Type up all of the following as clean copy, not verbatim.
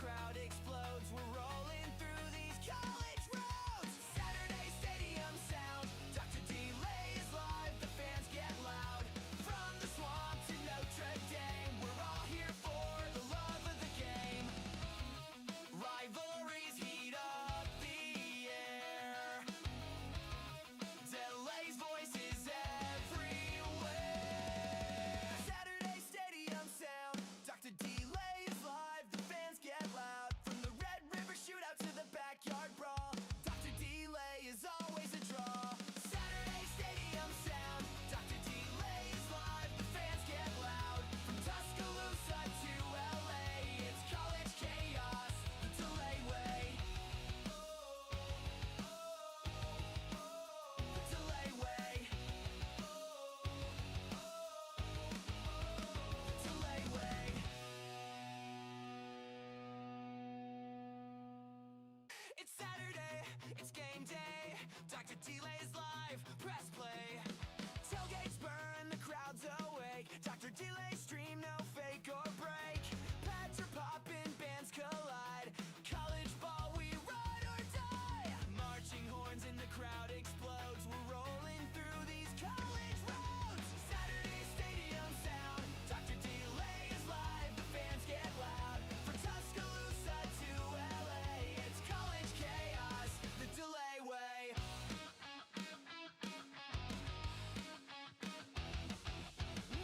crowd explodes. We're rolling through these college roads. Saturday stadium sound. Dr. Delay is live. The fans get loud. From the swamp to Notre Dame, we're all here for the love of the game. Rivalries heat up the air. Delay's voices everywhere. Saturday stadium sound. Dr. Delay is live. The fans get loud. From the Red River shootout to the backyard brawl, Dr. Delay is always a draw. Saturday stadium sound. Dr. Delay is live. The fans get loud. From Tuscaloosa to LA, it's college chaos the Delay way. The Delay way. The Delay way. It's Saturday, it's game day. Dr. Delay's live, press play. Tailgates burn, the crowd's awake. Dr. Delay stream, no fake or break. Pads are popping, bands collide. College ball, we ride or die. Marching horns in the crowd explodes. We're rolling through these college roads. Saturday stadium sound. Dr. Delay is live, the fans get loud. From Tuscaloosa to LA, it's college chaos the Delay way.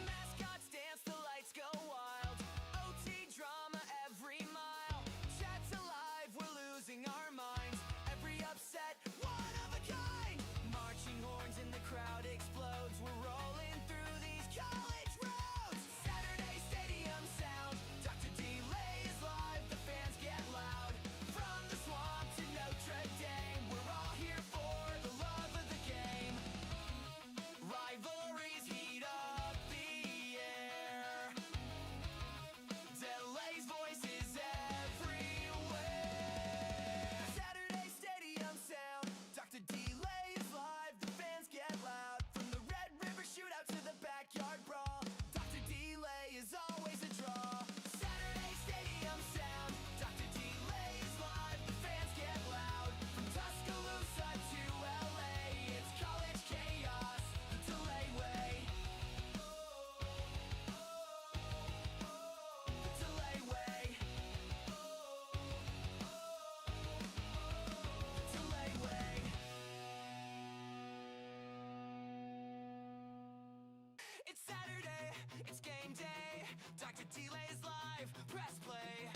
Mascots dance, the lights go wild. OT drama every mile. Chat's alive, we're losing our minds. Every upset, one of a kind. Marching horns in the crowd explodes. We're rolling through these college roads. Saturday stadium sound. Dr. Delay is live, the fans get loud. From the swamp to Notre Dame, we're all here for the love of the game. Rivalries heat up the air. Delay's voices everywhere. Saturday stadium sound. Dr. Delay is live. The fans get loud. From the Red River shootout to the backyard brawl, Dr. Delay is always a draw. Saturday stadium sound. Dr. Delay is live. The fans get loud. From Tuscaloosa to LA, it's college chaos the Delay way. The Delay way. The Delay way. It's Saturday, it's game day. Dr. Delay's live, press play.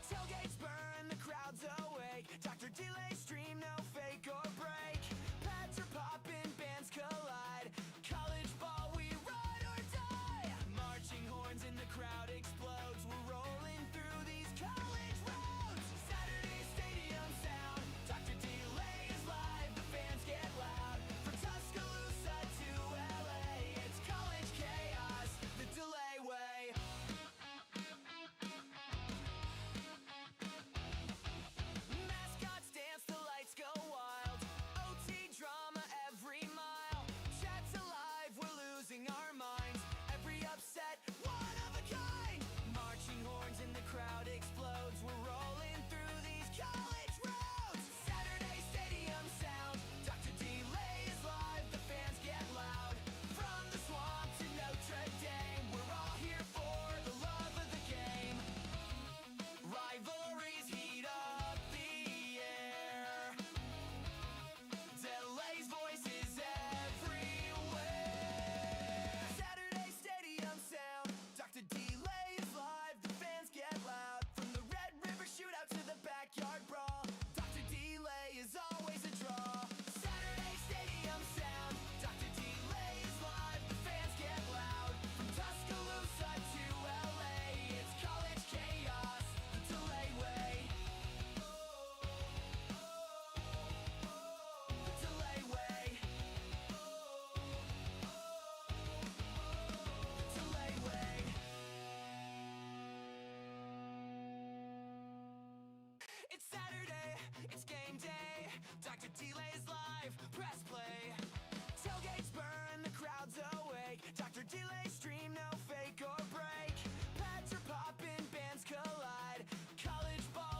Tailgates burn, the crowd's awake. Dr. Delay stream, no fake or break. Pads are popping, bands collide. College ball, we ride or die. Marching horns in the crowd explodes. We're rolling through these college roads. Saturday stadium sound. Dr. Delay is live, the fans get loud. From Tuscaloosa to LA, it's college chaos the Delay way. Mascots dance, the lights go wild. OT drama every mile. Chat's alive, we're losing our minds. Every upset, one of a kind. Marching horns in the crowd explodes. We're rolling through these college roads. Saturday stadium sound. Dr. Delay is live, the fans get loud. From the swamp to Notre Dame, we're all here for the love of the game. Rivalries heat up the air. Delay's voices everywhere. Saturday stadium sound. Dr. Delay is live, the fans get loud. From the Red River shootout to the backyard brawl, Dr. Delay is always a draw. Saturday stadium sound. Dr. Delay is live, the fans get loud. From Tuscaloosa to LA, it's college chaos the Delay way. The Delay way. The Delay way. It's Saturday, it's game day. Dr. Delay's live, press play. Tailgates burn, the crowd's awake. Dr. Delay stream, no fake or break. Pads are popping, bands collide. College ball,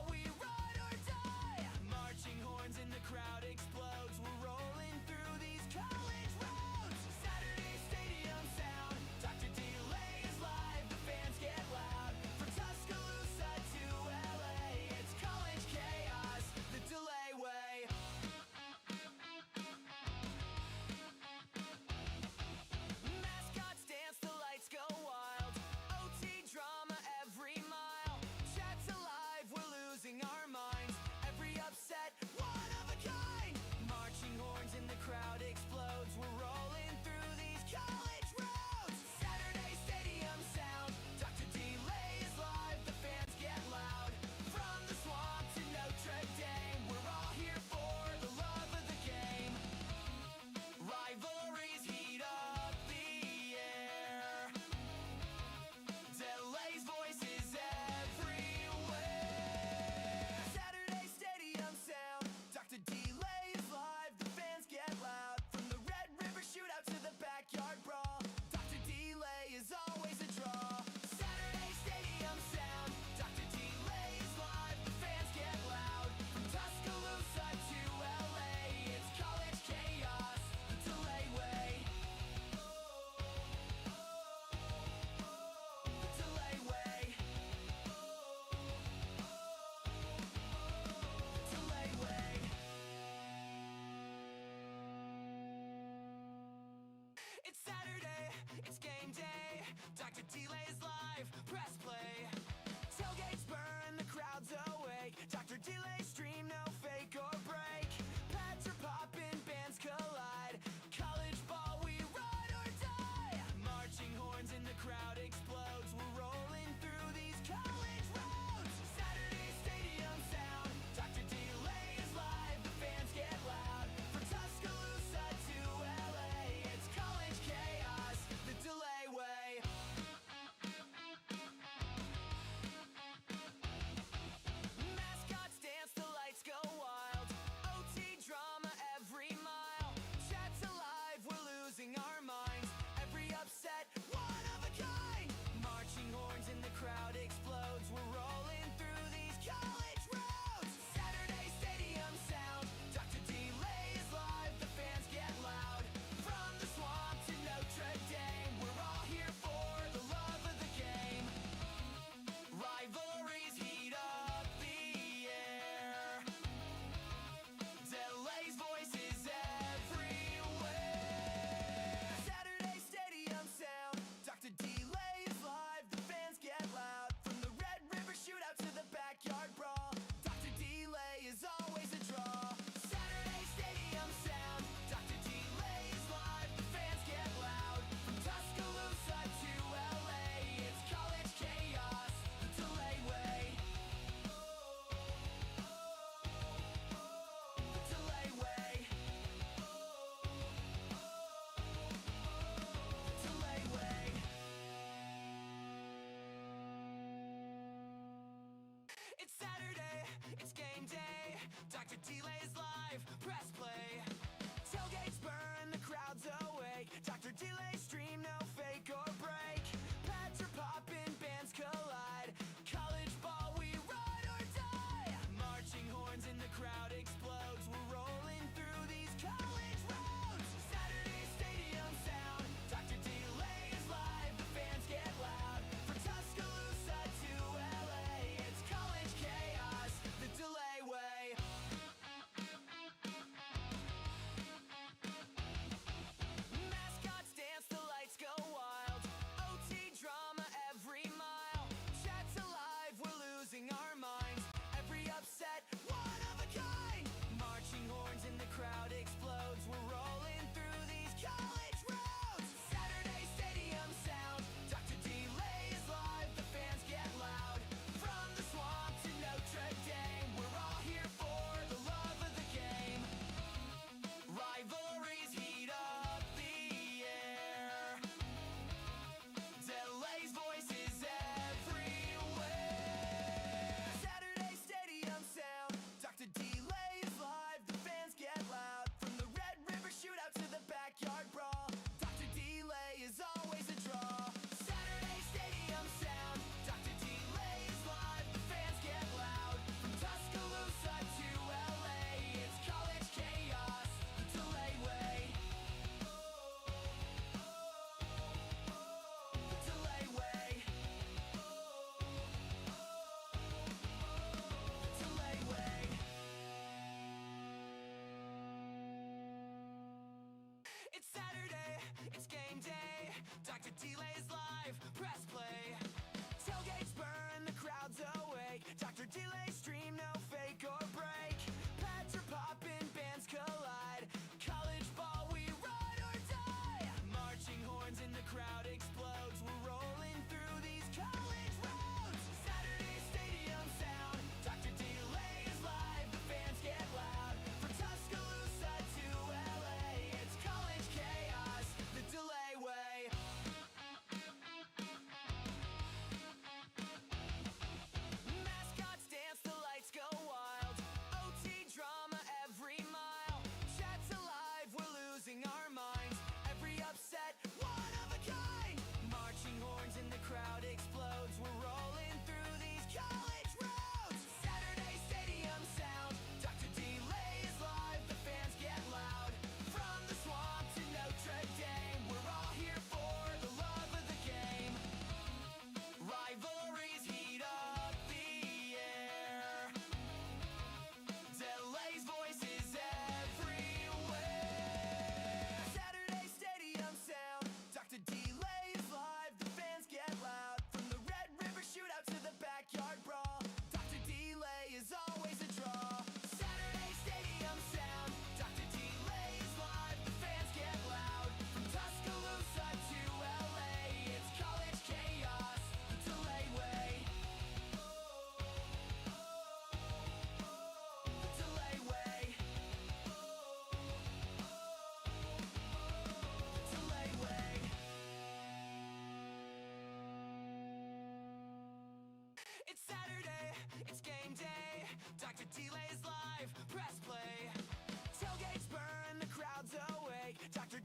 press play. Tailgates burn, the crowd's awake. Dr. Delay stream, no fake or break. Pads are popping, bands collide. College ball, we ride or die. Marching horns in the crowd explodes. We're rolling through these college roads. Saturday stadium sound. Dr. Delay is live, the fans get loud. From Tuscaloosa to LA, it's college chaos, the Delay way.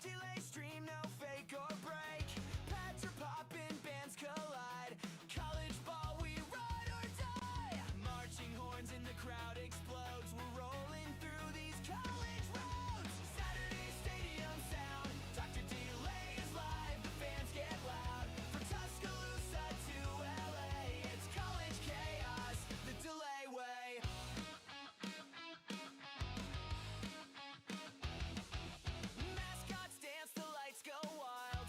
delay stream, no fake or break. Pads are popping, bands collide. College ball, we ride or die. Marching horns in the crowd explodes. We're rolling through these college roads. Saturday stadium sound. Dr. Delay is live, the fans get loud. From Tuscaloosa to LA, it's college chaos, the delay way. Mascots dance, the lights go wild.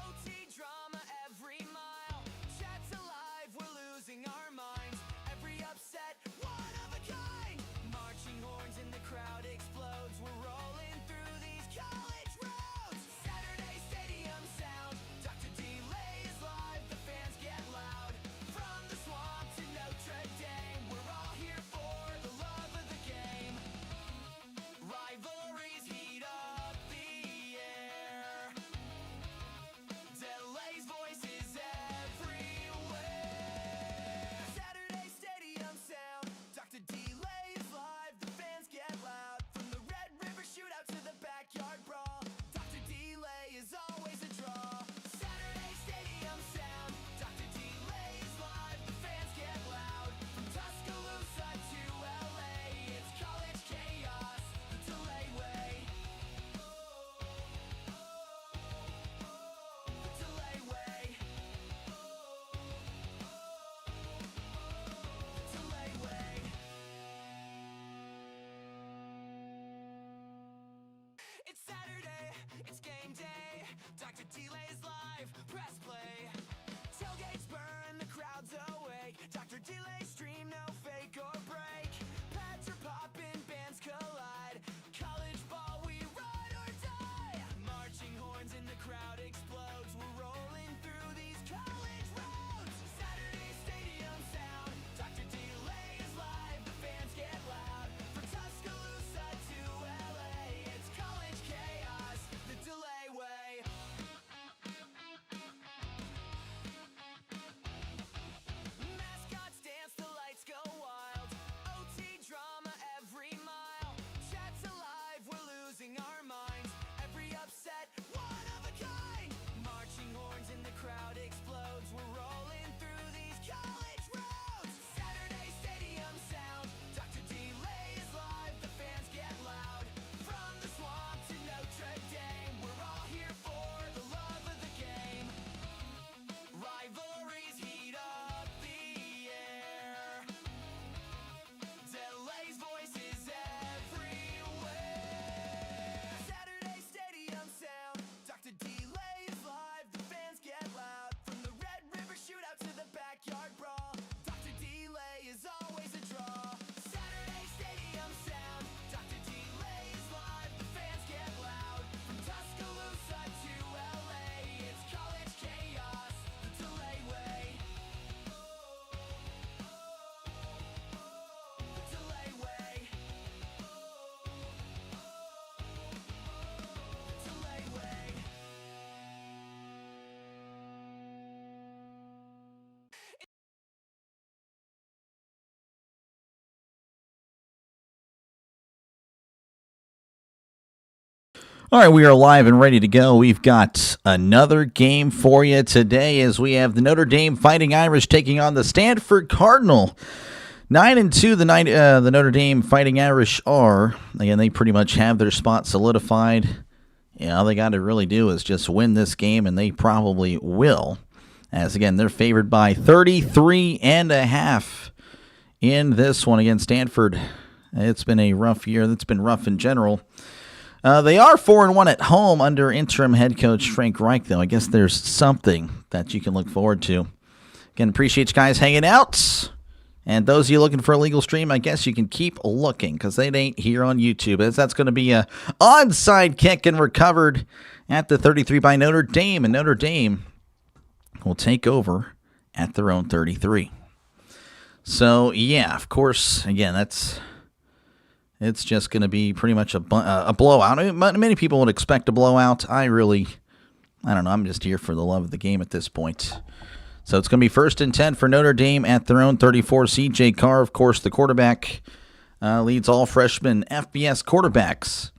OT drama every mile. Chat's alive, we're losing our minds. Every upset, one of a kind. Marching horns in the crowd explodes. We're rolling through these college roads. Saturday stadium sound. Dr. Delay is live, the fans get loud. From the swamp to Notre Dame, we're all here for the love of the game. Rivalries heat up the air. Delay's voices everywhere. Saturday stadium sound. Dr. Delay is live, the fans get loud. From the Red River shootout to the backyard brawl, Dr. Delay is always a draw. Saturday stadium sound. Dr. Delay is live, the fans get loud. From Tuscaloosa to LA, it's college chaos, the delay way. The delay way. The delay way. It's Saturday, it's game day. Dr. Delay's live, press play. Tailgates burn, the crowd's awake. Dr. Delay stream, no fake or break. Pads are popping, bands collide. College ball, we ride or die. Marching horns in the crowd explodes. We're rolling through these college roads. Saturday stadium sound. Dr. Delay is live, the fans get loud. From Tuscaloosa to LA, it's college chaos, the delay way. Mascots dance, the lights go wild. OT drama every mile. Chat's alive, we're losing our minds. Every upset, one of a kind. Marching horns in the crowd explodes. We're rolling through these college roads. Saturday stadium sound. Dr. Delay is live, the fans get loud. From the swamp to Notre Dame, we're all here for the love of the game. Rivalries heat up the air. Delay's voices everywhere. Saturday stadium sound. Dr. Delay is live, the fans get loud. From the Red River shootout to the backyard brawl, Dr. Delay is always a draw. Saturday stadium sound. Dr. Delay is live, the fans get loud. From Tuscaloosa to LA, it's college chaos, the delay way. The delay way. The delay way. All right, we are live and ready to go. We've got another game for you today as we have the Notre Dame Fighting Irish taking on the Stanford Cardinal. 9-2, the Notre Dame Fighting Irish are. Again, they pretty much have their spot solidified. All they got to really do is just win this game, and they probably will. As, again, they're favored by 33.5 in this one against Stanford. It's been a rough year. It's been rough in general. They are 4-1 at home under interim head coach Frank Reich, though. I guess there's something that you can look forward to. Again, appreciate you guys hanging out. And those of you looking for a legal stream, I guess you can keep looking because it ain't here on YouTube. As that's going to be a onside kick and recovered at the 33 by Notre Dame. And Notre Dame will take over at their own 33. So, yeah, of course, again, it's just going to be pretty much a blowout. I mean, many people would expect a blowout. I don't know. I'm just here for the love of the game at this point. So it's going to be 1st and 10 for Notre Dame at their own 34. C.J. Carr, of course, the quarterback, leads all freshman FBS quarterbacks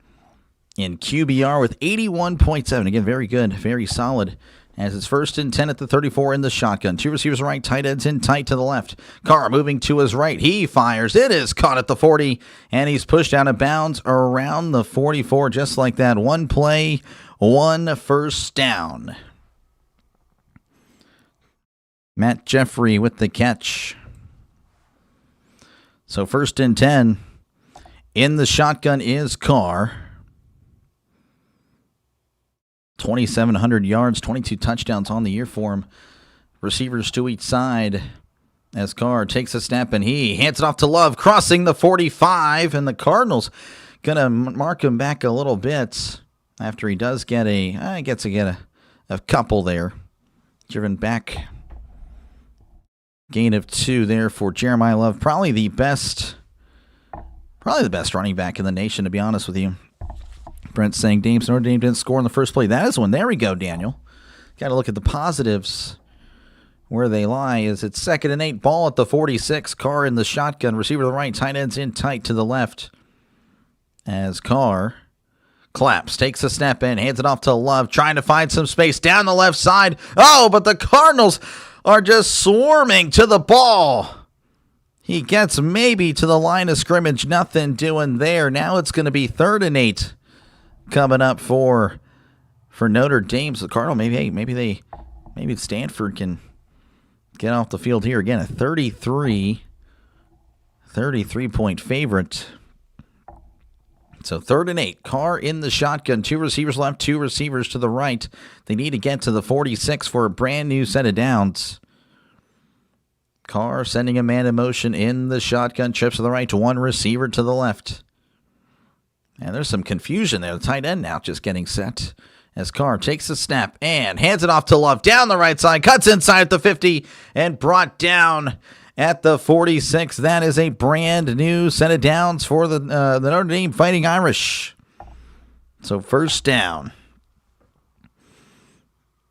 in QBR with 81.7. Again, very good, very solid. As it's 1st and 10 at the 34 in the shotgun. 2 receivers right, tight ends in tight to the left. Carr moving to his right. He fires. It is caught at the 40, and he's pushed out of bounds around the 44 just like that. 1 play, 1 first down. Matt Jeffrey with the catch. So 1st and 10. In the shotgun is Carr. 2,700 yards, 22 touchdowns on the year for him. Receivers to each side as Carr takes a snap and he hands it off to Love, crossing the 45, and the Cardinals going to mark him back a little bit after he does get a couple there. Driven back. Gain of 2 there for Jeremiah Love. Probably the best running back in the nation, to be honest with you. Brent saying Notre Dame didn't score in the first play. That is one. There we go, Daniel. Got to look at the positives where they lie. Is it's 2nd and 8, ball at the 46. Carr in the shotgun. Receiver to the right, tight ends in tight to the left. As Carr claps, takes a snap in, hands it off to Love, trying to find some space down the left side. Oh, but the Cardinals are just swarming to the ball. He gets maybe to the line of scrimmage. Nothing doing there. Now it's going to be 3rd and 8. Coming up for Notre Dame. So the Cardinal, maybe Stanford can get off the field here. Again, a 33-point favorite. So 3rd and 8. Carr in the shotgun. 2 receivers left, 2 receivers to the right. They need to get to the 46 for a brand new set of downs. Carr sending a man in motion in the shotgun. Trips to the right, 1 receiver to the left. And there's some confusion there. The tight end now just getting set as Carr takes a snap and hands it off to Love down the right side, cuts inside at the 50, and brought down at the 46. That is a brand new set of downs for the Notre Dame Fighting Irish. So 1st down.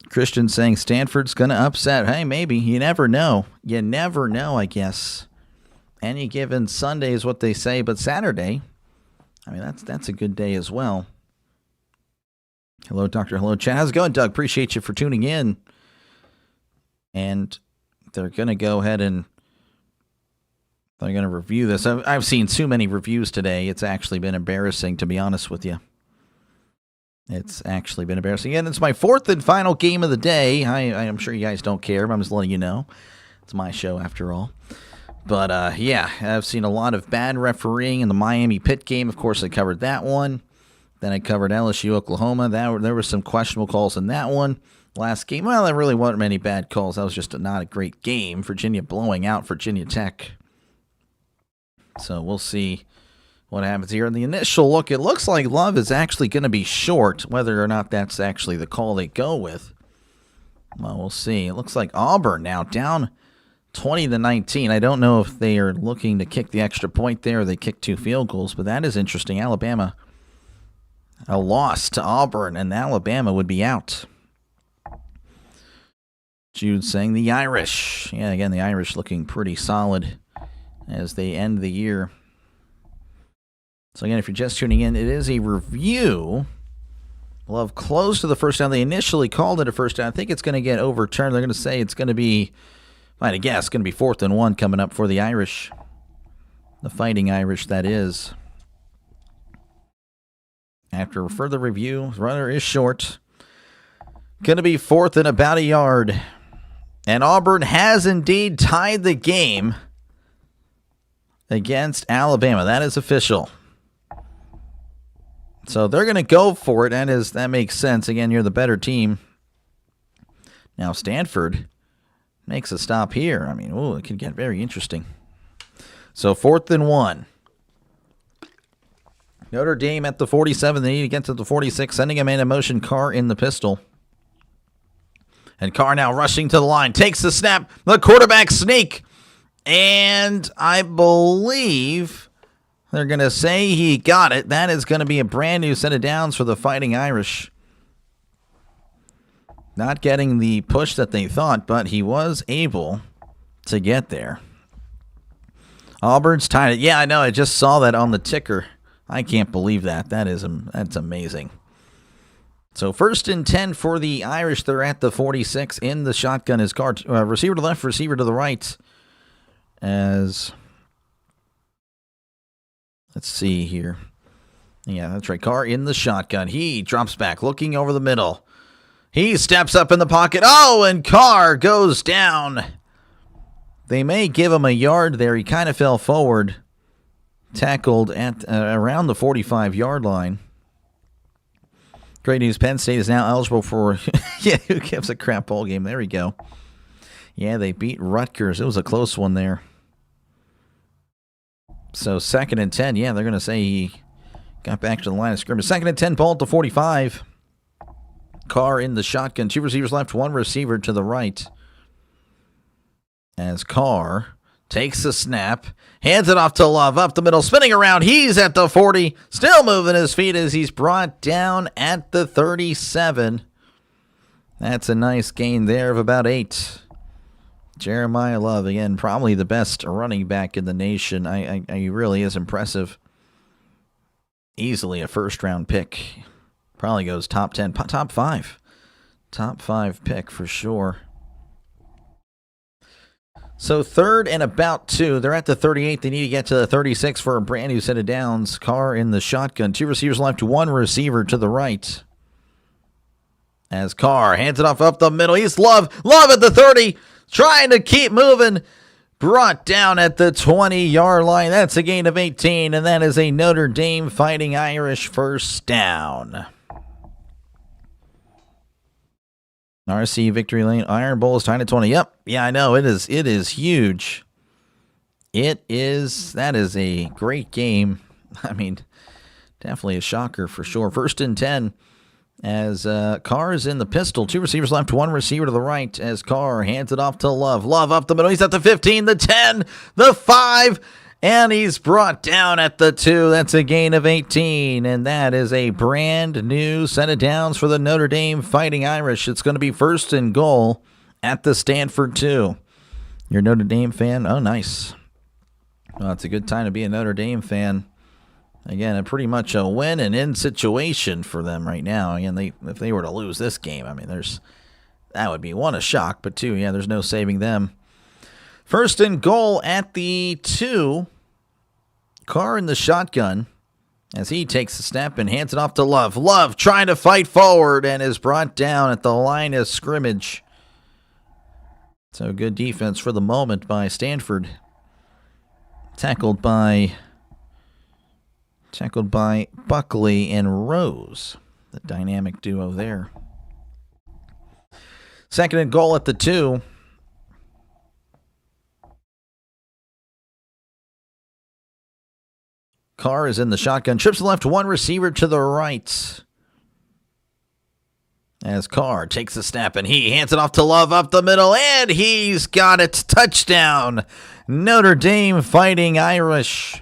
Christian saying Stanford's going to upset. Hey, maybe. You never know. You never know, I guess. Any given Sunday is what they say, but Saturday, I mean, that's a good day as well. Hello, Doctor. Hello, chat. How's it going, Doug? Appreciate you for tuning in. And they're going to go ahead and they're going to review this. I've seen too many reviews today. It's actually been embarrassing, to be honest with you. It's actually been embarrassing. And it's my 4th and final game of the day. I'm sure you guys don't care, but I'm just letting you know. It's my show after all. But, yeah, I've seen a lot of bad refereeing in the Miami-Pitt game. Of course, I covered that one. Then I covered LSU-Oklahoma. There were some questionable calls in that one. Last game, well, there really weren't many bad calls. That was just not a great game. Virginia blowing out Virginia Tech. So we'll see what happens here. In the initial look, it looks like Love is actually going to be short. Whether or not that's actually the call they go with, well, we'll see. It looks like Auburn now down 20-19. I don't know if they are looking to kick the extra point there or they kick 2 field goals, but that is interesting. Alabama, a loss to Auburn, and Alabama would be out. Jude saying the Irish. Yeah, again, the Irish looking pretty solid as they end the year. So again, if you're just tuning in, it is a review. Love close to the first down. They initially called it a first down. I think it's going to get overturned. They're going to say it's going to be, might have guessed, going to be 4th and 1 coming up for the Irish. The Fighting Irish, that is. After further review, runner is short. Going to be 4th and about a yard. And Auburn has indeed tied the game against Alabama. That is official. So they're going to go for it. That makes sense. Again, you're the better team. Now Stanford makes a stop here. I mean, it could get very interesting. So 4th and 1. Notre Dame at the 47. They need to get to the 46. Sending a man in motion. Carr in the pistol. And Carr now rushing to the line. Takes the snap. The quarterback sneak. And I believe they're going to say he got it. That is going to be a brand new set of downs for the Fighting Irish. Not getting the push that they thought, but he was able to get there. Auburn's tied it. Yeah, I know. I just saw that on the ticker. I can't believe that. That's amazing. So 1st and 10 for the Irish. They're at the 46. In the shotgun is Carr. Receiver to the left, receiver to the right. Let's see here. Yeah, that's right. Carr in the shotgun. He drops back, looking over the middle. He steps up in the pocket. Oh, and Carr goes down. They may give him a yard there. He kind of fell forward. Tackled at around the 45-yard line. Great news. Penn State is now eligible for, who gives a crap bowl game? There we go. Yeah, they beat Rutgers. It was a close one there. So 2nd and 10. Yeah, they're going to say he got back to the line of scrimmage. 2nd and 10, ball at the 45. Carr in the shotgun. 2 receivers left, 1 receiver to the right. As Carr takes the snap, hands it off to Love, up the middle, spinning around. He's at the 40, still moving his feet as he's brought down at the 37. That's a nice gain there of about 8. Jeremiah Love, again, probably the best running back in the nation. He really is impressive. Easily a first-round pick. Probably goes top 10, top 5. Top 5 pick for sure. So 3rd and about 2. They're at the 38. They need to get to the 36 for a brand new set of downs. Carr in the shotgun. 2 receivers left, 1 receiver to the right. As Carr hands it off up the middle. He's Love at the 30. Trying to keep moving. Brought down at the 20-yard line. That's a gain of 18, and that is a Notre Dame Fighting Irish first down. RC Victory Lane. Iron Bowl is tied at 20. Yep. Yeah, I know. It is huge. That is a great game. I mean, definitely a shocker for sure. 1st and 10 as Carr is in the pistol. 2 receivers left, 1 receiver to the right as Carr hands it off to Love. Love up the middle. He's at the 15, the 10, the 5, and he's brought down at the 2. That's a gain of 18, and that is a brand new set of downs for the Notre Dame Fighting Irish. It's going to be 1st and goal at the Stanford 2. You're a Notre Dame fan? Oh, nice. Well, it's a good time to be a Notre Dame fan. Again, pretty much a win and in situation for them right now. Again, if they were to lose this game, I mean, that would be 1, a shock, but 2, yeah, there's no saving them. 1st and goal at the 2. Carr in the shotgun as he takes the snap and hands it off to Love. Love trying to fight forward and is brought down at the line of scrimmage. So good defense for the moment by Stanford. Tackled by Buckley and Rose, the dynamic duo there. 2nd and goal at the 2. Carr is in the shotgun. Trips to the left, 1 receiver to the right. As Carr takes the snap and he hands it off to Love up the middle, and he's got it. Touchdown. Notre Dame Fighting Irish.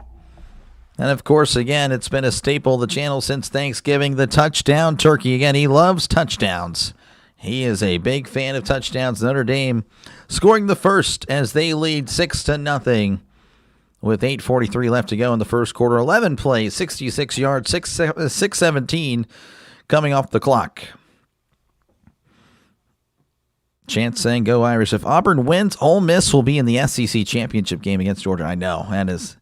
And, of course, again, it's been a staple of the channel since Thanksgiving, the touchdown turkey. Again, he loves touchdowns. He is a big fan of touchdowns. Notre Dame scoring the first as they lead 6-0 with 8:43 left to go in the first quarter. 11 plays, 66 yards, 6:17 coming off the clock. Chance saying, go Irish. If Auburn wins, Ole Miss will be in the SEC championship game against Georgia. I know, that is...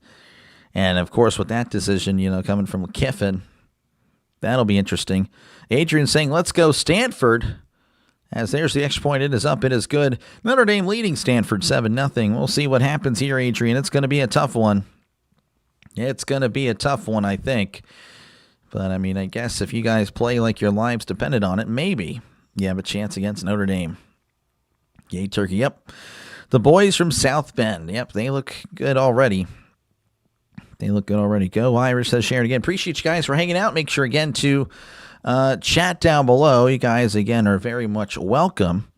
And, of course, with that decision, coming from Kiffin, that'll be interesting. Adrian saying, let's go Stanford. As there's the extra point. It is up. It is good. Notre Dame leading Stanford 7-0. We'll see what happens here, Adrian. It's going to be a tough one. It's going to be a tough one, I think. But, I mean, I guess if you guys play like your lives depended on it, maybe you have a chance against Notre Dame. Yay, turkey. Yep. The boys from South Bend. Yep, they look good already. Go Irish, says Sharon again. Appreciate you guys for hanging out. Make sure again to chat down below. You guys again are very much welcome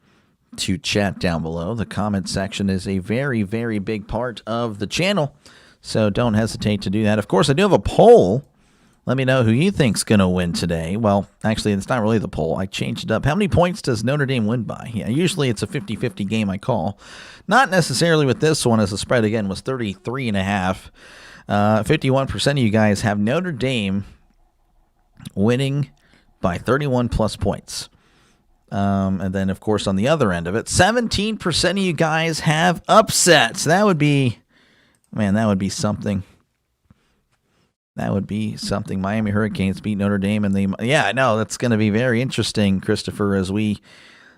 to chat down below. The comment section is a very, very big part of the channel, so don't hesitate to do that. Of course, I do have a poll. Let me know who you think's going to win today. Well, actually, it's not really the poll. I changed it up. How many points does Notre Dame win by? Yeah, usually it's a 50-50 game I call. Not necessarily with this one, as the spread again was 33.5. 51% of you guys have Notre Dame winning by 31 plus points. And then, of course, on the other end of it, 17% of you guys have upsets. That would be, man, that would be something. That would be something. Miami Hurricanes beat Notre Dame, and I know that's going to be very interesting, Christopher, as we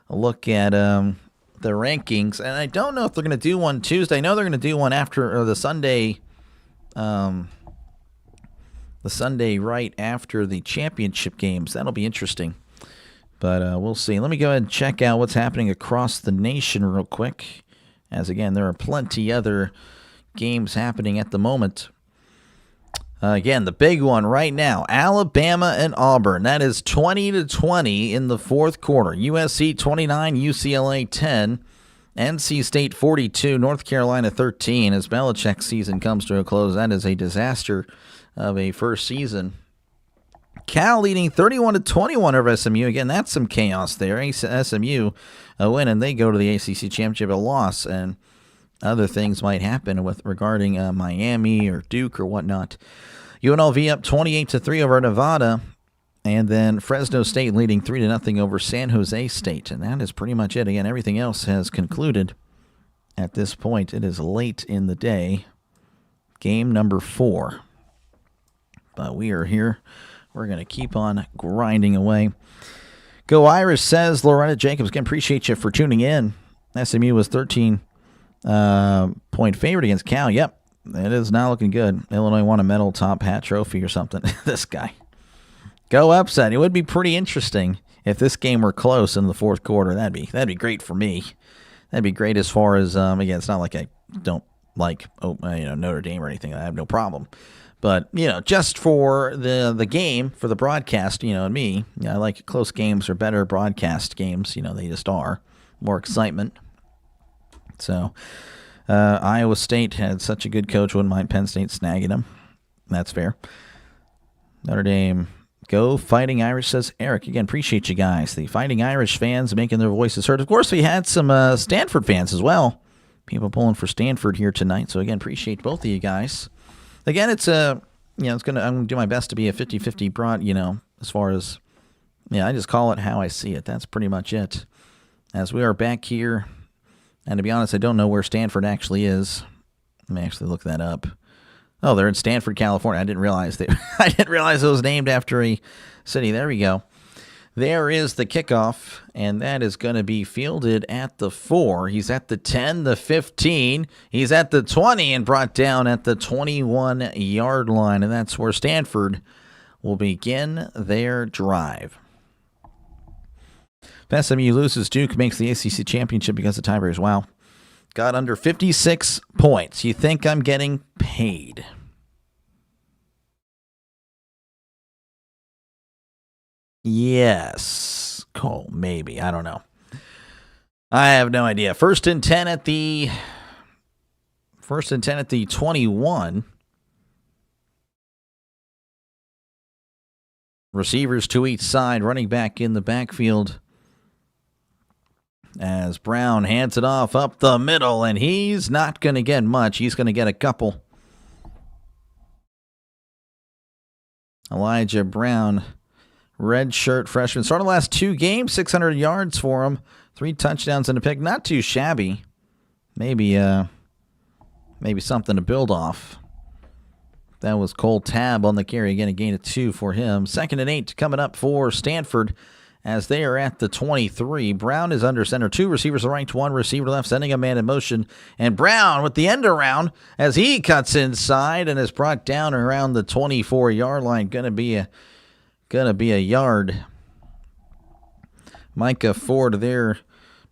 look at the rankings. And I don't know if they're going to do one Tuesday. I know they're going to do one after the Sunday. The Sunday right after the championship games. That'll be interesting. But we'll see. Let me go ahead and check out what's happening across the nation real quick. As, again, there are plenty other games happening at the moment. Again, the big one right now, Alabama and Auburn. That is 20-20 in the fourth quarter. USC 29, UCLA 10, NC State 42, North Carolina 13. As Belichick's season comes to a close, that is a disaster of a first season. Cal leading 31-21 over SMU. Again, that's some chaos there. SMU win, and they go to the ACC Championship, a loss, and other things might happen with regarding Miami or Duke or whatnot. UNLV up 28-3 over Nevada, and then Fresno State leading 3-0 over San Jose State, and that is pretty much it. Again, everything else has concluded at this point. It is late in the day, game number 4, but we are here. We're going to keep on grinding away. Go Irish, says Loretta Jacobs. Again, appreciate you for tuning in. SMU was 13-point favorite against Cal. Yep, it is not looking good. Illinois won a medal top hat trophy or something. This guy. Go upset. It would be pretty interesting if this game were close in the fourth quarter. That'd be great for me. That'd be great as far as, again, it's not like I don't like Notre Dame or anything. I have no problem. But, just for the game, for the broadcast, and me, I like close games or better broadcast games. They just are. More excitement. So, Iowa State had such a good coach, wouldn't mind Penn State snagging them. That's fair. Notre Dame, go Fighting Irish, says Eric. Again, appreciate you guys. The Fighting Irish fans making their voices heard. Of course, we had some Stanford fans as well. People pulling for Stanford here tonight. So, again, appreciate both of you guys. Again, it's I'm going to do my best to be a 50-50 broad, as far as, I just call it how I see it. That's pretty much it. As we are back here, and to be honest, I don't know where Stanford actually is. Let me actually look that up. Oh, they're in Stanford, California. I didn't realize it was named after a city. There we go. There is the kickoff, and that is going to be fielded at the 4. He's at the 10, the 15. He's at the 20 and brought down at the 21-yard line, and that's where Stanford will begin their drive. If SMU loses, Duke makes the ACC championship because of tiebreakers. Wow. Got under 56 points. You think I'm getting paid? Yes. Oh, maybe. I don't know. I have no idea. First and 10 at the 21. Receivers to each side, running back in the backfield. As Brown hands it off up the middle, and he's not going to get much. He's going to get a couple. Elijah Brown, redshirt freshman. Started the last 2 games, 600 yards for him. 3 touchdowns and a pick. Not too shabby. Maybe something to build off. That was Cole Tabb on the carry. Again, a gain of 2 for him. 2nd and 8 coming up for Stanford as they are at the 23. Brown is under center. 2 receivers to right, 1 receiver to left, sending a man in motion. And Brown with the end around as he cuts inside and is brought down around the 24-yard line. Gonna be a yard. Micah Ford, their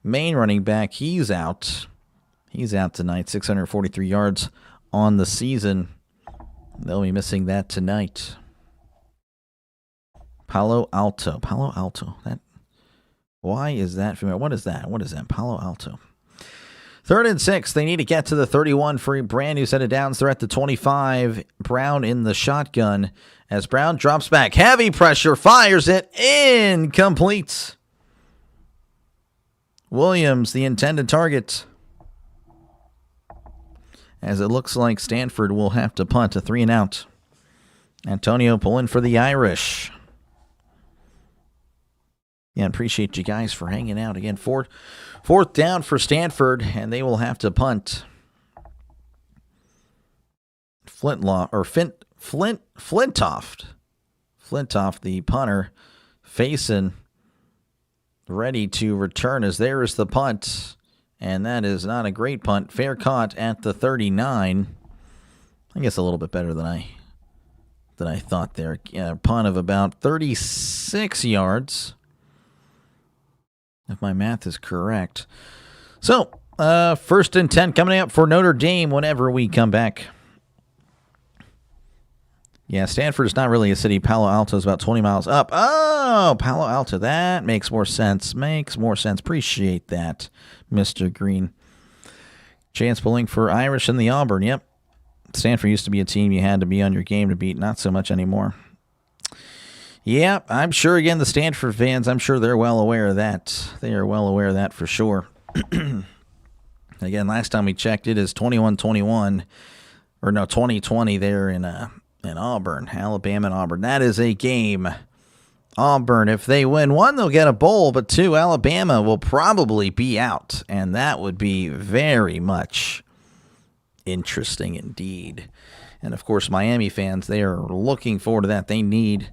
main running back, he's out. He's out tonight. 643 yards on the season. They'll be missing that tonight. Palo Alto. Why is that familiar? What is that? Palo Alto. 3rd and 6. They need to get to the 31 for a brand new set of downs. They're at the 25. Brown in the shotgun as Brown drops back. Heavy pressure. Fires it. Incomplete. Williams, the intended target. as it looks like Stanford will have to punt a 3-and-out. Antonio pulling for the Irish. Yeah, appreciate you guys for hanging out. Again, fourth down for Stanford, and they will have to punt. Flintoff, the punter, facing ready to return as there is the punt. And that is not a great punt. Fair caught at the 39. I guess a little bit better than I thought there. Yeah, punt of about 36 yards, if my math is correct. So, 1st and 10 coming up for Notre Dame whenever we come back. Yeah, Stanford is not really a city. Palo Alto is about 20 miles up. Oh, Palo Alto. That makes more sense. Appreciate that, Mr. Green. Chance pulling for Irish and the Auburn. Yep. Stanford used to be a team you had to be on your game to beat. Not so much anymore. Yeah, I'm sure, again, the Stanford fans, I'm sure they're well aware of that. They are well aware of that for sure. Again, last time we checked, it is 21-21. Or no, 20-20 there in Auburn. Alabama and Auburn. That is a game. Auburn, if they win 1, they'll get a bowl, but 2, Alabama will probably be out. And that would be very much interesting indeed. And, of course, Miami fans, they are looking forward to that. They need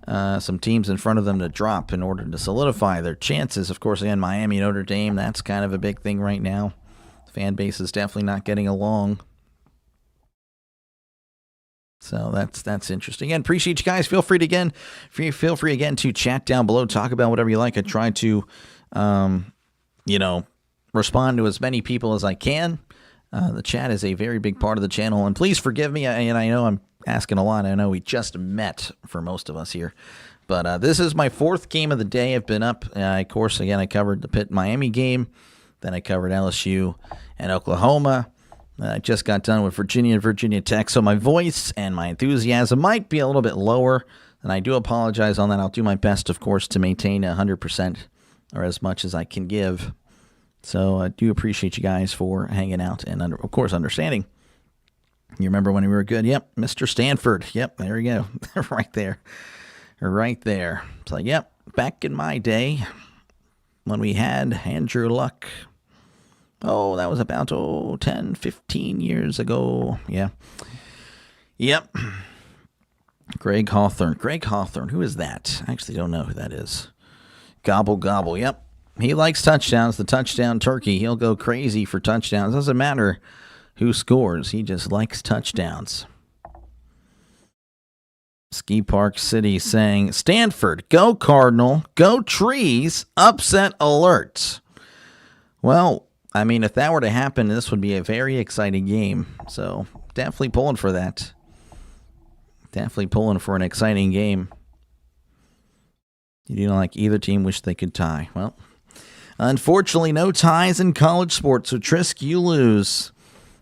some teams in front of them to drop in order to solidify their chances. Of course, again, Miami, Notre Dame, that's kind of a big thing right now. The fan base is definitely not getting along. So that's interesting. Again, appreciate you guys. Feel free again to chat down below, talk about whatever you like. I try to, respond to as many people as I can. The chat is a very big part of the channel, and please forgive me. I know I'm asking a lot. I know we just met for most of us here, but this is my 4th game of the day. I've been up. Of course, again, I covered the Pitt-Miami game. Then I covered LSU and Oklahoma. I just got done with Virginia and Virginia Tech, so my voice and my enthusiasm might be a little bit lower, and I do apologize on that. I'll do my best, of course, to maintain 100% or as much as I can give. So I do appreciate you guys for hanging out and, of course, understanding. You remember when we were good? Yep, Mr. Stanford. Yep, there we go. Right there. So, yep, back in my day when we had Andrew Luck. Oh, that was about 10, 15 years ago. Yeah. Yep. Greg Hawthorne. Who is that? I actually don't know who that is. Gobble. Yep. He likes touchdowns. The touchdown turkey. He'll go crazy for touchdowns. Doesn't matter who scores. He just likes touchdowns. Ski Park City saying, Stanford, go Cardinal, go Trees, upset alert. Well, I mean, if that were to happen, this would be a very exciting game. So, definitely pulling for that. Definitely pulling for an exciting game. You know, like either team wish they could tie. Well, unfortunately, no ties in college sports. So, Trisk, you lose.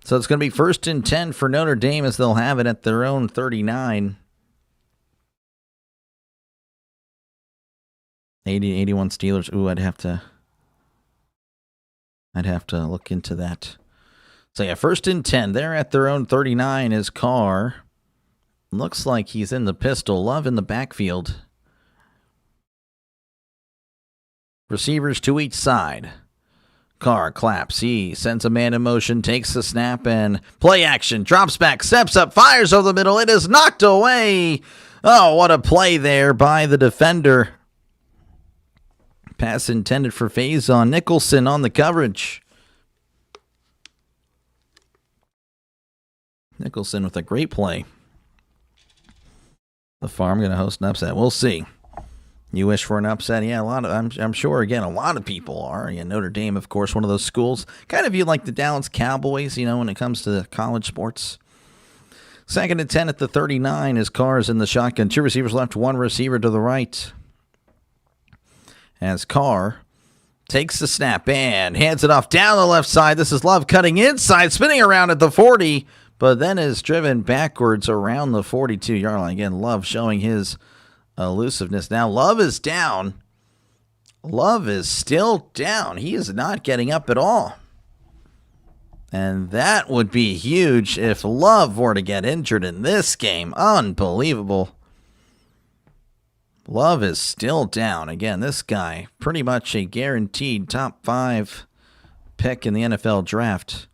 So, it's going to be 1st and 10 for Notre Dame as they'll have it at their own 39. 81 Steelers. Ooh, I'd have to look into that. So, yeah, 1st and 10. They're at their own 39 is Carr. Looks like he's in the pistol. Love in the backfield. Receivers to each side. Carr claps. He sends a man in motion, takes the snap, and play action. Drops back, steps up, fires over the middle. It is knocked away. Oh, what a play there by the defender. Pass intended for Faison. Nicholson on the coverage. Nicholson with a great play. The Farm going to host an upset. We'll see. You wish for an upset? Yeah, I'm sure, again, a lot of people are. Yeah, Notre Dame, of course, one of those schools. Kind of you like the Dallas Cowboys, when it comes to college sports. 2nd and 10 at the 39 as Carr's in the shotgun. 2 receivers left, 1 receiver to the right. As Carr takes the snap and hands it off down the left side. This is Love cutting inside, spinning around at the 40, but then is driven backwards around the 42-yard line. Again, Love showing his elusiveness. Now Love is down. Love is still down. He is not getting up at all. And that would be huge if Love were to get injured in this game. Unbelievable. Love is still down. Again, this guy, pretty much a guaranteed top 5 pick in the NFL draft.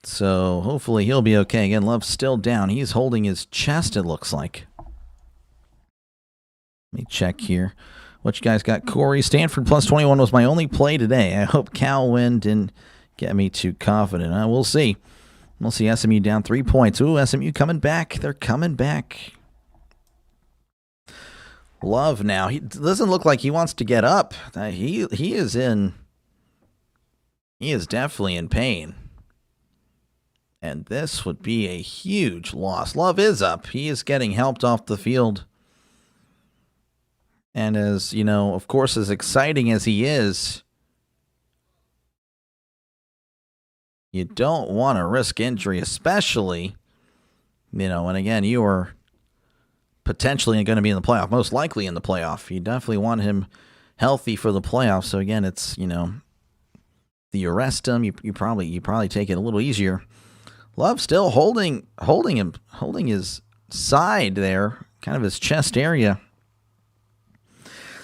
So hopefully he'll be okay. Again, Love's still down. He's holding his chest, it looks like. Let me check here. What you guys got? Corey, Stanford plus 21 was my only play today. I hope Cal win didn't get me too confident. We'll see. We'll see. SMU down 3 points. Ooh, SMU coming back. They're coming back. Love now. He doesn't look like he wants to get up. He is definitely in pain. And this would be a huge loss. Love is up. He is getting helped off the field. And as, you know, of course, as exciting as he is, you don't want to risk injury, especially, you know, and again, you are potentially going to be in the playoff, most likely in the playoff. You definitely want him healthy for the playoffs. So again, it's, you know, you arrest him, you probably take it a little easier. Love still holding his side there, kind of his chest area.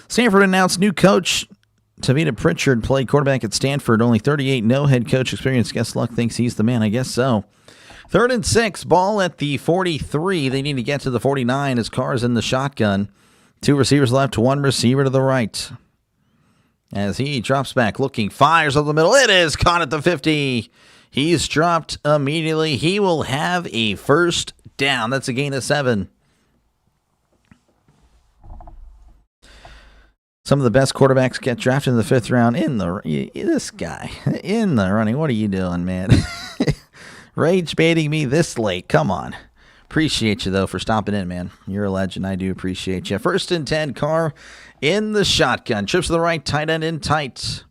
Stanford announced new coach Tavita Pritchard played quarterback at Stanford. Only 38, no head coach experience. Guess Luck thinks he's the man. I guess so. 3rd and 6, ball at the 43. They need to get to the 49 as Carr's in the shotgun. 2 receivers left, 1 receiver to the right. As he drops back, looking, fires up the middle. It is caught at the 50. He's dropped immediately. He will have a first down. That's a gain of 7. Some of the best quarterbacks get drafted in the 5th round. This guy in the running. What are you doing, man? Rage baiting me this late. Come on. Appreciate you, though, for stopping in, man. You're a legend. I do appreciate you. 1st and 10, Carr in the shotgun. Trips to the right, tight end in tight.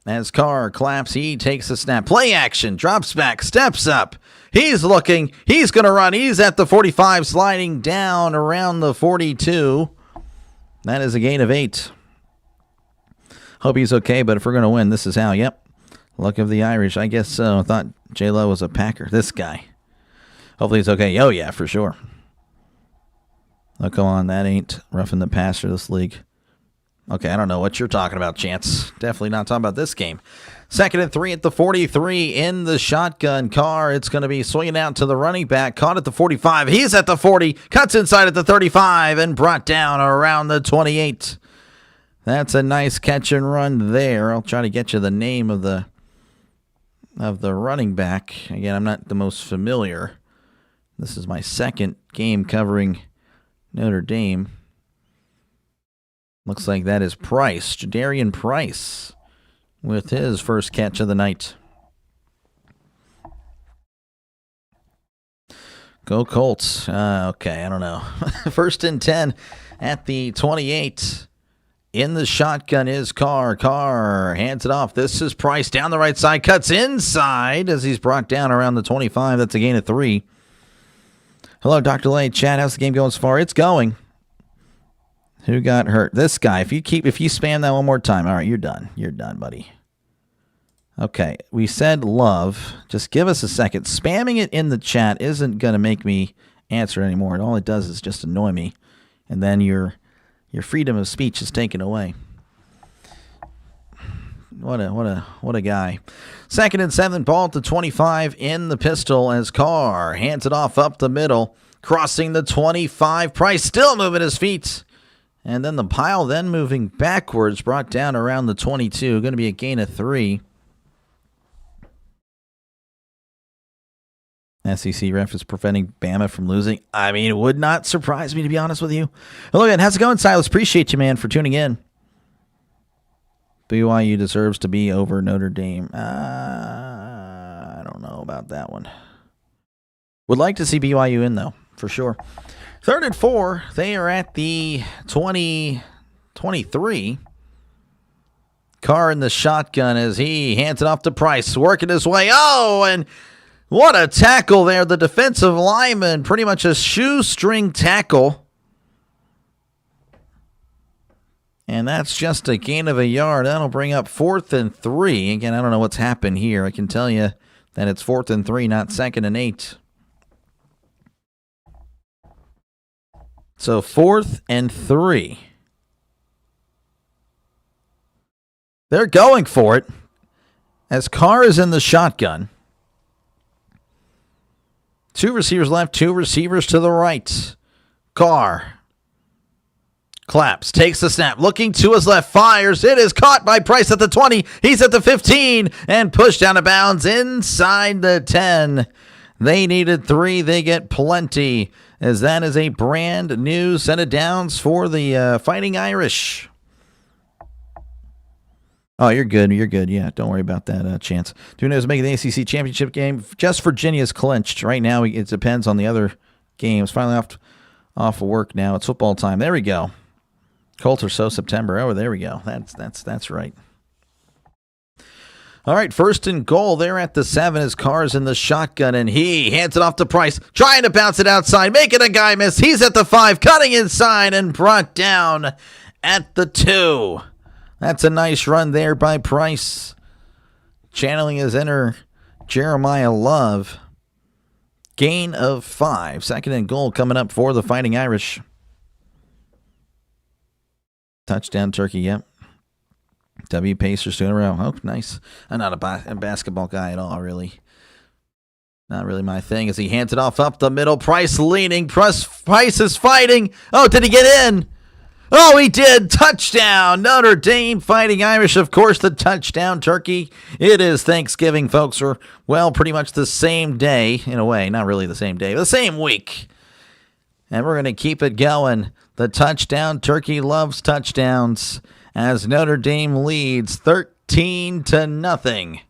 As Carr claps, he takes the snap. Play action. Drops back. Steps up. He's looking. He's going to run. He's at the 45, sliding down around the 42. That is a gain of 8. Hope he's okay, but if we're going to win, this is how. Yep. Luck of the Irish. I guess so. I thought J-Lo was a Packer. This guy. Hopefully he's okay. Oh, yeah, for sure. Oh, come on. That ain't roughing the passer, this league. Okay, I don't know what you're talking about, Chance. Definitely not talking about this game. 2nd and 3 at the 43 in the shotgun. Carr, it's going to be swinging out to the running back. Caught at the 45. He's at the 40. Cuts inside at the 35 and brought down around the 28. That's a nice catch and run there. I'll try to get you the name of the running back. Again, I'm not the most familiar. This is my 2nd game covering Notre Dame. Looks like that is Price, Jadarian Price, with his first catch of the night. Go Colts. Okay, I don't know. 1st and 10 at the 28. In the shotgun is Carr. Carr hands it off. This is Price down the right side. Cuts inside as he's brought down around the 25. That's a gain of 3. Hello, Dr. Lay. Chad, how's the game going so far? It's going. Who got hurt? This guy. If you spam that one more time. All right, you're done. You're done, buddy. Okay, we said love. Just give us a second. Spamming it in the chat isn't going to make me answer anymore. All it does is just annoy me. And then your freedom of speech is taken away. What a guy. 2nd and 7, ball at the 25 in the pistol as Carr hands it off up the middle. Crossing the 25. Price still moving his feet. And then the pile then moving backwards, brought down around the 22. Going to be a gain of 3. SEC ref is preventing Bama from losing. I mean, it would not surprise me, to be honest with you. Hello again. How's it going, Silas? Appreciate you, man, for tuning in. BYU deserves to be over Notre Dame. I don't know about that one. Would like to see BYU in, though, for sure. 3rd and 4, they are at the 23. Carr in the shotgun as he hands it off to Price, working his way. Oh, and what a tackle there. The defensive lineman, pretty much a shoestring tackle. And that's just a gain of a yard. That'll bring up 4th and 3. Again, I don't know what's happened here. I can tell you that it's 4th and 3, not 2nd and 8. So 4th and 3. They're going for it as Carr is in the shotgun. 2 receivers left, 2 receivers to the right. Carr claps, takes the snap, looking to his left, fires. It is caught by Price at the 20. He's at the 15 and pushed out of bounds inside the 10. They needed 3. They get plenty, as that is a brand new set of downs for the Fighting Irish. Oh, you're good. You're good. Yeah, don't worry about that chance. Who knows? Making the ACC championship game. Just Virginia's clinched. Right now, it depends on the other games. Finally off of work now. It's football time. There we go. Colts are so September. Oh, there we go. That's right. All right, 1st and goal. They're at the 7 as Carr's in the shotgun, and he hands it off to Price, trying to bounce it outside, making a guy miss. He's at the 5, cutting inside, and brought down at the 2. That's a nice run there by Price, channeling his inner Jeremiah Love. Gain of 5. 2nd and goal coming up for the Fighting Irish. Touchdown Turkey, yep. W Pacers 2 in a row. Oh, nice. I'm not a basketball guy at all, really. Not really my thing. As he hands it off up the middle. Price leaning. Price is fighting. Oh, did he get in? Oh, he did. Touchdown. Notre Dame Fighting Irish. Of course, the touchdown Turkey. It is Thanksgiving, folks. Or, well, pretty much the same day. In a way, not really the same day. The same week. And we're going to keep it going. The touchdown Turkey loves touchdowns as Notre Dame leads 13-0.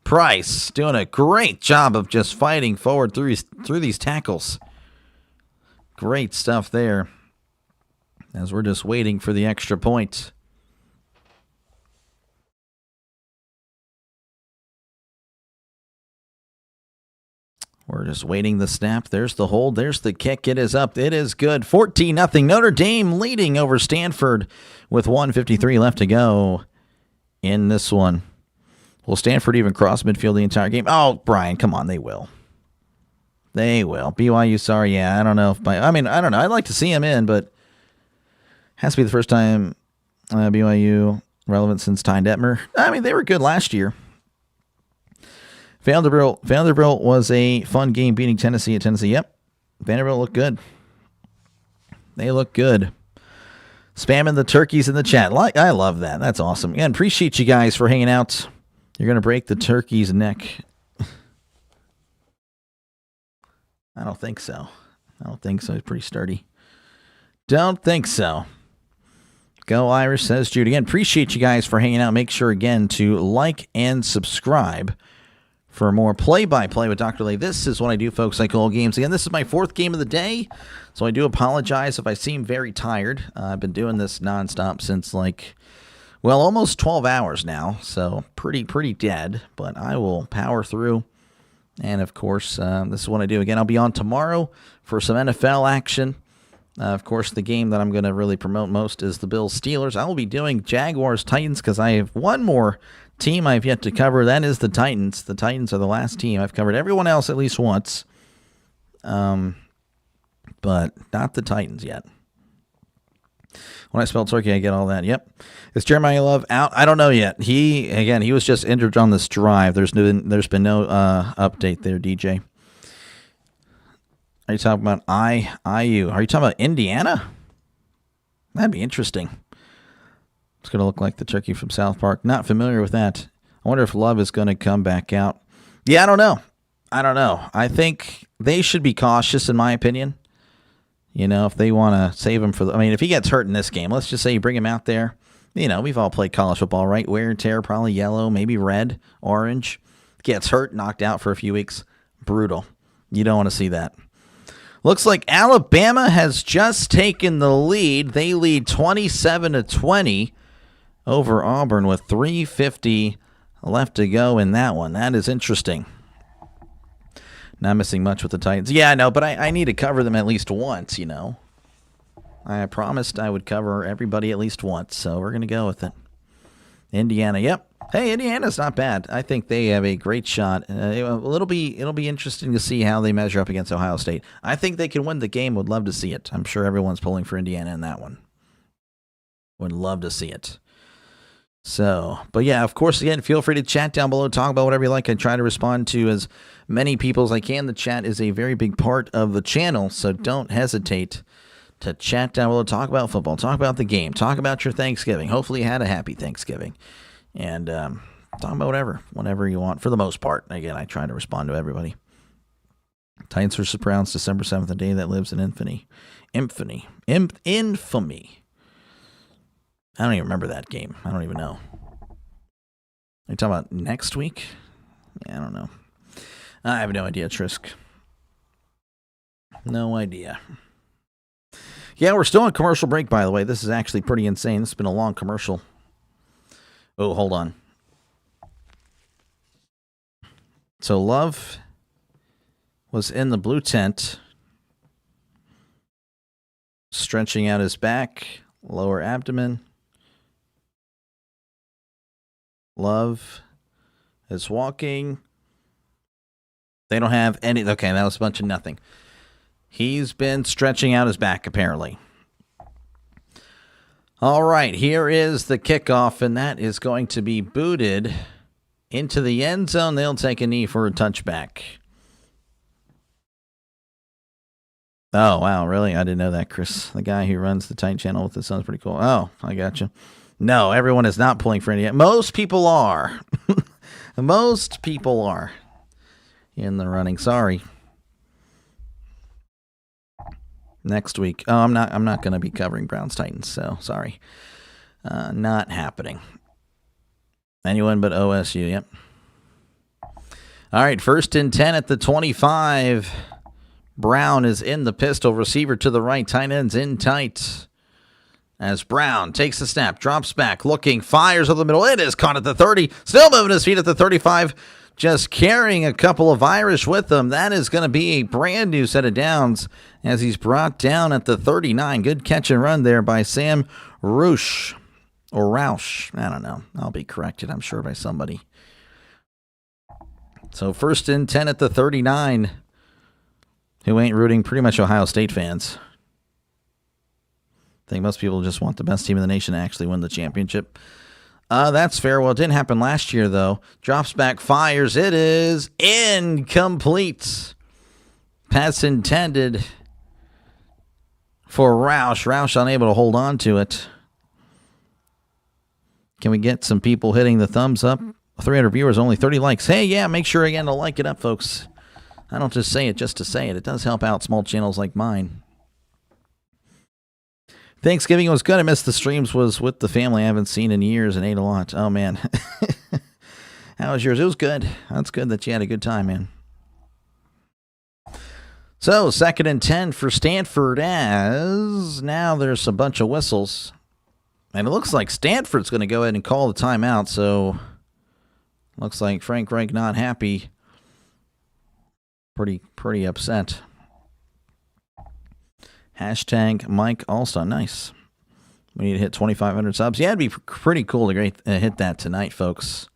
Price doing a great job of just fighting forward through these tackles. Great stuff there. As we're just waiting for the extra point. We're just waiting the snap. There's the hold. There's the kick. It is up. It is good. 14-0. Notre Dame leading over Stanford with 1:53 left to go in this one. Will Stanford even cross midfield the entire game? Oh, Brian, come on. They will. They will. BYU, sorry. Yeah, I don't know. I don't know. I'd like to see him in, but has to be the first time BYU relevant since Ty Detmer. I mean, they were good last year. Vanderbilt was a fun game beating Tennessee at Tennessee. Yep. Vanderbilt looked good. They look good. Spamming the turkeys in the chat. I love that. That's awesome. And appreciate you guys for hanging out. You're going to break the turkey's neck. I don't think so. It's pretty sturdy. Don't think so. Go Irish, says Jude. Again, appreciate you guys for hanging out. Make sure, again, to like and subscribe for more play-by-play with Dr. Lay. This is what I do, folks. I call games. Again, this is my 4th game of the day, so I do apologize if I seem very tired. I've been doing this nonstop since, almost 12 hours now, so pretty dead, but I will power through. And, of course, this is what I do. Again, I'll be on tomorrow for some NFL action. Of course, the game that I'm going to really promote most is the Bills-Steelers. I will be doing Jaguars-Titans because I have one more team I've yet to cover. That is the Titans. The Titans are the last team. I've covered everyone else at least once, but not the Titans yet. When I spell turkey, I get all that. Yep. Is Jeremiah Love out? I don't know yet. He was just injured on this drive. There's been no update there, DJ. Are you talking about IU? Are you talking about Indiana? That'd be interesting. It's going to look like the turkey from South Park. Not familiar with that. I wonder if Love is going to come back out. Yeah, I don't know. I think they should be cautious, in my opinion. You know, if they want to save him if he gets hurt in this game, let's just say you bring him out there. You know, we've all played college football, right? Wear and tear, probably yellow, maybe red, orange. Gets hurt, knocked out for a few weeks. Brutal. You don't want to see that. Looks like Alabama has just taken the lead. They lead 27-20 over Auburn with 3:50 left to go in that one. That is interesting. Not missing much with the Titans. Yeah, I know, but I need to cover them at least once, you know. I promised I would cover everybody at least once, so we're going to go with it. Indiana, yep. Hey, Indiana's not bad. I think they have a great shot. It'll be interesting to see how they measure up against Ohio State. I think they can win the game. Would love to see it. I'm sure everyone's pulling for Indiana in that one. Would love to see it. So, but yeah, of course, again, feel free to chat down below. Talk about whatever you like. I try to respond to as many people as I can. The chat is a very big part of the channel, so don't hesitate to chat down below. Talk about football. Talk about the game. Talk about your Thanksgiving. Hopefully you had a happy Thanksgiving. And talk about whatever you want for the most part. Again, I try to respond to everybody. Titans vs. Browns, December 7th, a day that lives in infamy. Infamy. I don't even remember that game. I don't even know. Are you talking about next week? Yeah, I don't know. I have no idea, Trisk. No idea. Yeah, we're still on commercial break, by the way. This is actually pretty insane. This has been a long commercial. Oh, hold on. So Love was in the blue tent, stretching out his back, lower abdomen. Love is walking. They don't have any. Okay, that was a bunch of nothing. He's been stretching out his back, apparently. All right, here is the kickoff, and that is going to be booted into the end zone. They'll take a knee for a touchback. Oh, wow, really? I didn't know that, Chris. The guy who runs the Titan channel with his son's pretty cool. Oh, I got you. No, everyone is not pulling for Indiana. Most people are. Most people are in the running. Sorry. Next week. Oh, I'm not going to be covering Browns Titans, so sorry. Not happening. Anyone but OSU, yep. All right, 1st and 10 at the 25. Brown is in the pistol. Receiver to the right. Tight ends in tight. As Brown takes the snap, drops back, looking, fires over the middle. It is caught at the 30. Still moving his feet at the 35. Just carrying a couple of Irish with him. That is going to be a brand new set of downs as he's brought down at the 39. Good catch and run there by Sam Roush. Or Roush. I don't know. I'll be corrected, I'm sure, by somebody. So 1st and 10 at the 39. Who ain't rooting? Pretty much Ohio State fans. I think most people just want the best team in the nation to actually win the championship. That's fair. Well, it didn't happen last year, though. Drops back, fires. It is incomplete. Pass intended for Roush. Roush unable to hold on to it. Can we get some people hitting the thumbs up? 300 viewers, only 30 likes. Hey, yeah, make sure again to like it up, folks. I don't just say it just to say it. It does help out small channels like mine. Thanksgiving was good. I missed the streams. Was with the family I haven't seen in years and ate a lot. Oh, man. How was yours? It was good. That's good that you had a good time, man. So, 2nd and 10 for Stanford as now there's a bunch of whistles. And it looks like Stanford's going to go ahead and call the timeout. So, looks like Frank Reich not happy. Pretty upset. Hashtag Mike Allston. Nice. We need to hit 2,500 subs. Yeah, it'd be pretty cool to hit that tonight, folks.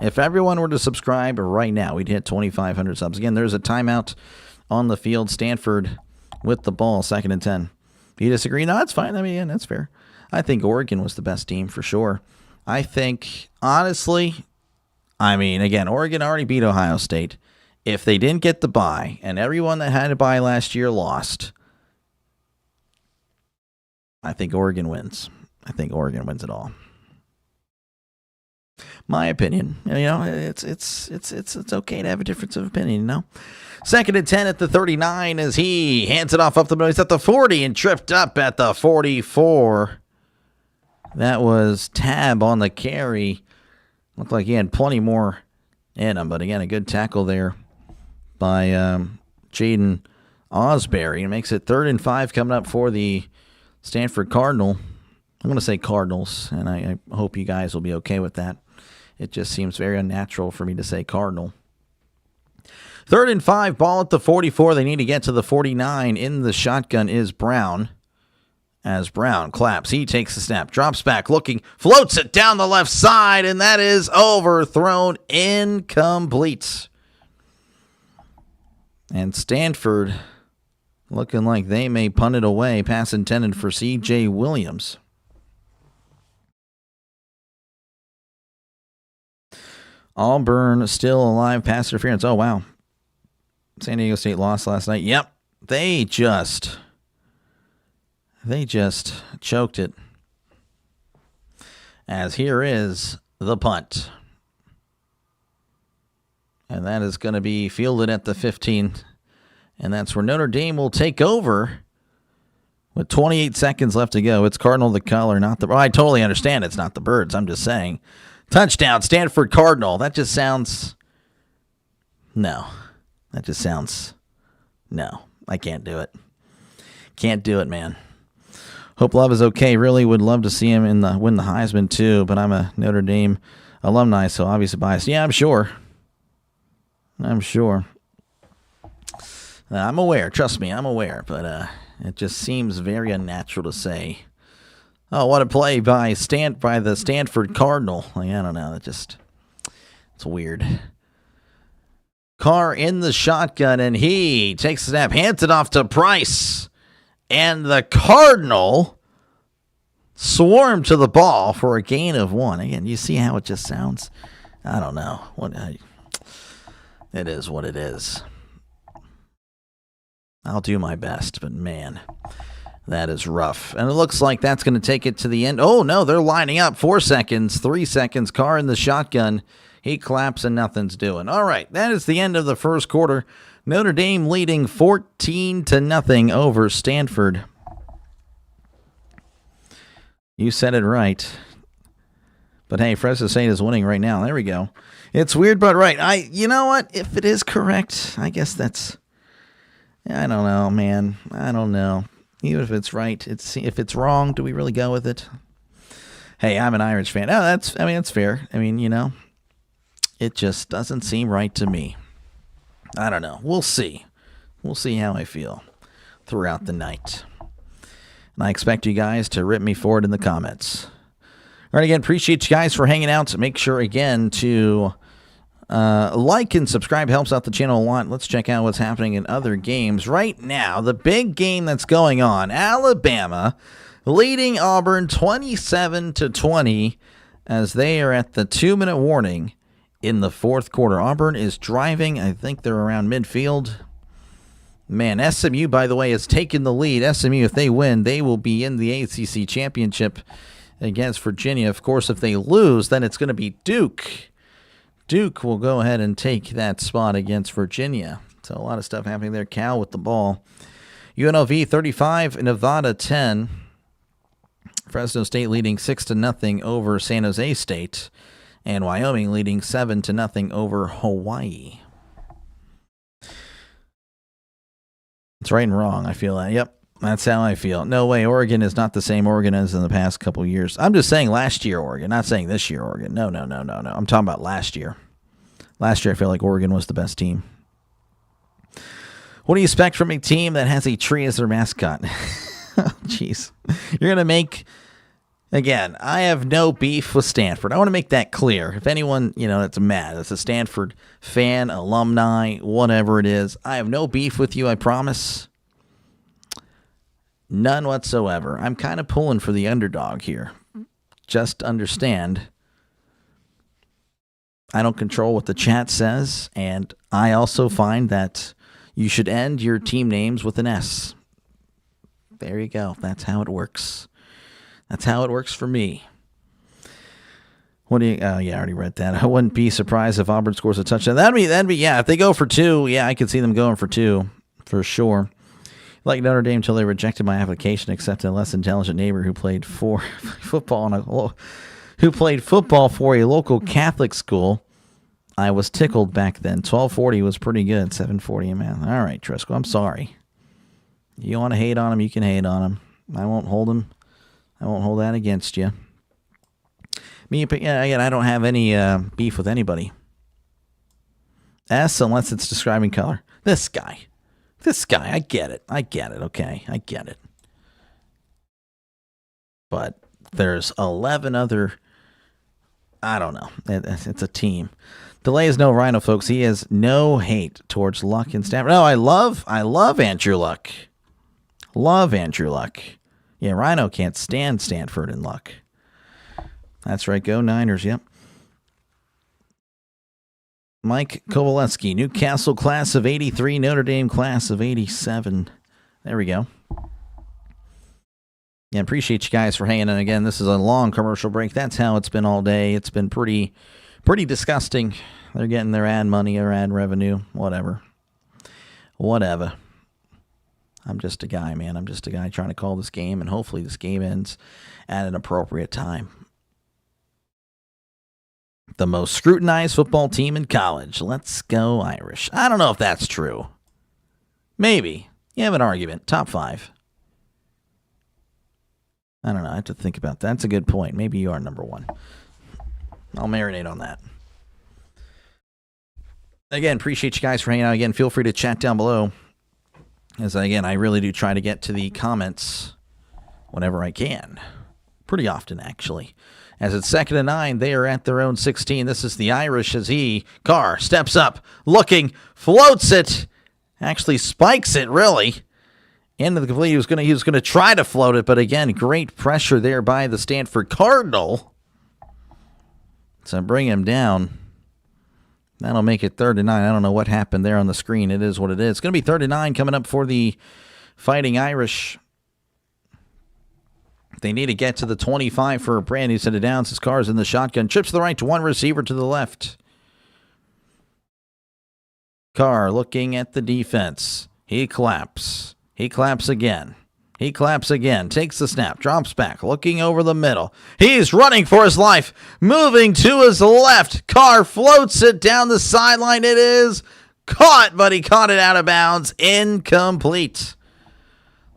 If everyone were to subscribe right now, we'd hit 2,500 subs. Again, there's a timeout on the field. Stanford with the ball, 2nd and 10. You disagree? No, that's fine. I mean, yeah, that's fair. I think Oregon was the best team for sure. I think, honestly, again, Oregon already beat Ohio State. If they didn't get the bye, and everyone that had a bye last year lost, I think Oregon wins. I think Oregon wins it all. My opinion. It's okay to have a difference of opinion, 2nd and 10 at the 39 as he hands it off up the middle. He's at the 40 and tripped up at the 44. That was Tab on the carry. Looked like he had plenty more in him, but again, a good tackle there by Jaden Osbury. It makes it 3rd and 5 coming up for the Stanford Cardinal. I'm going to say Cardinals, and I hope you guys will be okay with that. It just seems very unnatural for me to say Cardinal. 3rd and 5, ball at the 44. They need to get to the 49. In the shotgun is Brown. as Brown claps. He takes the snap, drops back, looking, floats it down the left side, and that is overthrown, incomplete. And Stanford looking like they may punt it away. Pass intended for C.J. Williams. Auburn still alive. Pass interference. Oh, wow. San Diego State lost last night. Yep. They just choked it. As here is the punt. And that is going to be fielded at the 15. And that's where Notre Dame will take over with 28 seconds left to go. It's Cardinal the color, not the... Well, I totally understand it's not the Birds. I'm just saying. Touchdown, Stanford Cardinal. That just sounds... No. That just sounds... No. I can't do it. Can't do it, man. Hope Love is okay. Really would love to see him win the Heisman, too. But I'm a Notre Dame alumni, so obviously biased. Yeah, I'm sure. I'm sure. I'm aware. Trust me, I'm aware. But it just seems very unnatural to say, oh, what a play by the Stanford Cardinal. Like, I don't know. It's weird. Carr in the shotgun, and he takes the snap, hands it off to Price. And the Cardinal swarmed to the ball for a gain of 1. Again, you see how it just sounds? I don't know. It is what it is. I'll do my best, but man, that is rough. And it looks like that's going to take it to the end. Oh, no, they're lining up. 4 seconds, 3 seconds. Carr in the shotgun. He claps and nothing's doing. All right, that is the end of the first quarter. Notre Dame leading 14-0 over Stanford. You said it right. But hey, Fresno State is winning right now. There we go. It's weird, but right. You know what? If it is correct, I guess that's... I don't know, man. I don't know. Even if it's right, if it's wrong, do we really go with it? Hey, I'm an Irish fan. Oh, that's fair. I mean, it just doesn't seem right to me. I don't know. We'll see. We'll see how I feel throughout the night. And I expect you guys to rip me for it in the comments. All right, again, appreciate you guys for hanging out. Make sure, again, to like and subscribe. Helps out the channel a lot. Let's check out what's happening in other games. Right now, the big game that's going on, Alabama leading Auburn 27-20 as they are at the 2-minute warning in the fourth quarter. Auburn is driving. I think they're around midfield. Man, SMU, by the way, has taken the lead. SMU, if they win, they will be in the ACC championship against Virginia. Of course, if they lose, then it's going to be Duke. Duke will go ahead and take that spot against Virginia. So a lot of stuff happening there. Cal with the ball. UNLV 35, Nevada 10. Fresno State leading 6-0 over San Jose State. And Wyoming leading 7-0 over Hawaii. It's right and wrong, I feel that. Yep, that's how I feel. No way, Oregon is not the same Oregon as in the past couple years. I'm just saying last year Oregon, not saying this year Oregon. No. I'm talking about last year. Last year I feel like Oregon was the best team. What do you expect from a team that has a tree as their mascot? Oh, jeez. You're going to make... Again, I have no beef with Stanford. I want to make that clear. If anyone, that's mad, that's a Stanford fan, alumni, whatever it is, I have no beef with you, I promise. None whatsoever. I'm kind of pulling for the underdog here. Just understand, I don't control what the chat says, and I also find that you should end your team names with an S. There you go. That's how it works. That's how it works for me. What do you? Oh yeah, I already read that. I wouldn't be surprised if Auburn scores a touchdown. That'd be yeah. If they go for 2, yeah, I could see them going for 2 for sure. Like Notre Dame till they rejected my application, accepted a less intelligent neighbor who played football for a local Catholic school. I was tickled back then. 1240 was pretty good. 740, man. All right, Trisco, I'm sorry. You want to hate on him, you can hate on him. I won't hold him. I won't hold that against you. Me, again, I don't have any beef with anybody. S, unless it's describing color. This guy, I get it. Okay, I get it. But there's 11 other, I don't know. It's a team. Delay is no Rhino, folks. He has no hate towards Luck and Stanford. No, I love Andrew Luck. Love Andrew Luck. Yeah, Rhino can't stand Stanford and Luck. That's right. Go Niners. Yep. Mike Kowaleski, Newcastle class of 83, Notre Dame class of 87. There we go. Yeah, appreciate you guys for hanging in. Again, this is a long commercial break. That's how it's been all day. It's been pretty disgusting. They're getting their ad money or ad revenue, whatever. I'm just a guy, man. I'm just a guy trying to call this game, and hopefully this game ends at an appropriate time. The most scrutinized football team in college. Let's go Irish. I don't know if that's true. Maybe. You have an argument. Top 5. I don't know. I have to think about that. That's a good point. Maybe you are number 1. I'll marinate on that. Again, appreciate you guys for hanging out. Again, feel free to chat down below. As again, I really do try to get to the comments whenever I can. Pretty often, actually. As it's 2nd and 9, they are at their own 16. This is the Irish as Carr steps up, looking, floats it, actually spikes it, really. Into the complete. He was going to try to float it, but again, great pressure there by the Stanford Cardinal. So bring him down. That'll make it 3rd and 9. I don't know what happened there on the screen. It is what it is. It's going to be 3rd and 9 coming up for the Fighting Irish. They need to get to the 25 for a brand new set of downs. His car is in the shotgun. Trips to the right to one receiver to the left. Carr looking at the defense. He claps. He claps again. He claps again. Takes the snap. Drops back. Looking over the middle. He's running for his life. Moving to his left. Carr floats it down the sideline. It is caught, but he caught it out of bounds. Incomplete.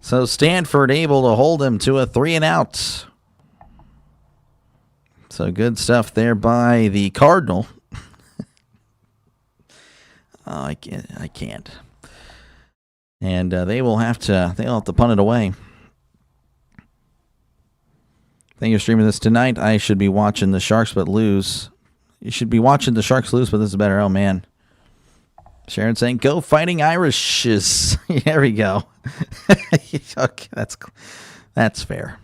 So Stanford able to hold him to a 3-and-out. So good stuff there by the Cardinal. I can't. And they'll have to punt it away. Thank you for streaming this tonight. I should be watching the Sharks but lose. You should be watching the Sharks lose, but this is better. Oh man. Sharon saying, "Go Fighting Irishes." There we go. Okay, that's fair.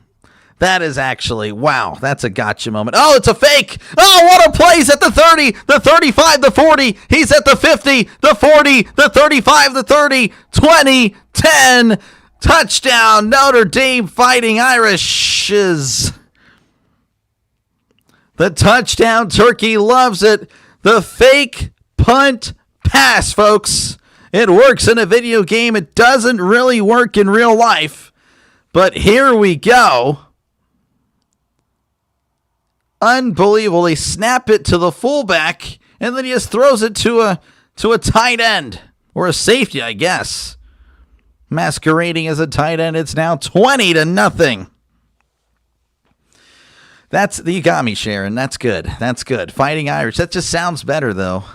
That is actually, wow, that's a gotcha moment. Oh, it's a fake. Oh, what a play. He's at the 30, the 35, the 40. He's at the 50, the 40, the 35, the 30, 20, 10. Touchdown, Notre Dame Fighting Irishes. The touchdown turkey loves it. The fake punt pass, folks. It works in a video game. It doesn't really work in real life. But here we go. Unbelievable. They snap it to the fullback, and then he just throws it to a tight end. Or a safety, I guess. Masquerading as a tight end. It's now 20-0. You got me, Sharon. That's good. That's good. Fighting Irish. That just sounds better, though.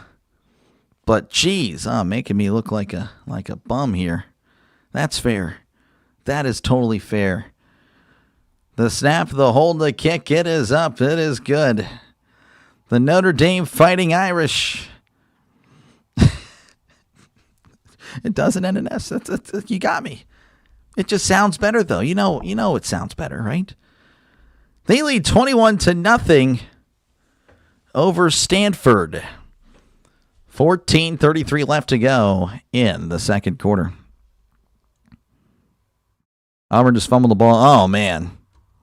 But geez, making me look like a bum here. That's fair. That is totally fair. The snap, the hold, the kick, it is up. It is good. The Notre Dame Fighting Irish. It doesn't end in S. You got me. It just sounds better, though. You know it sounds better, right? They lead 21-0 over Stanford. 14:33 left to go in the second quarter. Auburn just fumbled the ball. Oh, man.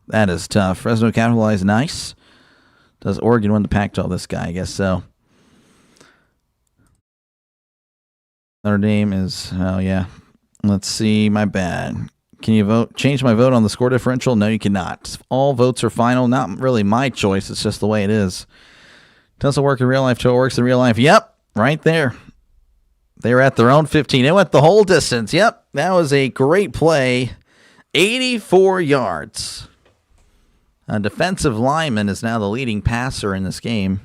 That is tough. Fresno capitalized. Nice. Does Oregon win the Pac-12? This guy, I guess so. Notre Dame is, oh, yeah. Let's see. My bad. Can you vote? Change my vote on the score differential? No, you cannot. All votes are final. Not really my choice. It's just the way it is. Doesn't work in real life till it works in real life. Yep. Right there. They were at their own 15. It went the whole distance. Yep. That was a great play. 84 yards. A defensive lineman is now the leading passer in this game.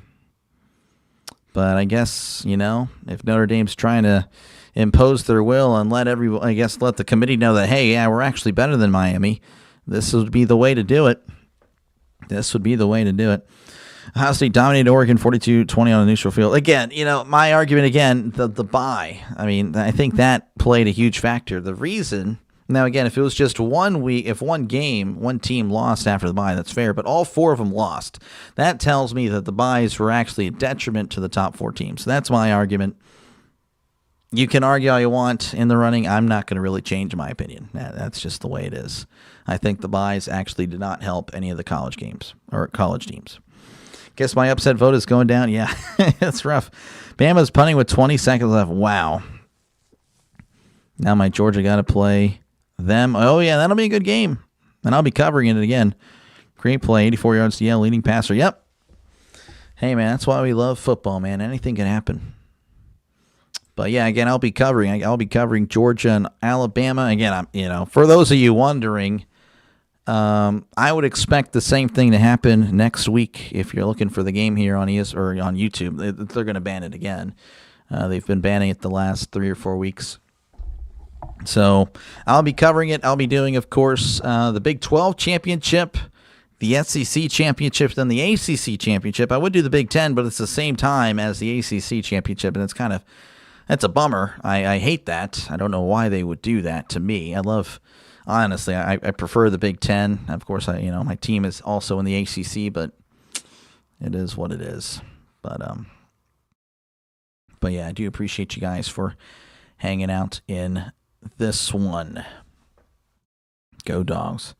But I guess, if Notre Dame's trying to impose their will and let the committee know that, hey, yeah, we're actually better than Miami, this would be the way to do it. This would be the way to do it. Ohio State dominated Oregon 42-20 on a neutral field. Again, my argument again, the bye. I mean, I think that played a huge factor. The reason, now again, if it was just 1 week, if one team lost after the bye, that's fair, but all 4 of them lost. That tells me that the byes were actually a detriment to the top 4 teams. So that's my argument. You can argue all you want in the running. I'm not going to really change my opinion. That's just the way it is. I think the byes actually did not help any of the college games or college teams. Guess my upset vote is going down. Yeah, it's rough. Bama's punting with 20 seconds left. Wow. Now my Georgia got to play them. Oh, yeah, that'll be a good game. And I'll be covering it again. Great play, 84 yards to Yale, leading passer. Yep. Hey, man, that's why we love football, man. Anything can happen. But, yeah, again, I'll be covering Georgia and Alabama. Again, for those of you wondering, I would expect the same thing to happen next week if you're looking for the game here on or on YouTube. They're going to ban it again. They've been banning it the last 3 or 4 weeks. So I'll be covering it. I'll be doing, of course, the Big 12 championship, the SEC championship, then the ACC championship. I would do the Big 10, but it's the same time as the ACC championship, and that's a bummer. I hate that. I don't know why they would do that to me. Honestly, I prefer the Big 10. Of course, my team is also in the ACC, but it is what it is. But yeah, I do appreciate you guys for hanging out in this one. Go Dogs.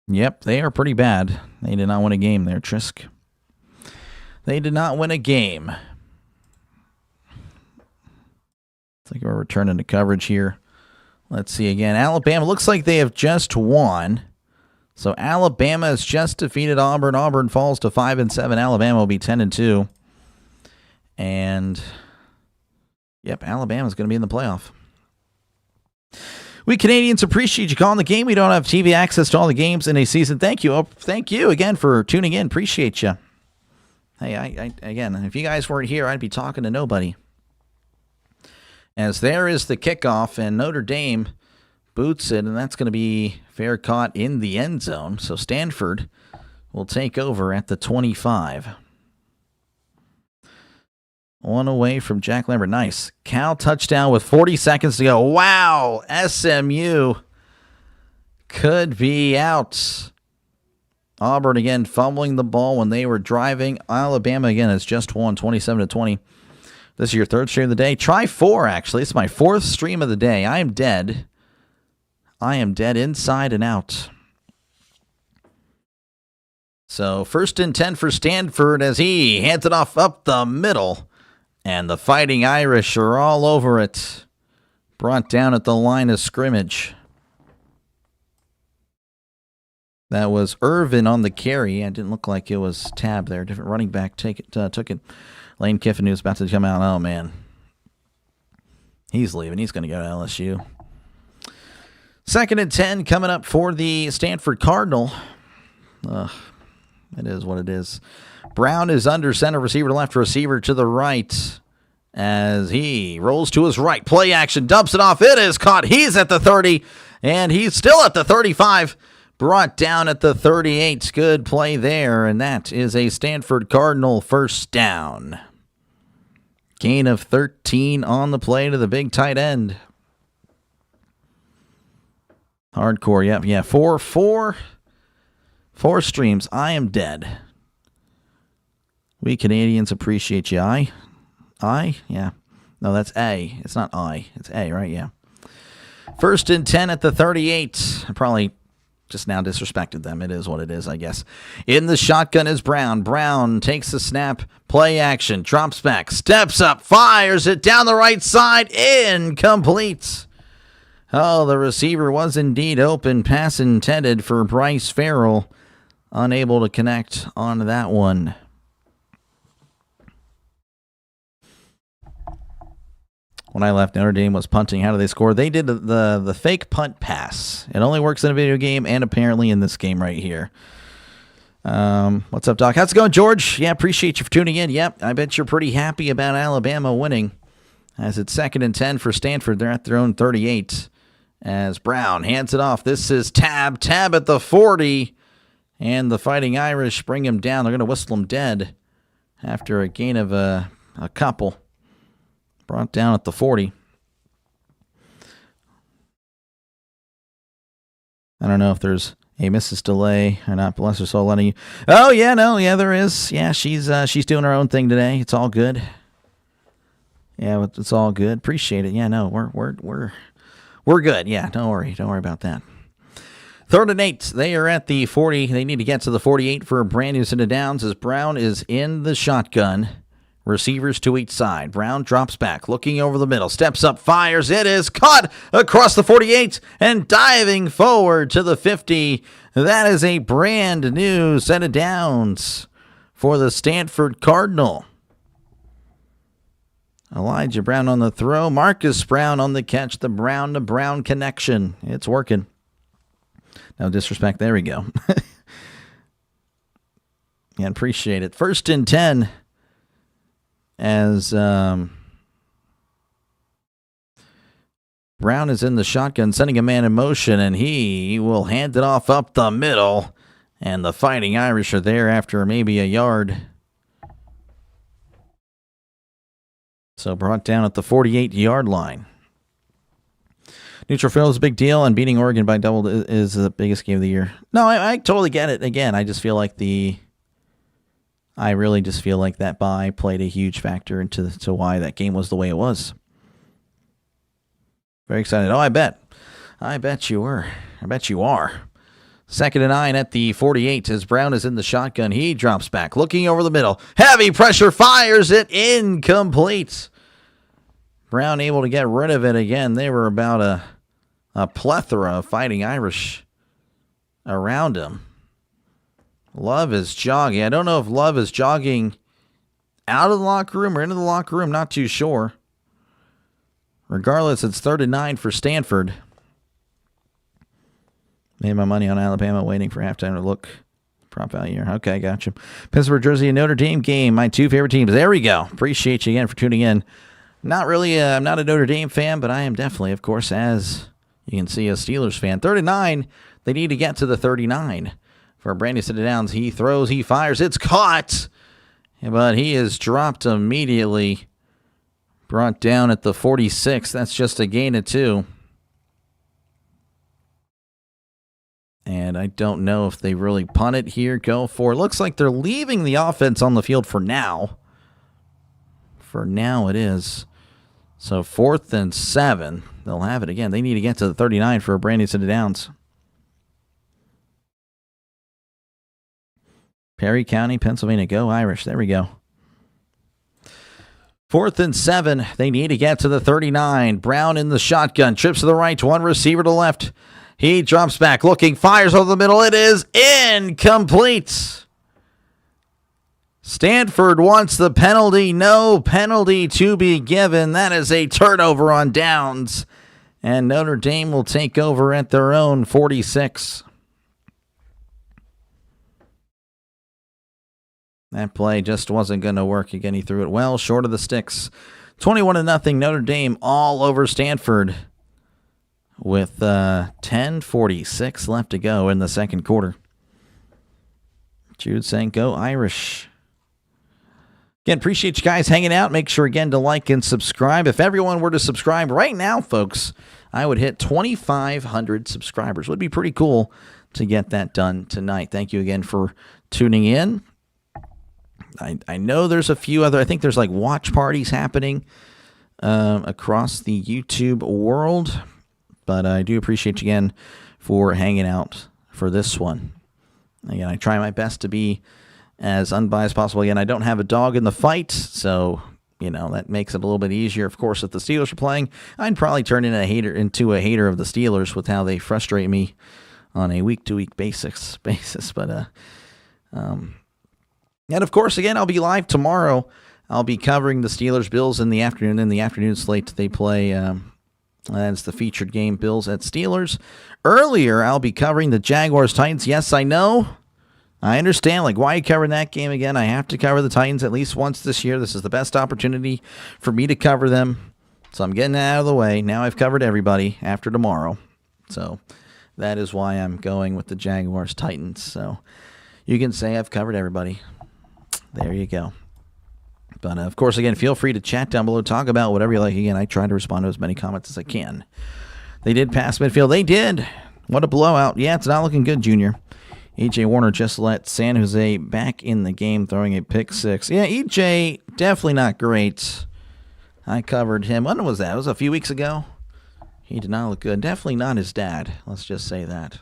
Yep, they are pretty bad. They did not win a game there, Trisk. They did not win a game. It's like we're returning to coverage here. Let's see again. Alabama looks like they have just won. So Alabama has just defeated Auburn. Auburn falls to 5-7. Alabama will be 10-2. And yep, Alabama's going to be in the playoff. We Canadians appreciate you calling the game. We don't have TV access to all the games in a season. Thank you. Thank you again for tuning in. Appreciate you. Hey, again, if you guys weren't here, I'd be talking to nobody. As there is the kickoff, and Notre Dame boots it, and that's going to be fair caught in the end zone. So Stanford will take over at the 25. One away from Jack Lambert. Nice. Cal touchdown with 40 seconds to go. Wow. SMU could be out. Auburn again fumbling the ball when they were driving. Alabama again has just won 27-20. This is your third stream of the day. Try 4, actually. It's my 4th stream of the day. I am dead. I am dead inside and out. So 1st and 10 for Stanford as he hands it off up the middle. And the Fighting Irish are all over it. Brought down at the line of scrimmage. That was Irvin on the carry. It didn't look like it was Tab there. Different running back took it. Lane Kiffin, who's about to come out. Oh, man. He's leaving. He's going to go to LSU. 2nd and 10 coming up for the Stanford Cardinal. It is what it is. Brown is under center, receiver to left, receiver to the right. As he rolls to his right. Play action, dumps it off. It is caught. He's at the 30, and he's still at the 35. Brought down at the 38. Good play there, and that is a Stanford Cardinal first down. Gain of 13 on the play to the big tight end. Hardcore, yep, yeah. Four streams. I am dead. We Canadians appreciate you. I? Yeah. No, that's A. It's not I. It's A, right? Yeah. 1st and 10 at the 38. I probably just now disrespected them. It is what it is, I guess. In the shotgun is Brown. Brown takes the snap. Play action. Drops back. Steps up. Fires it down the right side. Incomplete. Oh, the receiver was indeed open. Pass intended for Bryce Farrell. Unable to connect on that one. When I left, Notre Dame was punting. How do they score? They did the fake punt pass. It only works in a video game and apparently in this game right here. What's up, Doc? How's it going, George? Yeah, appreciate you for tuning in. Yep, I bet you're pretty happy about Alabama winning. As it's 2nd and 10 for Stanford. They're at their own 38. As Brown hands it off. This is Tab. Tab at the 40. And the Fighting Irish bring him down. They're going to whistle him dead after a gain of a couple. Brought down at the 40. I don't know if there's a Mrs. Delay or not. Bless her soul, letting you. Oh yeah, no, yeah, there is. Yeah, she's doing her own thing today. It's all good. Yeah, it's all good. Appreciate it. Yeah, no, we're good. Yeah, don't worry about that. 3rd and 8. They are at the 40. They need to get to the 48 for a brand new set of downs as Brown is in the shotgun. Receivers to each side. Brown drops back, looking over the middle, steps up, fires. It is caught across the 48 and diving forward to the 50. That is a brand new set of downs for the Stanford Cardinal. Elijah Brown on the throw. Marcus Brown on the catch. The Brown to Brown connection. It's working. No disrespect. There we go. Yeah, appreciate it. 1st and 10. As Brown is in the shotgun, sending a man in motion, and he will hand it off up the middle. And the Fighting Irish are there after maybe a yard. So brought down at the 48-yard line. Neutral field is a big deal, and beating Oregon by double is the biggest game of the year. No, I totally get it. Again, I just feel like I really just feel like that bye played a huge factor into why that game was the way it was. Very excited. Oh, I bet you were. I bet you are. 2nd and 9 at the 48 as Brown is in the shotgun. He drops back, looking over the middle. Heavy pressure, fires it, incomplete. Brown able to get rid of it again. They were about a plethora of Fighting Irish around him. Love is jogging. I don't know if Love is jogging out of the locker room or into the locker room. Not too sure. Regardless, it's 3rd and 9 for Stanford. Made my money on Alabama, waiting for halftime to look. Prop value here. Okay, gotcha. Pittsburgh, Jersey, and Notre Dame game. My 2 favorite teams. There we go. Appreciate you again for tuning in. Not really, I'm not a Notre Dame fan, but I am definitely, of course, as you can see, a Steelers fan. 3rd and 9. They need to get to the 39. For Brandon set it downs, he throws, he fires, it's caught, but he is dropped immediately. Brought down at the 46. That's just a gain of 2. And I don't know if they really punt it here. Go for it. Looks like they're leaving the offense on the field for now. For now it is. So 4th and 7. They'll have it again. They need to get to the 39 for a brand new set of downs. Perry County, Pennsylvania. Go Irish. There we go. 4th and 7. They need to get to the 39. Brown in the shotgun. Trips to the right. One receiver to the left. He drops back. Looking. Fires over the middle. It is incomplete. Stanford wants the penalty. No penalty to be given. That is a turnover on downs. And Notre Dame will take over at their own 46. That play just wasn't going to work. Again, he threw it well short of the sticks. 21-0 Notre Dame all over Stanford with 10:46 left to go in the second quarter. Jude saying, go Irish. Again, appreciate you guys hanging out. Make sure, again, to like and subscribe. If everyone were to subscribe right now, folks, I would hit 2,500 subscribers. Would be pretty cool to get that done tonight. Thank you again for tuning in. I know there's a few other, I think there's like watch parties happening across the YouTube world, but I do appreciate you again for hanging out for this one. Again, I try my best to be as unbiased as possible. Again, I don't have a dog in the fight, so, you know, that makes it a little bit easier. Of course, if the Steelers are playing, I'd probably turn into a hater of the Steelers with how they frustrate me on a week-to-week basis. But, and, of course, again, I'll be live tomorrow. I'll be covering the Steelers-Bills in the afternoon. In the afternoon slate, they play, that's the featured game, Bills at Steelers. Earlier, I'll be covering the Jaguars-Titans. Yes, I know. I understand. Like, why are you covering that game again? I have to cover the Titans at least once this year. This is the best opportunity for me to cover them. So I'm getting that out of the way. Now I've covered everybody after tomorrow. So that is why I'm going with the Jaguars-Titans. So you can say I've covered everybody. There you go. But, of course, again, feel free to chat down below. Talk about whatever you like. Again, I try to respond to as many comments as I can. They did pass midfield. They did. What a blowout. Yeah, it's not looking good, Junior. E.J. Warner just let San Jose back in the game, throwing a pick 6. Yeah, E.J. definitely not great. I covered him. When was that? It was a few weeks ago. He did not look good. Definitely not his dad. Let's just say that.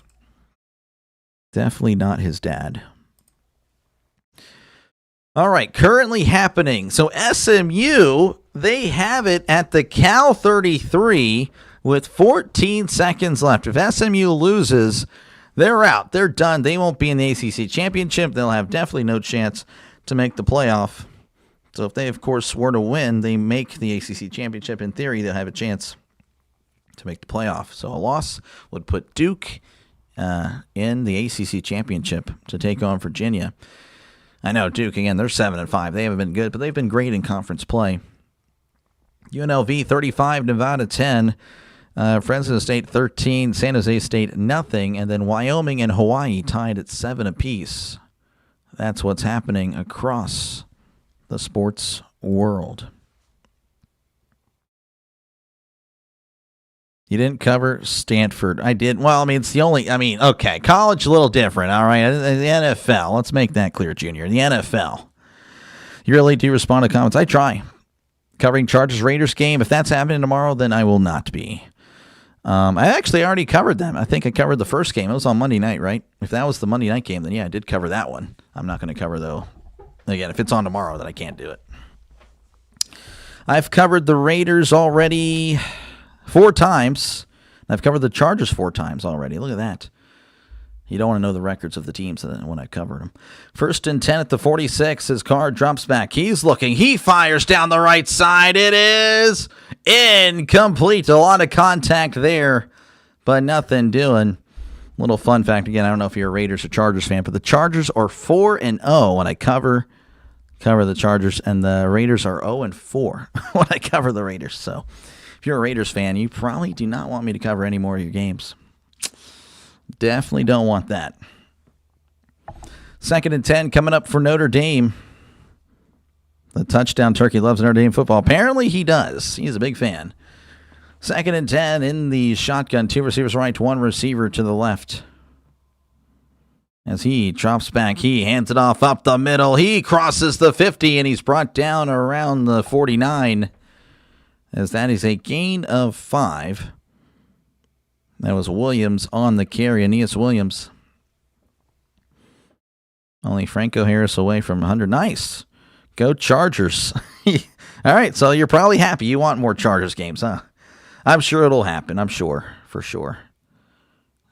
Definitely not his dad. All right, currently happening. So SMU, they have it at the Cal 33 with 14 seconds left. If SMU loses, they're out. They're done. They won't be in the ACC championship. They'll have definitely no chance to make the playoff. So if they, of course, were to win, they make the ACC championship. In theory, they'll have a chance to make the playoff. So a loss would put Duke in the ACC championship to take on Virginia. I know Duke, again, they're 7-5. They haven't been good, but they've been great in conference play. UNLV 35, Nevada 10, Fresno State 13, San Jose State nothing, and then Wyoming and Hawaii tied at 7 apiece. That's what's happening across the sports world. You didn't cover Stanford. I did. Well, I mean, it's the only, okay, college a little different, all right? The NFL, let's make that clear, Junior. The NFL. You really do respond to comments. I try. Covering Chargers-Raiders game. If that's happening tomorrow, then I will not be. I actually already covered them. I think I covered the first game. It was on Monday night, right? If that was the Monday night game, then yeah, I did cover that one. I'm not going to cover, though. Again, if it's on tomorrow, then I can't do it. I've covered the Raiders already 4 times. I've covered the Chargers 4 times already. Look at that. You don't want to know the records of the teams when I covered them. 1st and 10 at the 46. His car drops back. He's looking. He fires down the right side. It is incomplete. A lot of contact there, but nothing doing. Little fun fact again. I don't know if you're a Raiders or Chargers fan, but the Chargers are 4-0 when I cover the Chargers, and the Raiders are 0-4 when I cover the Raiders. So if you're a Raiders fan, you probably do not want me to cover any more of your games. Definitely don't want that. 2nd and 10 coming up for Notre Dame. The touchdown turkey loves Notre Dame football. Apparently he does. He's a big fan. 2nd and 10 in the shotgun. 2 receivers right, 1 receiver to the left. As he drops back, he hands it off up the middle. He crosses the 50, and he's brought down around the 49. As that is a gain of 5. That was Williams on the carry, Aeneas Williams. Only Franco Harris away from 100. Nice. Go Chargers. All right, so you're probably happy. You want more Chargers games, huh? I'm sure it'll happen. I'm sure, for sure.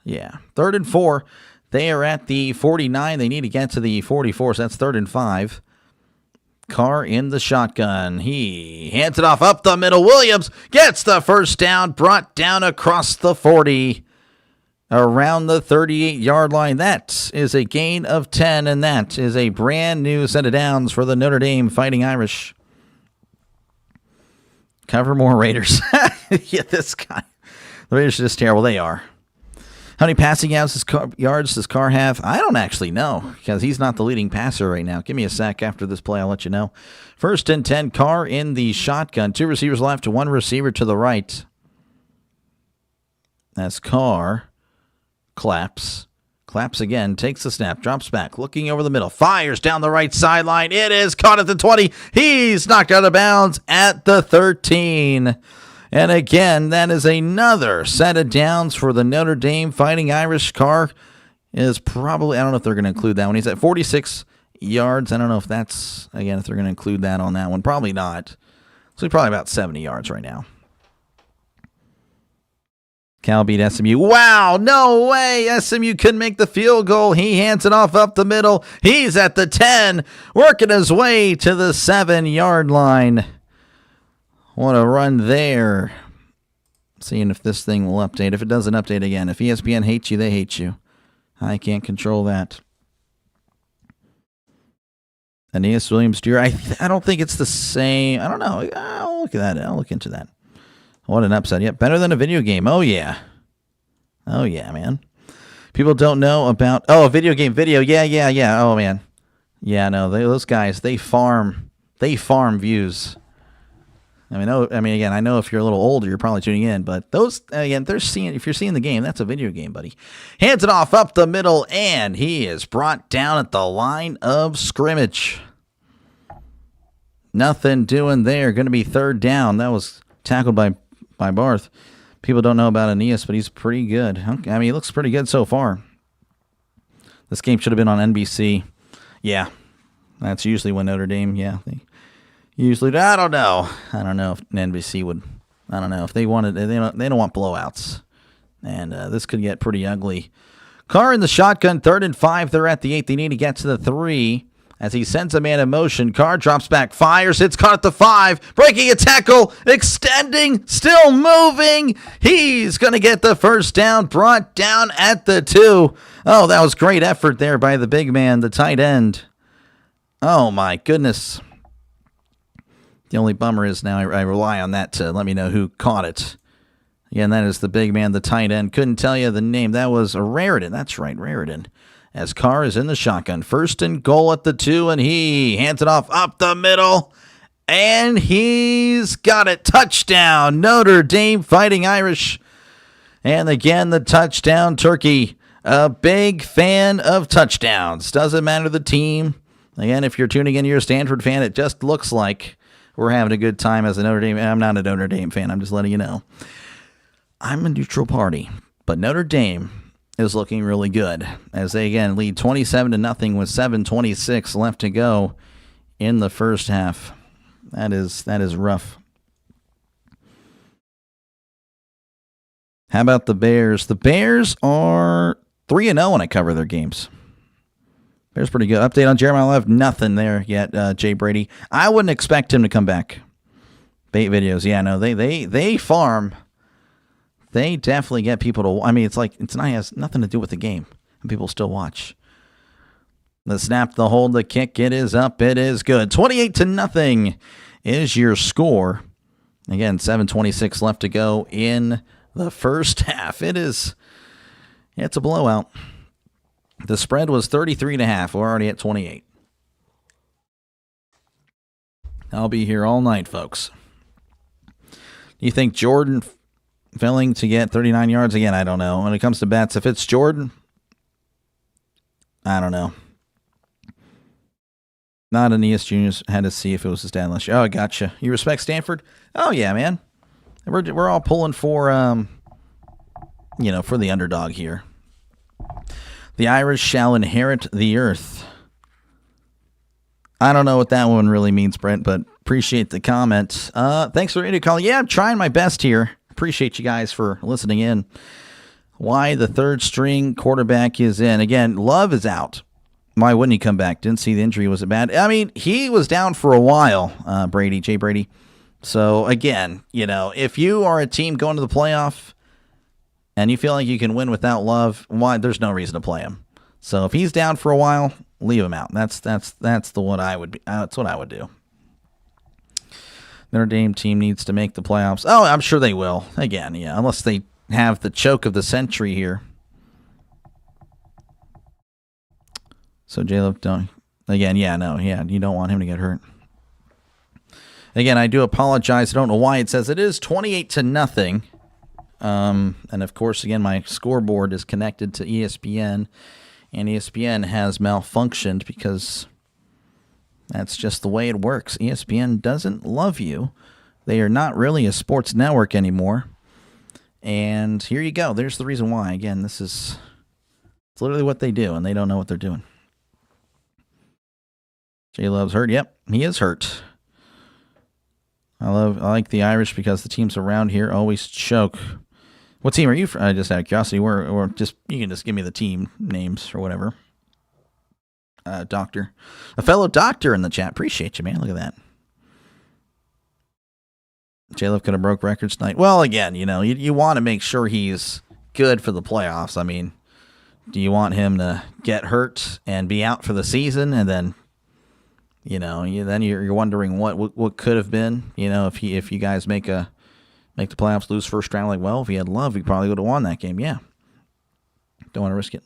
Yeah. 3rd and 4. They are at the 49. They need to get to the 44, so that's 3rd and 5. Carr in the shotgun. He hands it off up the middle. Williams gets the first down, brought down across the 40, around the 38-yard line. That is a gain of 10, and that is a brand new set of downs for the Notre Dame Fighting Irish. Cover more Raiders. Yeah, this guy. The Raiders are just terrible. They are. How many passing yards does Carr have? I don't actually know, because he's not the leading passer right now. Give me a sec after this play. I'll let you know. 1st and 10, Carr in the shotgun. 2 receivers left, 1 receiver to the right. As Carr claps again, takes the snap, drops back, looking over the middle, fires down the right sideline. It is caught at the 20. He's knocked out of bounds at the 13. And again, that is another set of downs for the Notre Dame Fighting Irish. Carr is probably, I don't know if they're going to include that one. He's at 46 yards. I don't know if that's, again, if they're going to include that on that one. Probably not. So he's probably about 70 yards right now. Cal beat SMU. Wow, no way. SMU couldn't make the field goal. He hands it off up the middle. He's at the 10, working his way to the 7-yard line. What a run there. Seeing if this thing will update. If it doesn't update again. If ESPN hates you, they hate you. I can't control that. Aeneas Williams Jr. I don't think it's the same. I don't know. I'll look at that. I'll look into that. What an upset. Yep, better than a video game. Oh, yeah. Oh, yeah, man. People don't know about a video game video. Yeah. Oh man, yeah. No, those guys they farm views. Again, I know if you're a little older, you're probably tuning in, but those again, if you're seeing the game, that's a video game, buddy. Hands it off up the middle, and he is brought down at the line of scrimmage. Nothing doing there. Going to be third down. That was tackled by Barth. People don't know about Aeneas, but he's pretty good. He looks pretty good so far. This game should have been on NBC. Yeah, that's usually when Notre Dame, they usually, I don't know if NBC would, I don't know if they wanted, they don't want blowouts. And this could get pretty ugly. Carr in the shotgun, 3rd and 5. They're at the 8. They need to get to the 3. As he sends a man in motion, Carr drops back, fires, hits caught at the 5, breaking a tackle, extending, still moving. He's going to get the first down, brought down at the 2. Oh, that was great effort there by the big man, the tight end. Oh, my goodness. The only bummer is now I rely on that to let me know who caught it. Again, that is the big man, the tight end. Couldn't tell you the name. That was Raritan. That's right, Raritan. As Carr is in the shotgun. 1st and goal at the 2, and he hands it off up the middle, and he's got it. Touchdown, Notre Dame Fighting Irish. And again, the touchdown turkey. A big fan of touchdowns. Doesn't matter the team. Again, if you're tuning in, you're a Stanford fan, it just looks like we're having a good time as a Notre Dame. I'm not a Notre Dame fan. I'm just letting you know. I'm a neutral party, but Notre Dame is looking really good as they again lead 27-0 with 7:26 left to go in the first half. That is rough. How about the Bears? The Bears are 3-0 when I cover their games. Bears pretty good. Update on Jeremiah Love, nothing there yet. Jay Brady, I wouldn't expect him to come back. Bait videos, yeah, no, they farm. They definitely get people to. It's like tonight has nothing to do with the game, and people still watch. The snap, the hold, the kick. It is up. It is good. 28-0 is your score. Again, 7:26 left to go in the first half. It's a blowout. The spread was 33.5. We're already at 28. I'll be here all night, folks. You think Jordan failing to get 39 yards? Again, I don't know. When it comes to bets, if it's Jordan, I don't know. Not Aeneas Jr. Had to see if it was his dad last year. Oh, I gotcha. You respect Stanford? Oh, yeah, man. We're all pulling for, for the underdog here. The Irish shall inherit the earth. I don't know what that one really means, Brent, but appreciate the comment. Thanks for the call. Yeah, I'm trying my best here. Appreciate you guys for listening in. Why the third string quarterback is in. Again, Love is out. Why wouldn't he come back? Didn't see the injury. Was it bad? He was down for a while, Jay Brady. So, again, if you are a team going to the playoff and you feel like you can win without Love, there's no reason to play him. So, if he's down for a while, leave him out. That's what I would do. Notre Dame team needs to make the playoffs. Oh, I'm sure they will. Again, yeah, unless they have the choke of the century here. So J-Love don't. Again, you don't want him to get hurt. Again, I do apologize. I don't know why it says it is 28-0. And of course, again, my scoreboard is connected to ESPN, and ESPN has malfunctioned because that's just the way it works. ESPN doesn't love you. They are not really a sports network anymore. And here you go. There's the reason why. Again, it's literally what they do, and they don't know what they're doing. J-Love's hurt. Yep, he is hurt. I like the Irish because the teams around here always choke. What team are you from? Just out of curiosity, or just you can just give me the team names or whatever. Doctor, a fellow doctor in the chat. Appreciate you, man. Look at that. J-Love could have broke records tonight. Well, again, you want to make sure he's good for the playoffs. Do you want him to get hurt and be out for the season, and then then you're wondering what could have been, if you guys make the playoffs, lose first round, if he had Love, he probably would have won that game. Yeah. Don't want to risk it.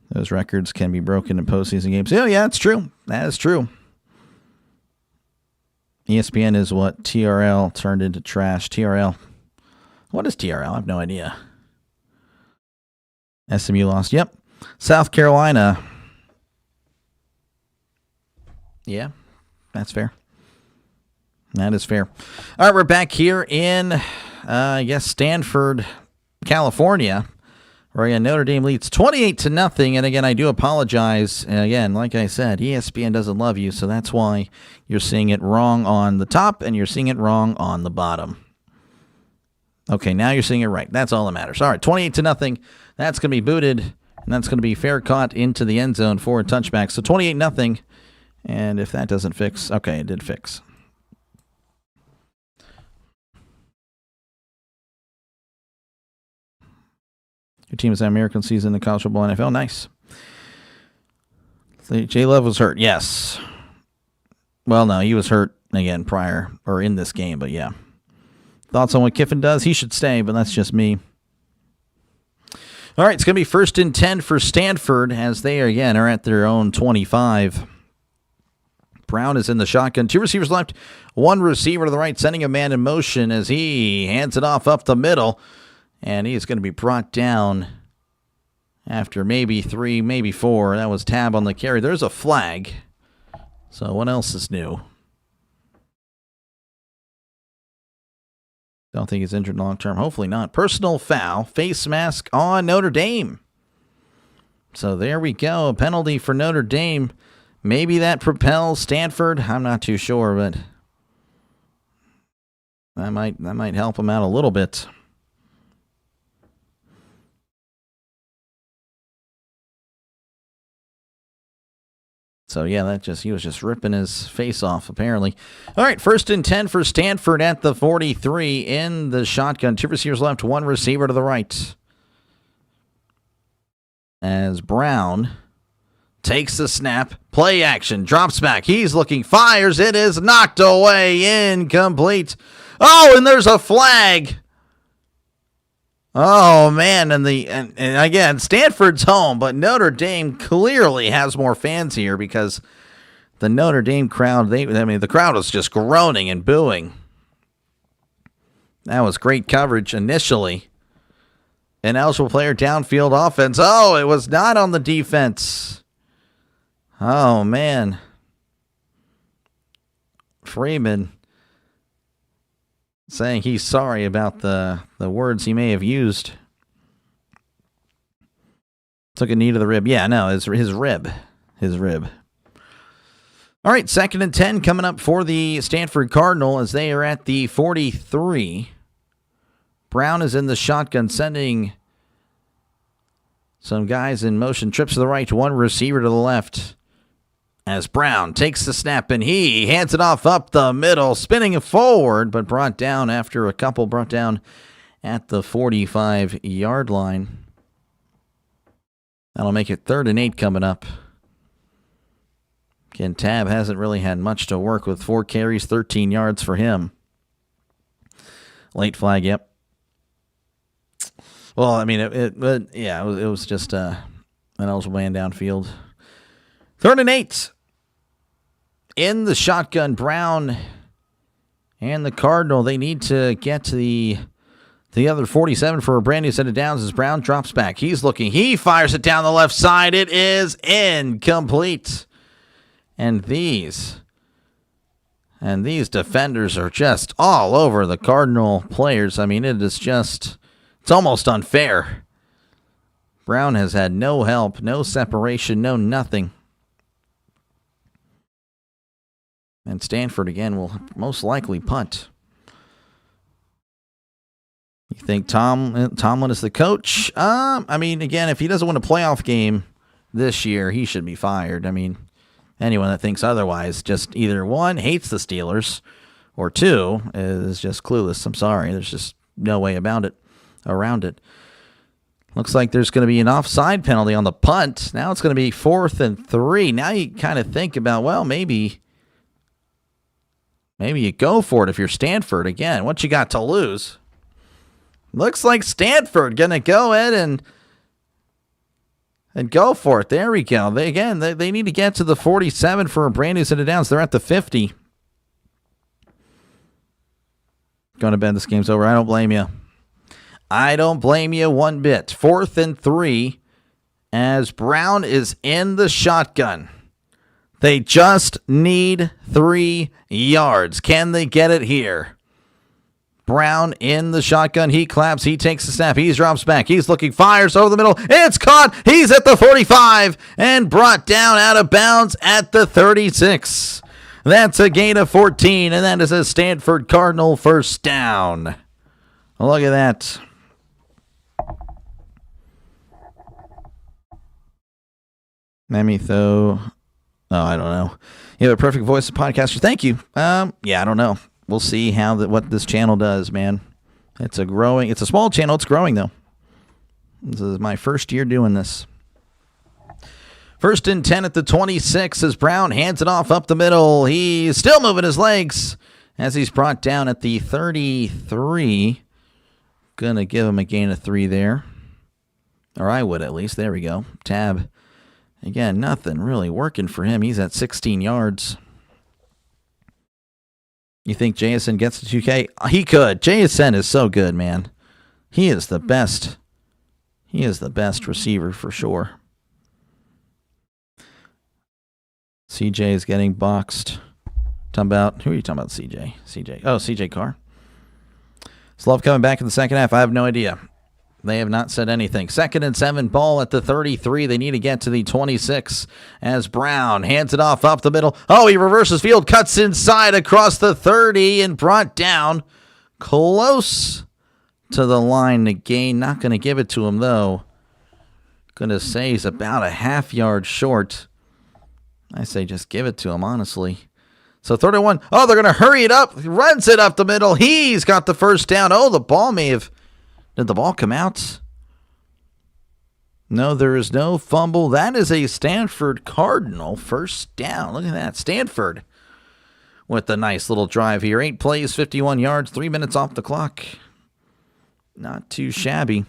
Those records can be broken in postseason games. Oh, yeah, that's true. That is true. ESPN is what TRL turned into trash. TRL. What is TRL? I have no idea. SMU lost. Yep. South Carolina. Yeah, that's fair. That is fair. All right, we're back here in, Stanford, California, where again, Notre Dame leads 28-0. And again, I do apologize. Again, like I said, ESPN doesn't love you, so that's why you're seeing it wrong on the top and you're seeing it wrong on the bottom. Okay, now you're seeing it right. That's all that matters. All right, 28-0. That's going to be booted, and that's going to be fair caught into the end zone for a touchback. So 28-0. And if that doesn't fix, okay, it did fix. Your team is an American season in the college football NFL. Nice. J. Love was hurt. Yes. Well, no, he was hurt again prior or in this game, but yeah. Thoughts on what Kiffin does? He should stay, but that's just me. All right, it's going to be 1st and 10 for Stanford as they again are at their own 25. Brown is in the shotgun. 2 receivers left. 1 receiver to the right, sending a man in motion as he hands it off up the middle. And he's going to be brought down after maybe 3, maybe 4. That was Tab on the carry. There's a flag. So what else is new? Don't think he's injured long term. Hopefully not. Personal foul. Face mask on Notre Dame. So there we go. A penalty for Notre Dame. Maybe that propels Stanford. I'm not too sure, but that might help him out a little bit. So, yeah, he was just ripping his face off, apparently. All right, 1st and 10 for Stanford at the 43 in the shotgun. 2 receivers left, 1 receiver to the right. As Brown takes the snap, play action, drops back. He's looking, fires. It is knocked away, incomplete. Oh, and there's a flag. Oh, man, and again, Stanford's home, but Notre Dame clearly has more fans here because the Notre Dame crowd, the crowd was just groaning and booing. That was great coverage initially. An eligible player downfield offense. Oh, it was not on the defense. Oh, man. Freeman saying he's sorry about the words he may have used. Took a knee to the rib. Yeah, no, his rib. His rib. All right, 2nd and 10 coming up for the Stanford Cardinal as they are at the 43. Brown is in the shotgun, sending some guys in motion. Trips to the right, 1 receiver to the left. As Brown takes the snap and he hands it off up the middle, spinning it forward, but brought down at the 45-yard line. That'll make it 3rd and 8 coming up. Again, Tab hasn't really had much to work with. 4 carries, 13 yards for him. Late flag, yep. Well, I mean, it was just an eligible man downfield. 3rd and 8. In the shotgun, Brown and the Cardinal, they need to get to the other 47 for a brand new set of downs as Brown drops back. He's looking. He fires it down the left side. It is incomplete. And these defenders are just all over the Cardinal players. I mean, it's almost unfair. Brown has had no help, no separation, no nothing. And Stanford, again, will most likely punt. You think Tomlin is the coach? I mean, again, if he doesn't win a playoff game this year, he should be fired. I mean, anyone that thinks otherwise just either 1, hates the Steelers, or 2, is just clueless. I'm sorry. There's just no way around it. Looks like there's going to be an offside penalty on the punt. Now it's going to be 4th and 3. Now you kind of think about, well, maybe you go for it if you're Stanford. Again, what you got to lose? Looks like Stanford going to go ahead and go for it. There we go. They need to get to the 47 for a brand new set of downs. They're at the 50. Going to bet this game's over. I don't blame you. I don't blame you one bit. 4th and 3 as Brown is in the shotgun. They just need 3 yards. Can they get it here? Brown in the shotgun. He claps. He takes the snap. He drops back. He's looking. Fires over the middle. It's caught. He's at the 45 and brought down out of bounds at the 36. That's a gain of 14, and that is a Stanford Cardinal first down. Look at that. Mamitho. Oh, I don't know. You have a perfect voice of podcaster. Thank you. Yeah, I don't know. We'll see what this channel does, man. It's a small channel. It's growing, though. This is my first year doing this. 1st and 10 at the 26 as Brown hands it off up the middle. He's still moving his legs as he's brought down at the 33. Gonna give him a gain of 3 there. Or I would at least. There we go. Tab. Again, nothing really working for him. He's at 16 yards. You think JSN gets to 2K? He could. JSN is so good, man. He is the best. He is the best receiver for sure. CJ is getting boxed. Who are you talking about, CJ? Oh, CJ Carr. Is Love coming back in the second half? I have no idea. They have not said anything. 2nd and 7, ball at the 33. They need to get to the 26 as Brown hands it off up the middle. Oh, he reverses field, cuts inside across the 30 and brought down close to the line to gain. Not going to give it to him, though. Going to say he's about a half-yard short. I say just give it to him, honestly. So 3rd and 1. Oh, they're going to hurry it up. He runs it up the middle. He's got the first down. Oh, the ball may have... Did the ball come out? No, there is no fumble. That is a Stanford Cardinal first down. Look at that. Stanford with a nice little drive here. 8 plays, 51 yards, 3 minutes off the clock. Not too shabby.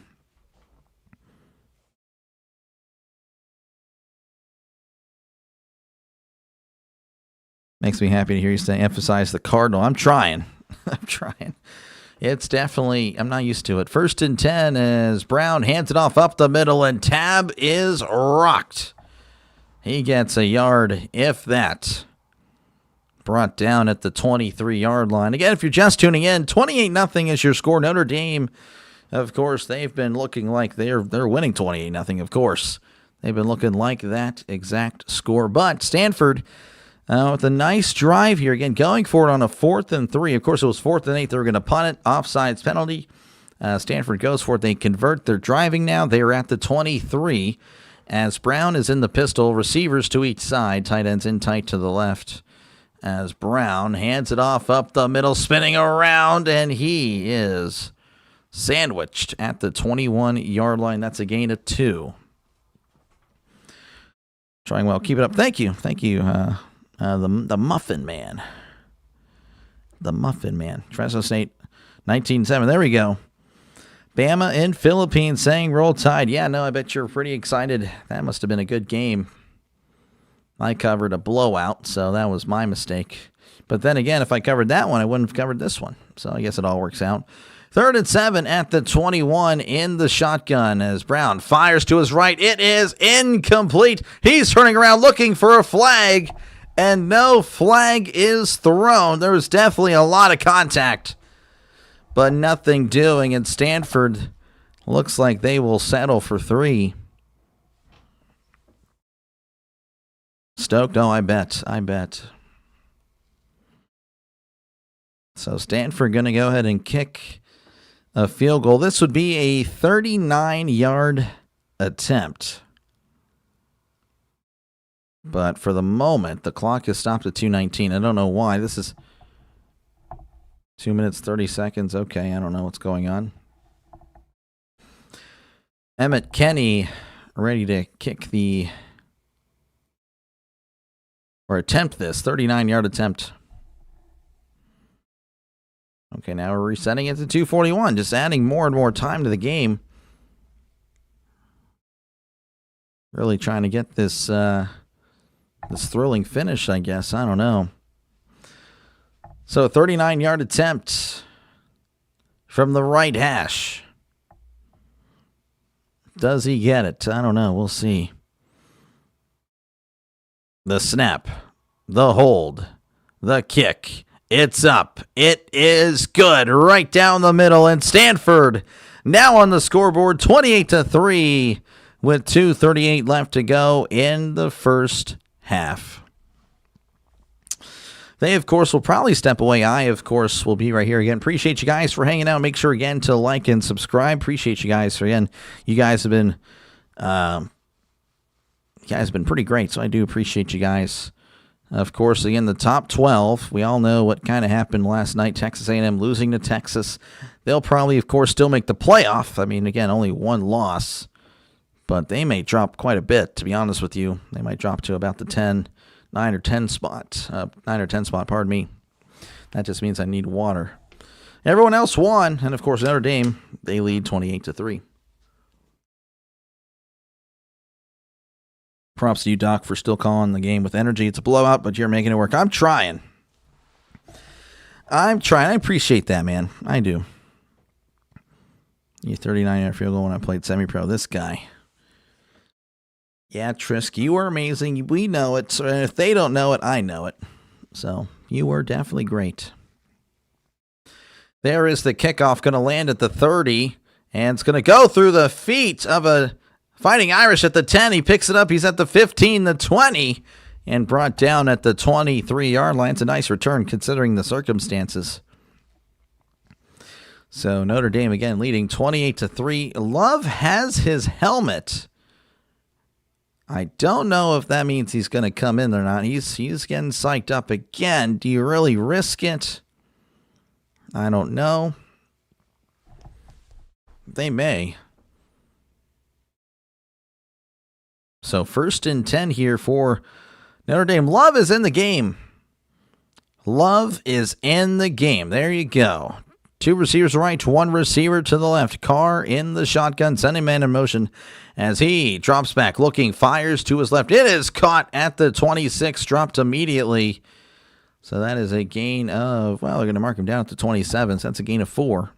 Makes me happy to hear you emphasize the Cardinal. I'm trying. I'm trying. It's definitely, I'm not used to it. 1st and 10 as Brown hands it off up the middle, and Tab is rocked. He gets a yard, if that. Brought down at the 23-yard line. Again, if you're just tuning in, 28-0 is your score. Notre Dame, of course, they've been looking like they're winning 28-0, of course. They've been looking like that exact score. But Stanford... with a nice drive here. Again, going for it on a 4th and 3. Of course, it was 4th and 8. They were going to punt it. Offsides penalty. Stanford goes for it. They convert. They're driving now. They are at the 23 as Brown is in the pistol. Receivers to each side. Tight ends in tight to the left as Brown hands it off up the middle, spinning around, and he is sandwiched at the 21-yard line. That's a gain of 2. Trying well. Keep it up. Thank you. Thank you. The Muffin Man. The Muffin Man. Fresno State, 19-7. There we go. Bama in Philippines saying roll tide. Yeah, no, I bet you're pretty excited. That must have been a good game. I covered a blowout, so that was my mistake. But then again, if I covered that one, I wouldn't have covered this one. So I guess it all works out. 3rd and 7 at the 21 in the shotgun as Brown fires to his right. It is incomplete. He's turning around looking for a flag. And no flag is thrown. There was definitely a lot of contact, but nothing doing. And Stanford looks like they will settle for 3. Stoked? Oh, I bet. So Stanford going to go ahead and kick a field goal. This would be a 39-yard attempt. But for the moment, the clock has stopped at 2:19. I don't know why. This is 2 minutes, 30 seconds. Okay, I don't know what's going on. Emmett Kenny ready to kick attempt this 39-yard attempt. Okay, now we're resetting it to 241, just adding more and more time to the game. Really trying to get this this thrilling finish, I guess. I don't know. So 39-yard attempt from the right hash. Does he get it? I don't know. We'll see. The snap, the hold, the kick. It's up. It is good. Right down the middle. And Stanford now on the scoreboard, 28-3 with 2:38 left to go in the first half. They, of course, will probably step away. I, of course, will be right here again. Appreciate you guys for hanging out. Make sure, again, to like and subscribe. Appreciate you guys for, again, you guys have been pretty great, so I do appreciate you guys. Of course, again, the top 12, we all know what kind of happened last night. Texas A&M losing to Texas. They'll probably, of course, still make the playoff. I mean, again, only one loss, but they may drop quite a bit, to be honest with you. They might drop to about the 9 or 10 spot, pardon me. That just means I need water. Everyone else won, and of course, Notre Dame, they lead 28-3. Props to you, Doc, for still calling the game with energy. It's a blowout, but you're making it work. I'm trying. I appreciate that, man. I do. You 39-yard field goal when I played semi-pro. This guy. Yeah, Trisk, you were amazing. We know it. So if they don't know it, I know it. So you were definitely great. There is the kickoff, going to land at the 30, and it's going to go through the feet of a Fighting Irish at the 10. He picks it up. He's at the 15, the 20, and brought down at the 23-yard line. It's a nice return considering the circumstances. So Notre Dame again leading 28-3. Love has his helmet. I don't know if that means he's going to come in or not. He's getting psyched up again. Do you really risk it? I don't know. They may. So 1st and 10 here for Notre Dame. Love is in the game. Love is in the game. There you go. 2 receivers right, 1 receiver to the left. Carr in the shotgun, sending man in motion as he drops back, looking, fires to his left. It is caught at the 26, dropped immediately. So that is a gain of, well, they're going to mark him down at the 27, so that's a gain of 4.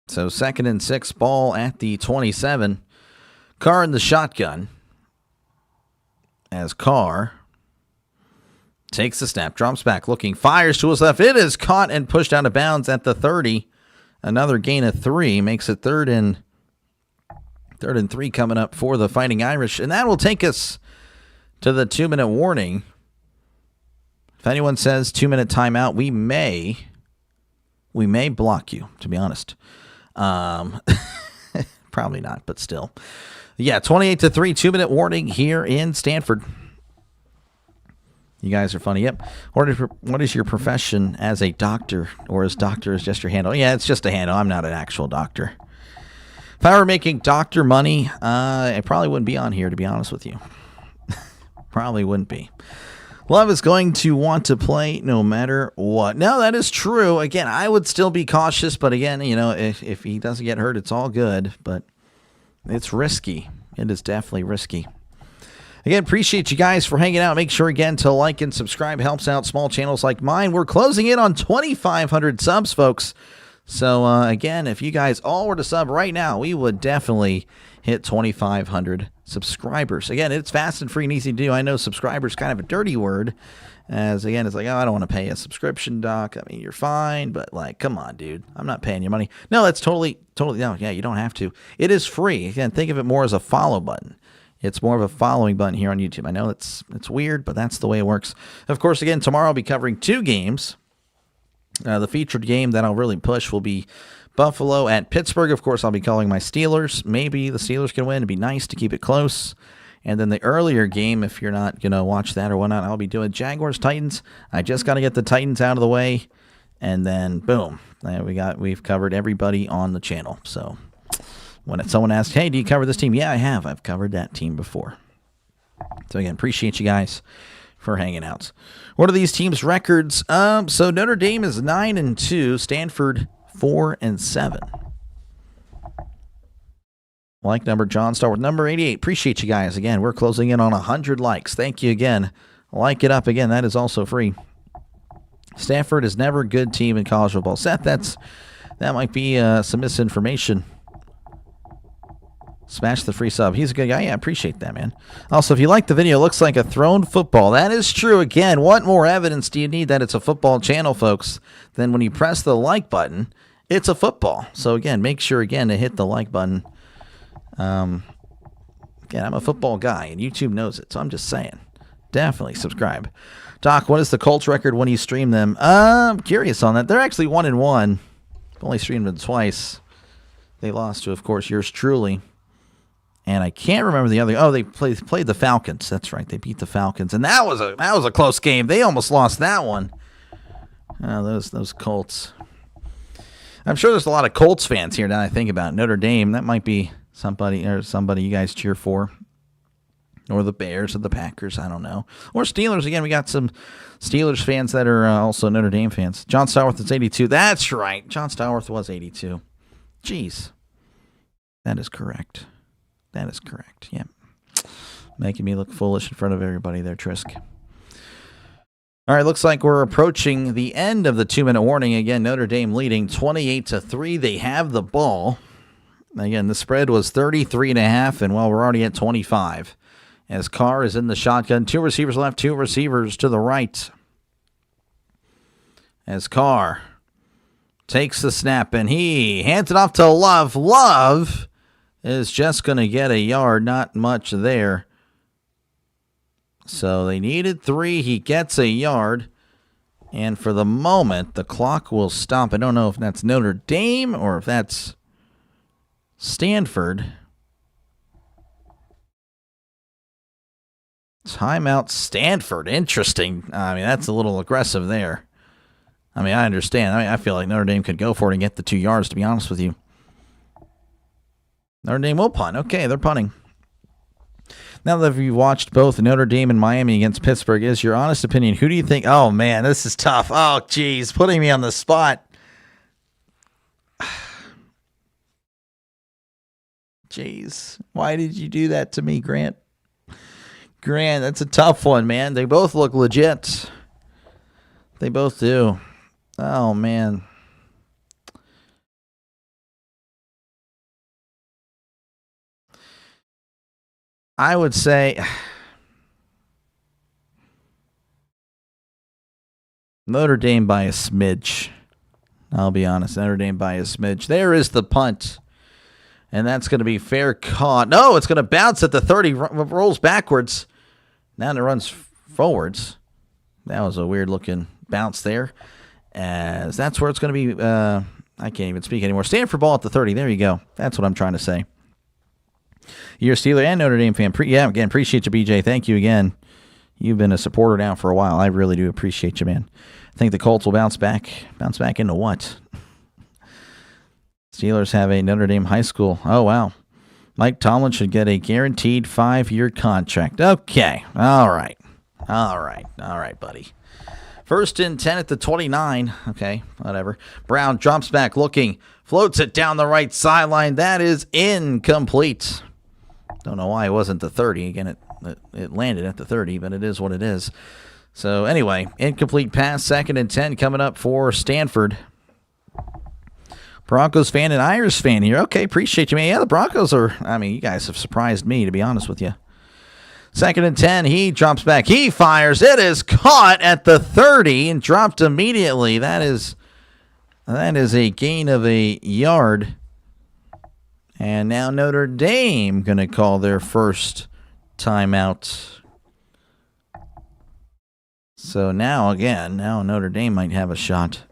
So 2nd and 6, ball at the 27. Carr in the shotgun as Carr takes the snap, drops back, looking, fires to his left. It is caught and pushed out of bounds at the 30. Another gain of 3 makes it 3rd and 3 coming up for the Fighting Irish. And that will take us to the 2-minute warning. If anyone says 2-minute timeout, we may block you, to be honest. Probably not, but still. Yeah, 28-3, 2-minute warning here in Stanford. You guys are funny. Yep. What is your profession as a doctor, or as doctor is just your handle? Yeah, it's just a handle. I'm not an actual doctor. If I were making doctor money, I probably wouldn't be on here, to be honest with you. Probably wouldn't be. Love is going to want to play no matter what. No, that is true. Again, I would still be cautious, but again, you know, if he doesn't get hurt, it's all good, but it's risky. It is definitely risky. Again, appreciate you guys for hanging out. Make sure, again, to like and subscribe. Helps out small channels like mine. We're closing in on 2,500 subs, folks. So, again, if you guys all were to sub right now, we would definitely hit 2,500 subscribers. Again, it's fast and free and easy to do. I know subscriber is kind of a dirty word, as, again, it's like, oh, I don't want to pay a subscription, Doc. I mean, you're fine, but, like, come on, dude. I'm not paying you money. No, that's totally, no, yeah, you don't have to. It is free. Again, think of it more as a follow button. It's more of a following button here on YouTube. I know it's weird, but that's the way it works. Of course, again, tomorrow I'll be covering 2 games. The featured game that I'll really push will be Buffalo at Pittsburgh. Of course, I'll be calling my Steelers. Maybe the Steelers can win. It'd be nice to keep it close. And then the earlier game, if you're not going to watch that or whatnot, I'll be doing Jaguars-Titans. I just got to get the Titans out of the way. And then, boom, we've covered everybody on the channel. So when someone asks, hey, do you cover this team? Yeah, I have. I've covered that team before. So, again, appreciate you guys for hanging out. What are these teams' records? So Notre Dame is 9-2, Stanford 4-7. Like number John, start with number 88. Appreciate you guys. Again, we're closing in on 100 likes. Thank you again. Like it up again. That is also free. Stanford is never a good team in college football. Seth, that might be some misinformation. Smash the free sub. He's a good guy. Yeah, I appreciate that, man. Also, if you like the video, it looks like a thrown football. That is true. Again, what more evidence do you need that it's a football channel, folks, than when you press the like button, it's a football. So, again, make sure, again, to hit the like button. Again, I'm a football guy, and YouTube knows it, so I'm just saying. Definitely subscribe. Doc, what is the Colts record when you stream them? I'm curious on that. They're actually 1-1. I've only streamed them twice. They lost to, of course, yours truly. And I can't remember the other. Oh, they played the Falcons. That's right. They beat the Falcons, and that was a close game. They almost lost that one. Oh, those Colts. I'm sure there's a lot of Colts fans here now I think about it. Notre Dame. That might be somebody you guys cheer for, or the Bears or the Packers. I don't know. Or Steelers. Again, we got some Steelers fans that are also Notre Dame fans. John Starworth is 82. That's right. John Starworth was 82. Jeez, that is correct. That is correct. Yeah. Making me look foolish in front of everybody there, Trisk. All right, looks like we're approaching the end of the 2-minute warning. Again, Notre Dame leading 28-3. They have the ball. Again, the spread was 33.5, and well, we're already at 25. As Carr is in the shotgun. 2 receivers left, 2 receivers to the right. As Carr takes the snap, and he hands it off to Love. Love is just going to get a yard. Not much there. So they needed 3. He gets a yard. And for the moment, the clock will stop. I don't know if that's Notre Dame or if that's Stanford. Timeout Stanford. Interesting. I mean, that's a little aggressive there. I mean, I understand. I feel like Notre Dame could go for it and get the 2 yards, to be honest with you. Notre Dame will punt. Okay, they're punting. Now that you've watched both Notre Dame and Miami against Pittsburgh, is your honest opinion, who do you think? Oh, man, this is tough. Oh, geez, putting me on the spot. Jeez, why did you do that to me, Grant? Grant, that's a tough one, man. They both look legit. They both do. Oh, man. I would say Notre Dame by a smidge. I'll be honest. Notre Dame by a smidge. There is the punt. And that's going to be fair caught. No, it's going to bounce at the 30. Rolls backwards. Now it runs forwards. That was a weird-looking bounce there. As that's where it's going to be. I can't even speak anymore. Stanford ball at the 30. There you go. That's what I'm trying to say. You're a Steeler and Notre Dame fan. Again, appreciate you, BJ. Thank you again. You've been a supporter now for a while. I really do appreciate you, man. I think the Colts will bounce back. Bounce back into what? Steelers have a Notre Dame high school. Oh, wow. Mike Tomlin should get a guaranteed 5-year contract. Okay. All right, buddy. 1st and 10 at the 29. Okay, whatever. Brown drops back looking. Floats it down the right sideline. That is incomplete. Don't know why it wasn't the 30. Again, it landed at the 30, but it is what it is. So anyway, incomplete pass. 2nd and 10 coming up for Stanford. Broncos fan and Irish fan here. Okay, appreciate you, man. Yeah, the Broncos you guys have surprised me, to be honest with you. 2nd and 10, he drops back. He fires. It is caught at the 30 and dropped immediately. That is a gain of a yard. And now Notre Dame going to call their first timeout. So now Notre Dame might have a shot.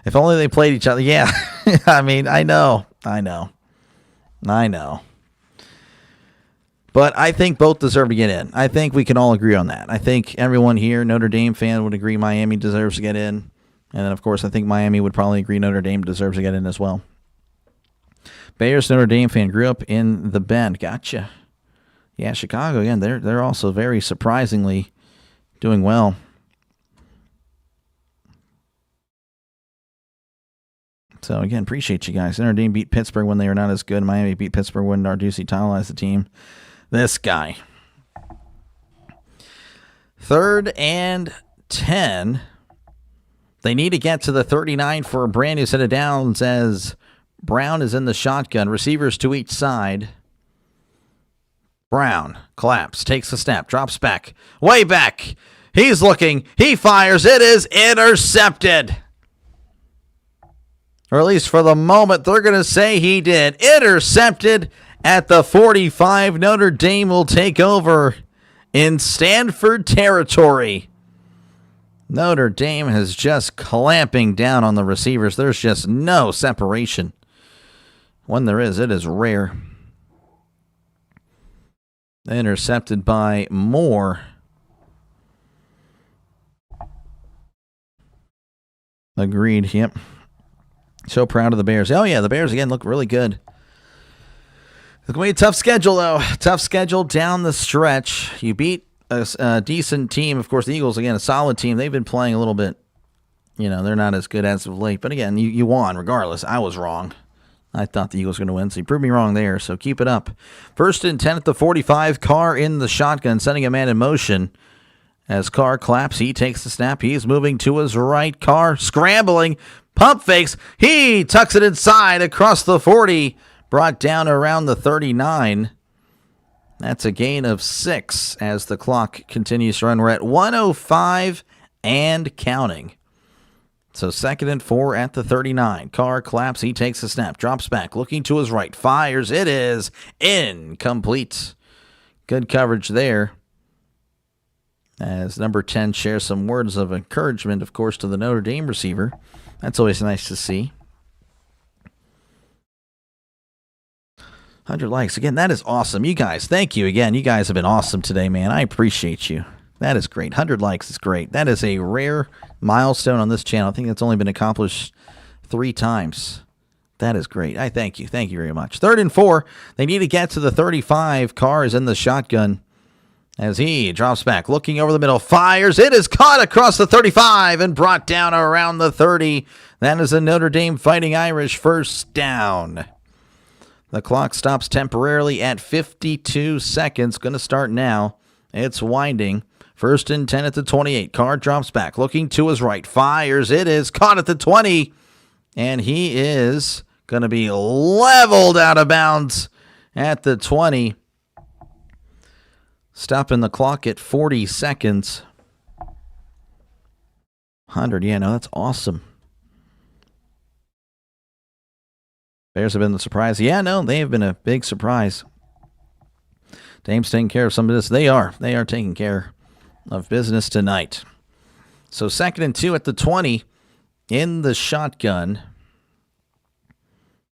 If only they played each other. Yeah, I mean, I know. But I think both deserve to get in. I think we can all agree on that. I think everyone here, Notre Dame fan, would agree Miami deserves to get in. And then, of course, I think Miami would probably agree Notre Dame deserves to get in as well. Bears Notre Dame fan grew up in the Bend. Gotcha. Yeah, Chicago, again, they're also very surprisingly doing well. So, again, appreciate you guys. Notre Dame beat Pittsburgh when they were not as good. Miami beat Pittsburgh when Narduzzi titleized the team. This guy. 3rd and 10. They need to get to the 39 for a brand new set of downs as Brown is in the shotgun. Receivers to each side. Brown collapse, takes a snap, drops back, way back. He's looking. He fires. It is intercepted. Or at least for the moment, they're going to say he did. Intercepted at the 45. Notre Dame will take over in Stanford territory. Notre Dame is just clamping down on the receivers. There's just no separation. When there is, it is rare. Intercepted by Moore. Agreed, yep. So proud of the Bears. Oh, yeah, the Bears, again, look really good. It's going to be a tough schedule, though. Tough schedule down the stretch. You beat a decent team. Of course, the Eagles, again, a solid team. They've been playing a little bit, they're not as good as of late. But, again, you won regardless. I was wrong. I thought the Eagles were going to win, so you proved me wrong there, so keep it up. 1st and 10 at the 45. Carr in the shotgun, sending a man in motion. As Carr claps, he takes the snap. He's moving to his right. Carr scrambling. Pump fakes. He tucks it inside across the 40. Brought down around the 39. That's a gain of 6 as the clock continues to run. We're at 1:05 and counting. So 2nd and 4 at the 39. Carr claps. He takes the snap. Drops back. Looking to his right. Fires. It is incomplete. Good coverage there. As number 10 shares some words of encouragement, of course, to the Notre Dame receiver. That's always nice to see. 100 likes. Again, that is awesome. You guys, thank you again. You guys have been awesome today, man. I appreciate you. That is great. 100 likes is great. That is a rare milestone on this channel. I think that's only been accomplished 3 times. That is great. I thank you. Thank you very much. 3rd and 4. They need to get to the 35. Carr is in the shotgun as he drops back. Looking over the middle. Fires. It is caught across the 35 and brought down around the 30. That is a Notre Dame Fighting Irish first down. The clock stops temporarily at 52 seconds. Going to start now. It's winding. 1st and 10 at the 28. Carr drops back. Looking to his right. Fires. It is caught at the 20. And he is going to be leveled out of bounds at the 20. Stopping the clock at 40 seconds. 100. Yeah, no, that's awesome. Bears have been the surprise. Yeah, no, they have been a big surprise. Dame's taking care of some of this. They are. They are taking care of business tonight. So 2nd and 2 at the 20 in the shotgun.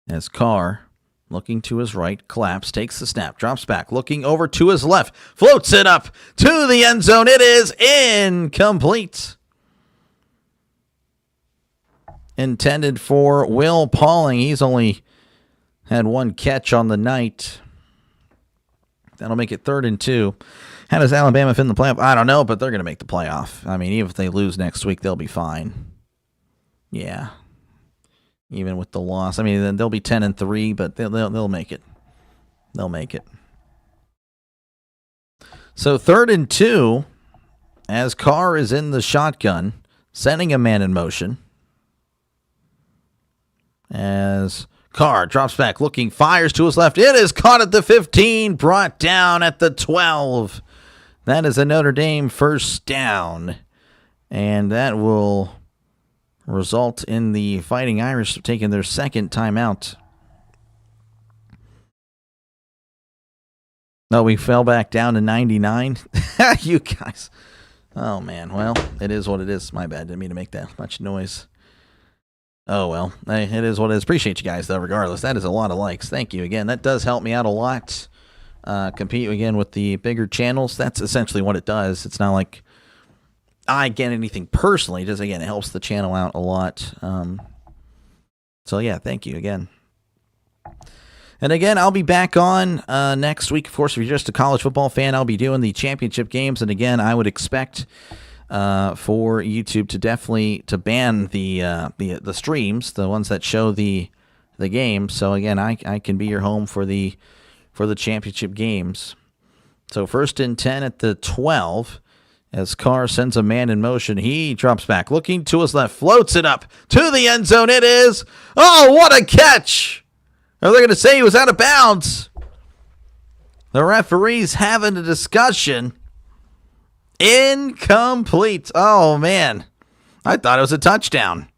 As Carr, looking to his right, collapse, takes the snap, drops back, looking over to his left, floats it up to the end zone. It is incomplete. Intended for Will Pauling. He's only had 1 catch on the night. That'll make it 3rd and 2. How does Alabama fit in the playoff? I don't know, but they're going to make the playoff. I mean, even if they lose next week, they'll be fine. Yeah. Even with the loss. I mean, then they'll be 10 and 3, but they'll make it. They'll make it. So 3rd and 2, as Carr is in the shotgun, sending a man in motion. As Carr drops back, looking, fires to his left. It is caught at the 15, brought down at the 12. That is a Notre Dame first down. And that will result in the Fighting Irish taking their 2nd timeout. No, we fell back down to 99. You guys. Oh, man. Well, it is what it is. My bad. Didn't mean to make that much noise. Oh, well, it is what it is. Appreciate you guys, though, regardless. That is a lot of likes. Thank you again. That does help me out a lot. Compete, again, with the bigger channels. That's essentially what it does. It's not like I get anything personally. Just, again, it helps the channel out a lot. So, yeah, thank you again. And again, I'll be back on next week. Of course, if you're just a college football fan, I'll be doing the championship games. And again, I would expect for YouTube to definitely ban the streams, the ones that show the game. So again, I can be your home for the championship games. So 1st and 10 at the 12. As Carr sends a man in motion, he drops back, looking to his left, floats it up to the end zone. It is. Oh, what a catch! Are they going to say he was out of bounds? The referee's having a discussion. Incomplete. Oh, man. I thought it was a touchdown.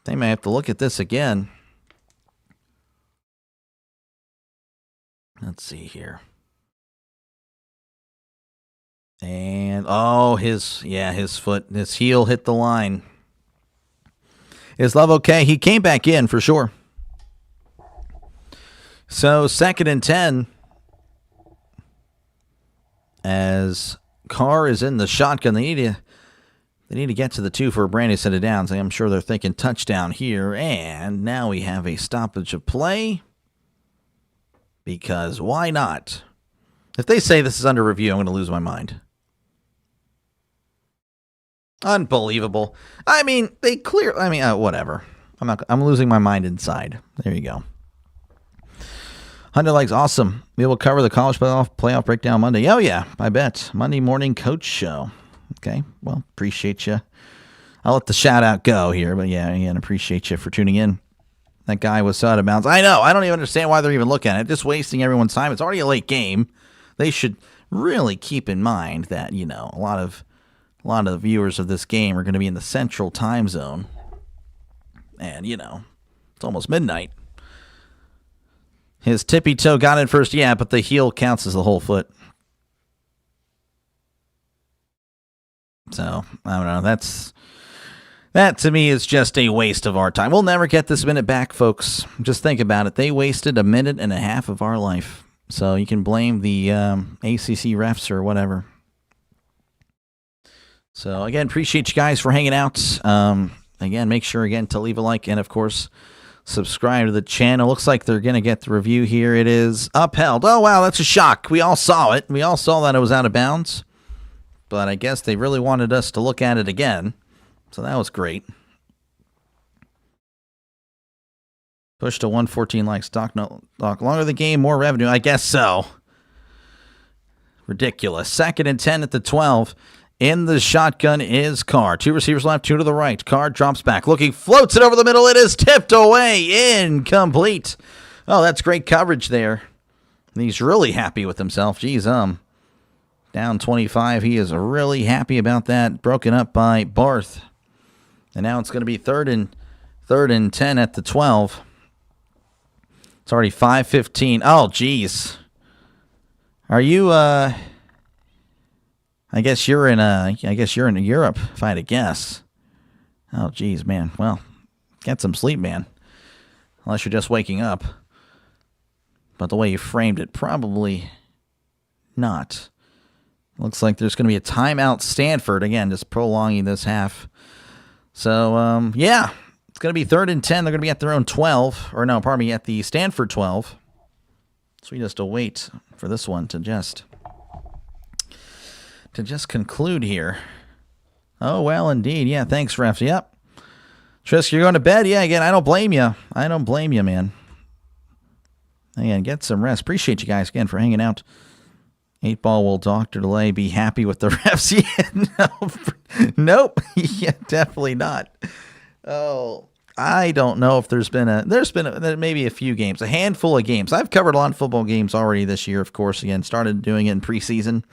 They may have to look at this again. Let's see here. And, his foot, his heel hit the line. Is Love okay? He came back in for sure. So 2nd and 10. As Carr is in the shotgun, they need to get to the 2 for a brand new set of downs. I'm sure they're thinking touchdown here. And now we have a stoppage of play. Because why not? If they say this is under review, I'm going to lose my mind. Unbelievable. I mean, whatever. I'm losing my mind inside. There you go. 100 likes, awesome. We will cover the college playoff breakdown Monday. Oh, yeah, I bet. Monday morning coach show. Okay, well, appreciate you. I'll let the shout out go here, but yeah, again, appreciate you for tuning in. That guy was so out of bounds. I know. I don't even understand why they're even looking at it. Just wasting everyone's time. It's already a late game. They should really keep in mind that, a lot of the viewers of this game are going to be in the central time zone. And, it's almost midnight. His tippy toe got in first, yeah, but the heel counts as the whole foot. So, I don't know. That to me is just a waste of our time. We'll never get this minute back, folks. Just think about it. They wasted a minute and a half of our life. So you can blame the ACC refs or whatever. So, again, appreciate you guys for hanging out. Again, make sure, again, to leave a like and, of course, subscribe to the channel. Looks like they're going to get the review here. It is upheld. Oh, wow, that's a shock. We all saw it. We all saw that it was out of bounds. But I guess they really wanted us to look at it again. So that was great. Push to 114 likes. Doc, longer the game, more revenue. I guess so. Ridiculous. 2nd and 10 at the 12. In the shotgun is Carr. 2 receivers left, 2 to the right. Carr drops back. Looking, floats it over the middle. It is tipped away. Incomplete. Oh, that's great coverage there. He's really happy with himself. Geez, down 25. He is really happy about that. Broken up by Barth. And now it's going to be third and 10 at the 12. It's already 5:15. Oh, geez. Are you I guess you're in Europe, if I had to guess. Oh, geez, man. Well, get some sleep, man. Unless you're just waking up. But the way you framed it, probably not. Looks like there's going to be a timeout. Stanford, again, just prolonging this half. So, yeah, it's going to be 3rd and 10. They're going to be at their own 12. Or no, pardon me, at the Stanford 12. So we just await for this one to just conclude here. Oh, well, indeed. Yeah, thanks, refs. Yep. Trisk, you're going to bed? Yeah, again, I don't blame you. I don't blame you, man. Again, get some rest. Appreciate you guys, again, for hanging out. 8-ball will Dr. Delay be happy with the refs? Yeah, no. Nope. Yeah, definitely not. Oh, I don't know if there's been maybe a few games, a handful of games. I've covered a lot of football games already this year, of course. Again, started doing it in preseason.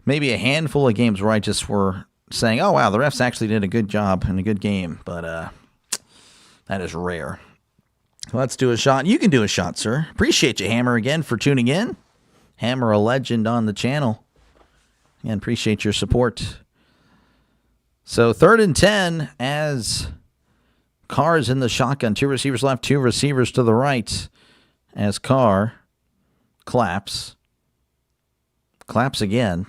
Maybe a handful of games where I just were saying, oh, wow, the refs actually did a good job and a good game. But that is rare. Let's do a shot. You can do a shot, sir. Appreciate you, Hammer, again, for tuning in. Hammer, a legend on the channel. And appreciate your support. So 3rd and 10 as Carr's in the shotgun. 2 receivers left, 2 receivers to the right. As Carr claps. Claps again.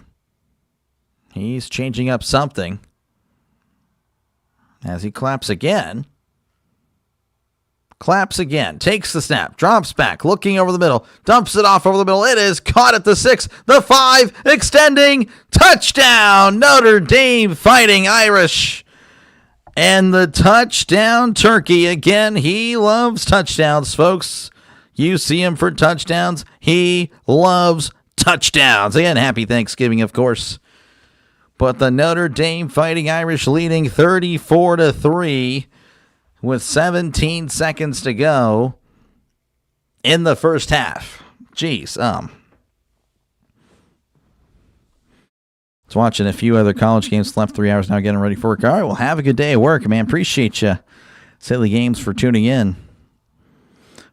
He's changing up something. As he claps again. Claps again. Takes the snap. Drops back. Looking over the middle. Dumps it off over the middle. It is caught at the 6. The 5. Extending. Touchdown. Notre Dame Fighting Irish. And the touchdown turkey. Again, he loves touchdowns, folks. You see him for touchdowns. He loves touchdowns. Again, happy Thanksgiving, of course. But the Notre Dame Fighting Irish leading 34-3 with 17 seconds to go in the first half. Jeez. It's watching a few other college games. Left 3 hours now, getting ready for work. All right, well, have a good day at work, man. Appreciate you, Silly Games, for tuning in.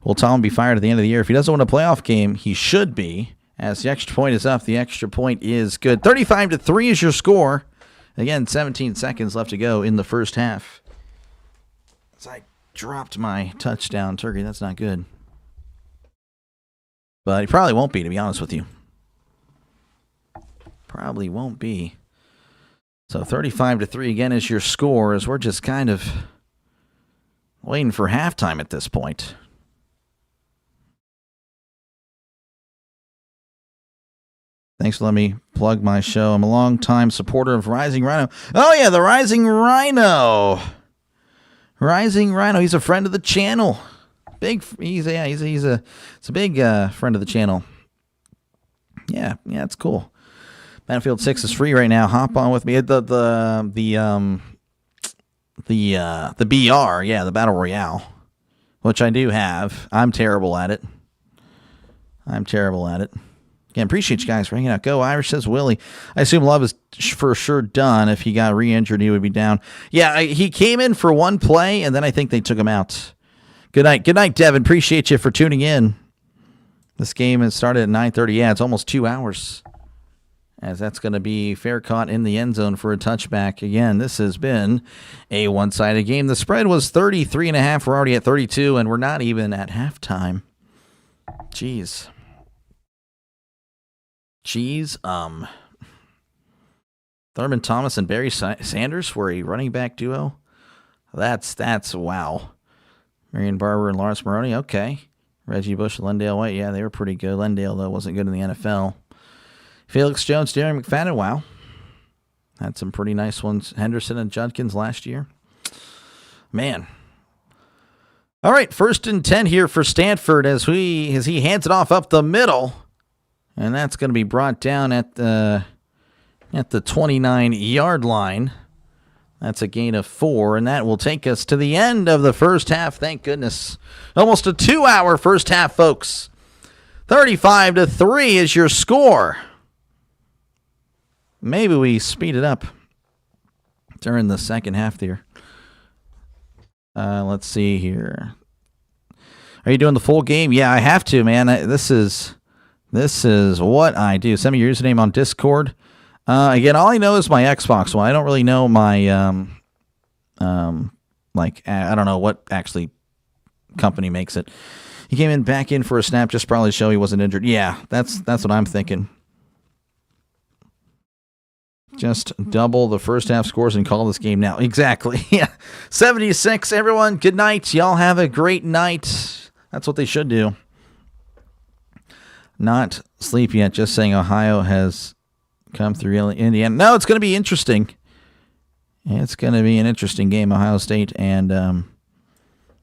Will Tom be fired at the end of the year? If he doesn't win a playoff game, he should be. As the extra point is up, the extra point is good. 35-3 is your score. Again, 17 seconds left to go in the first half. As I dropped my touchdown turkey, that's not good. But he probably won't be, to be honest with you. Probably won't be. So 35-3 again is your score, as we're just kind of waiting for halftime at this point. Thanks for letting me plug my show. I'm a long-time supporter of Rising Rhino. Oh, yeah, the Rising Rhino. Rising Rhino. He's a friend of the channel. He's a big friend of the channel. Yeah, it's cool. Battlefield 6 is free right now. Hop on with me. The BR, yeah, the Battle Royale, which I do have. I'm terrible at it. Again, appreciate you guys for hanging out. Go Irish, says Willie. I assume Love is for sure done. If he got re-injured, he would be down. Yeah, he came in for one play, and then I think they took him out. Good night, Devin. Appreciate you for tuning in. This game has started at 9:30. Yeah, it's almost 2 hours. As that's going to be fair caught in the end zone for a touchback. Again, this has been a one-sided game. The spread was 33.5. We're already at 32, and we're not even at halftime. Jeez. Thurman Thomas and Barry Sanders were a running back duo. That's wow. Marion Barber and Lawrence Maroney, okay. Reggie Bush and Lendale White, yeah, they were pretty good. Lendale, though, wasn't good in the NFL. Felix Jones, Darren McFadden, wow. Had some pretty nice ones. Henderson and Judkins last year. Man. All right, 1st and 10 here for Stanford as he hands it off up the middle. And that's going to be brought down at the 29-yard line. That's a gain of 4, and that will take us to the end of the first half. Thank goodness. Almost a 2-hour first half, folks. 35-3 is your score. Maybe we speed it up during the second half there. Let's see here. Are you doing the full game? Yeah, I have to, man. This is what I do. Send me your username on Discord. Again, all I know is my Xbox one. I don't really know my, I don't know what actually company makes it. He came back in for a snap, just probably to show he wasn't injured. Yeah, that's what I'm thinking. Just double the first half scores and call this game now. Exactly. Yeah. 76, everyone. Good night. Y'all have a great night. That's what they should do. Not sleep yet. Just saying Ohio has come through Indiana. No, it's going to be interesting. It's going to be an interesting game, Ohio State and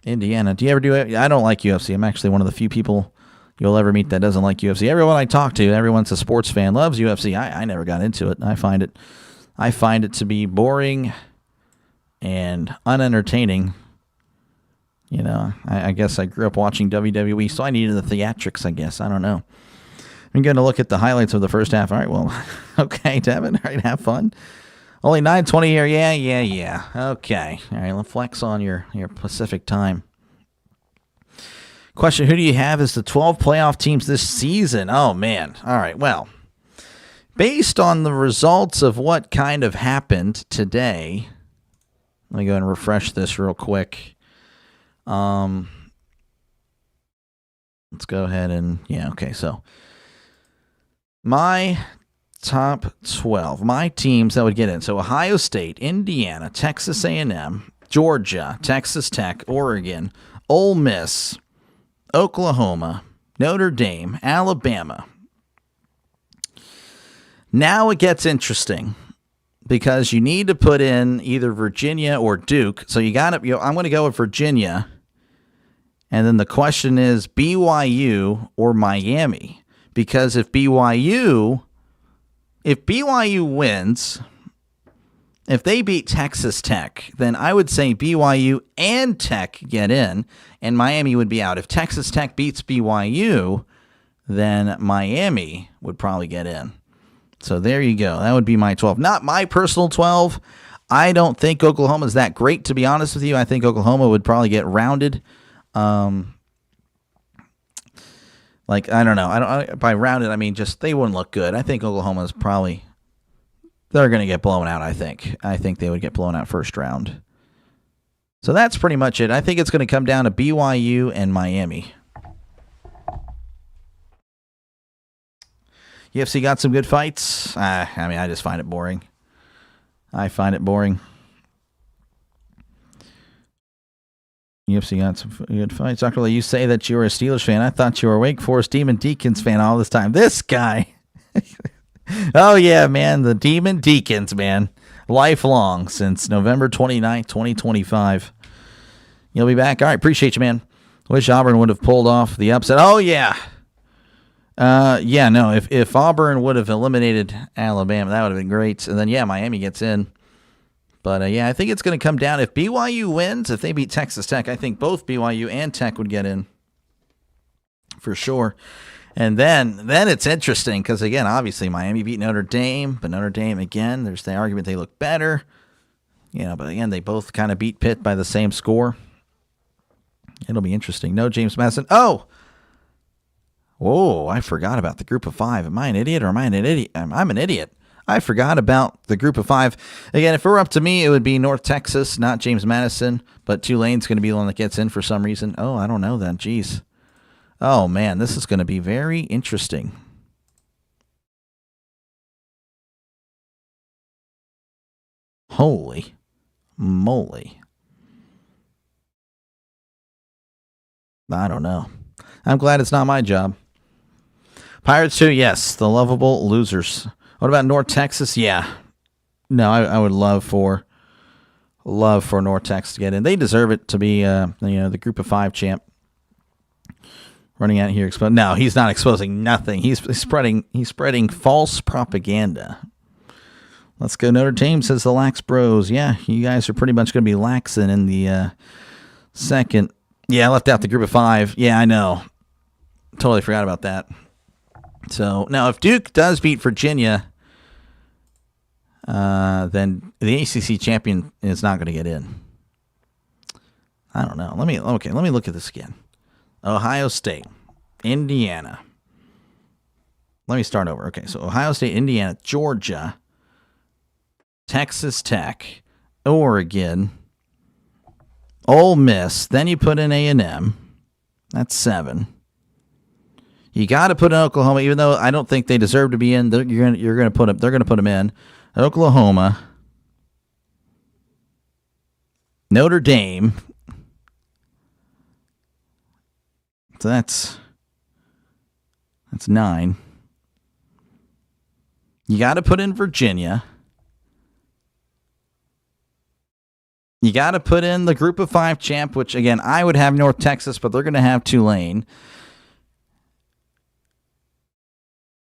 Indiana. Do you ever do it? I don't like UFC. I'm actually one of the few people you'll ever meet that doesn't like UFC. Everyone I talk to, everyone's a sports fan, loves UFC. I never got into it. I find it to be boring and unentertaining. You know, I guess I grew up watching WWE, so I needed the theatrics, I guess. I don't know. I'm going to look at the highlights of the first half. All right, well, okay, Devin. All right, have fun. Only 9:20 here. Yeah. Okay. All right, let's flex on your Pacific time. Question, who do you have as the 12 playoff teams this season? Oh, man. All right, well, based on the results of what kind of happened today, let me go and refresh this real quick. Let's go ahead and, okay, so my top 12, my teams that would get in. So Ohio State, Indiana, Texas A&M, Georgia, Texas Tech, Oregon, Ole Miss, Oklahoma, Notre Dame, Alabama. Now it gets interesting because you need to put in either Virginia or Duke. So you got to. I'm going to go with Virginia, and then the question is BYU or Miami, because if BYU wins, if they beat Texas Tech, then I would say BYU and Tech get in, and Miami would be out. If Texas Tech beats BYU, then Miami would probably get in. So there you go. That would be my 12. Not my personal 12. I don't think Oklahoma is that great, to be honest with you. I think Oklahoma would probably get rounded. I don't know. By rounded, I mean just they wouldn't look good. I think Oklahoma is probably... They're going to get blown out, I think. I think they would get blown out first round. So that's pretty much it. I think it's going to come down to BYU and Miami. UFC got some good fights. I just find it boring. UFC got some good fights. Dr. Lee, you say that you're a Steelers fan. I thought you were a Wake Forest Demon Deacons fan all this time. This guy... Oh, yeah, man. The Demon Deacons, man. Lifelong since November 29th, 2025. You'll be back. All right. Appreciate you, man. Wish Auburn would have pulled off the upset. Oh, yeah. No. If Auburn would have eliminated Alabama, that would have been great. And then, Miami gets in. But, I think it's going to come down. If BYU wins, if they beat Texas Tech, I think both BYU and Tech would get in. For sure. And then it's interesting because, again, obviously Miami beat Notre Dame, but Notre Dame, again, there's the argument they look better. But again, they both kind of beat Pitt by the same score. It'll be interesting. No James Madison. Oh! Whoa, I forgot about the group of five. Am I an idiot or am I an idiot? I'm an idiot. I forgot about the group of five. Again, if it were up to me, it would be North Texas, not James Madison, but Tulane's going to be the one that gets in for some reason. Oh, I don't know then. Jeez. Oh, man, this is going to be very interesting. Holy moly. I don't know. I'm glad it's not my job. Pirates, too, yes. The lovable losers. What about North Texas? Yeah. No, I would love for North Texas to get in. They deserve it to be the group of five champ. Running out here, no, he's not exposing nothing. He's spreading false propaganda. Let's go Notre Dame, says the Lax Bros. Yeah, you guys are pretty much going to be laxing in the second. Yeah, I left out the group of five. Yeah, I know. Totally forgot about that. So now, if Duke does beat Virginia, then the ACC champion is not going to get in. I don't know. Let me look at this again. Ohio State, Indiana. Let me start over. Okay, so Ohio State, Indiana, Georgia, Texas Tech, Oregon, Ole Miss. Then you put in A&M. That's 7. You got to put in Oklahoma, even though I don't think they deserve to be in. They're going to put them in. Oklahoma, Notre Dame. So that's 9. You got to put in Virginia. You got to put in the group of 5 champ, which, again, I would have North Texas, but they're going to have Tulane.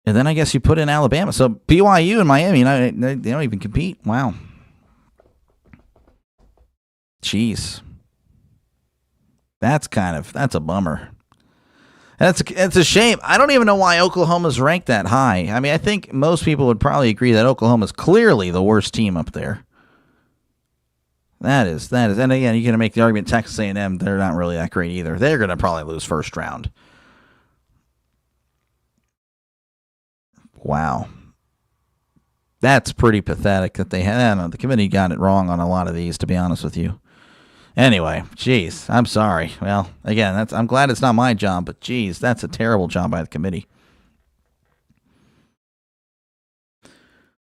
And then I guess you put in Alabama. So BYU and Miami, they don't even compete. Wow. Jeez. That's a bummer. It's a shame. I don't even know why Oklahoma's ranked that high. I mean, I think most people would probably agree that Oklahoma's clearly the worst team up there. That is. And again, you're going to make the argument Texas A&M, they're not really that great either. They're going to probably lose first round. Wow. That's pretty pathetic that they had. I don't know, the committee got it wrong on a lot of these, to be honest with you. Anyway, geez, I'm sorry. Well, again, I'm glad it's not my job, but geez, that's a terrible job by the committee.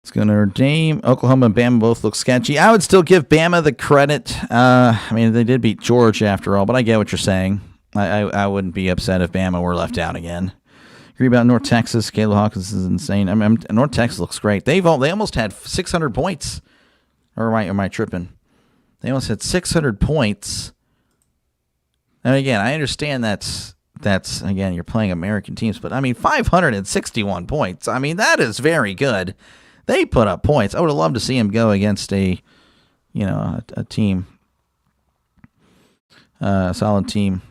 Let's go Notre Dame. Oklahoma and Bama both look sketchy. I would still give Bama the credit. I mean, they did beat Georgia after all, but I get what you're saying. I wouldn't be upset if Bama were left out again. Agree about North Texas. Caleb Hawkins is insane. I mean, North Texas looks great. They almost had 600 points. Or am I tripping? They almost had 600 points. And again, I understand that's again, you're playing American teams, but I mean 561 points. I mean, that is very good. They put up points. I would have loved to see him go against a team, a solid team.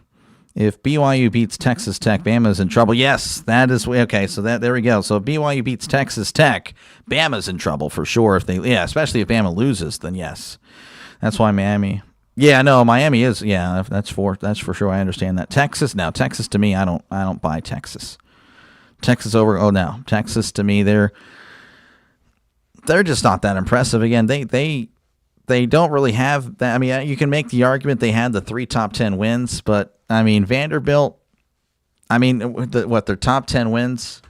If BYU beats Texas Tech, Bama's in trouble. Yes, that is okay. So there we go. So if BYU beats Texas Tech, Bama's in trouble for sure. Especially if Bama loses, then yes, that's why Miami. Yeah, no, Miami is. Yeah, that's for sure. I understand that. Texas to me, I don't buy Texas. Texas over. Oh no, Texas to me, they're just not that impressive. Again, they don't really have that. I mean, you can make the argument they had the 3 top 10 wins, but I mean Vanderbilt. I mean, their top 10 wins?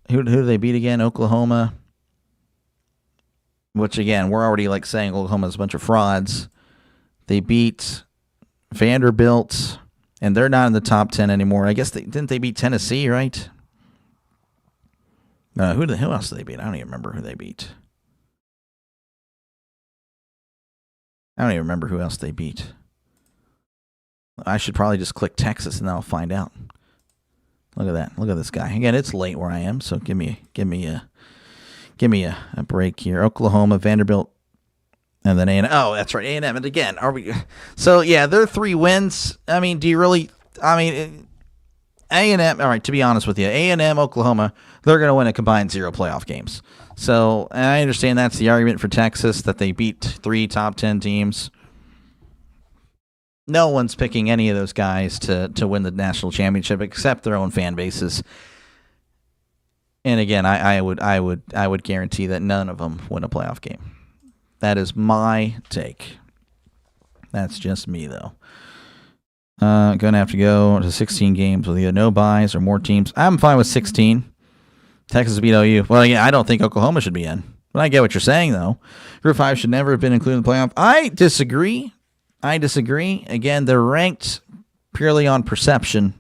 Who do they beat again? Oklahoma. Which again, we're already like saying Oklahoma's a bunch of frauds. They beat Vanderbilt, and they're not in the top 10 anymore. I guess didn't they beat Tennessee, right? Who else did they beat? I don't even remember who they beat. I don't even remember who else they beat. I should probably just click Texas and then I'll find out. Look at that. Look at this guy. Again, it's late where I am, so give me a break here. Oklahoma, Vanderbilt, and then A&M. Oh, that's right, A&M. And again, are we? So yeah, they're 3 wins. I mean, do you really? I mean, A&M. All right, to be honest with you, A&M, Oklahoma, they're going to win a combined 0 playoff games. So I understand that's the argument for Texas, that they beat 3 top 10 teams. No one's picking any of those guys to win the national championship except their own fan bases. And again, I would guarantee that none of them win a playoff game. That is my take. That's just me, though. Going to have to go to 16 games with either no buys or more teams. I'm fine with 16. Texas beat OU. Well, yeah, I don't think Oklahoma should be in. But I get what you're saying, though. Group 5 should never have been included in the playoff. I disagree. Again, they're ranked purely on perception.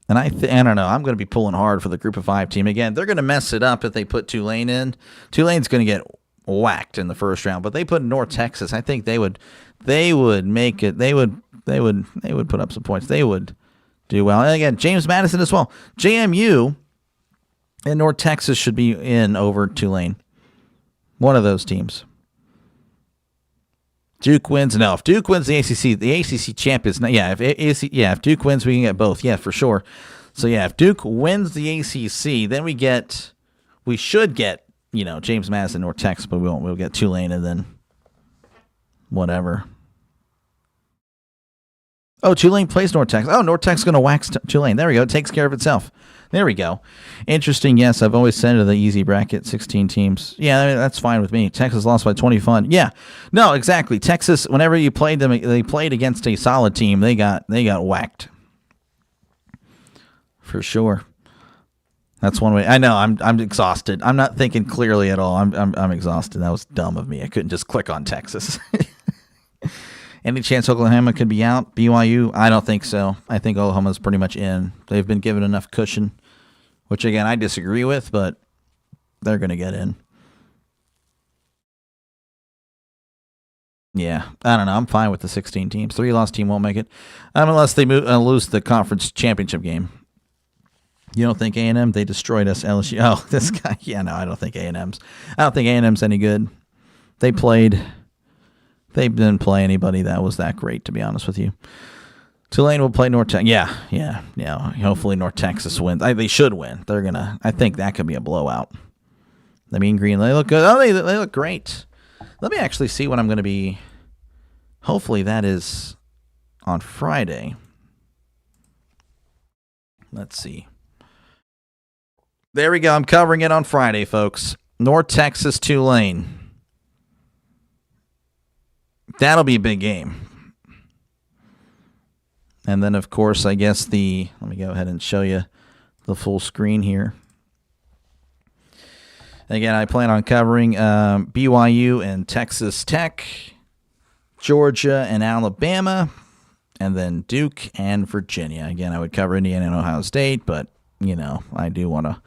And I don't know. I'm going to be pulling hard for the Group of 5 team. Again, they're going to mess it up if they put Tulane in. Tulane's going to get whacked in the first round. But they put North Texas. I think they would make it. They would put up some points. They would do well. And again, James Madison as well. JMU and North Texas should be in over Tulane. One of those teams. Duke wins. No, if Duke wins the ACC champ is not. Yeah, if Duke wins, we can get both. Yeah, for sure. So yeah, if Duke wins the ACC, then we should get James Madison, North Texas, but we won't. We'll get Tulane and then whatever. Oh, Tulane plays North Texas. Oh, North Texas is going to wax Tulane. There we go. It takes care of itself. There we go. Interesting. Yes, I've always said to the easy bracket, 16 teams. Yeah, I mean, that's fine with me. Texas lost by 20 fun. Yeah. No, exactly. Texas, whenever you played them, they played against a solid team. They got whacked. For sure. That's one way. I know. I'm exhausted. I'm not thinking clearly at all. I'm exhausted. That was dumb of me. I couldn't just click on Texas. Any chance Oklahoma could be out? BYU? I don't think so. I think Oklahoma's pretty much in. They've been given enough cushion, which, again, I disagree with, but they're going to get in. Yeah, I don't know. I'm fine with the 16 teams. 3-loss team won't make it unless they lose the conference championship game. You don't think A&M? They destroyed us, LSU. Oh, this guy. Yeah, no, I don't think A&M's. I don't think A&M's any good. They didn't play anybody that was that great, to be honest with you. Tulane will play North Texas. Yeah. Hopefully North Texas wins. They should win. I think that could be a blowout. The Mean Green, they look good. Oh, they look great. Let me actually see what I'm going to be. Hopefully that is on Friday. Let's see. There we go. I'm covering it on Friday, folks. North Texas, Tulane. That'll be a big game. And then, of course, I guess let me go ahead and show you the full screen here. Again, I plan on covering BYU and Texas Tech, Georgia and Alabama, and then Duke and Virginia. Again, I would cover Indiana and Ohio State, but, I do want to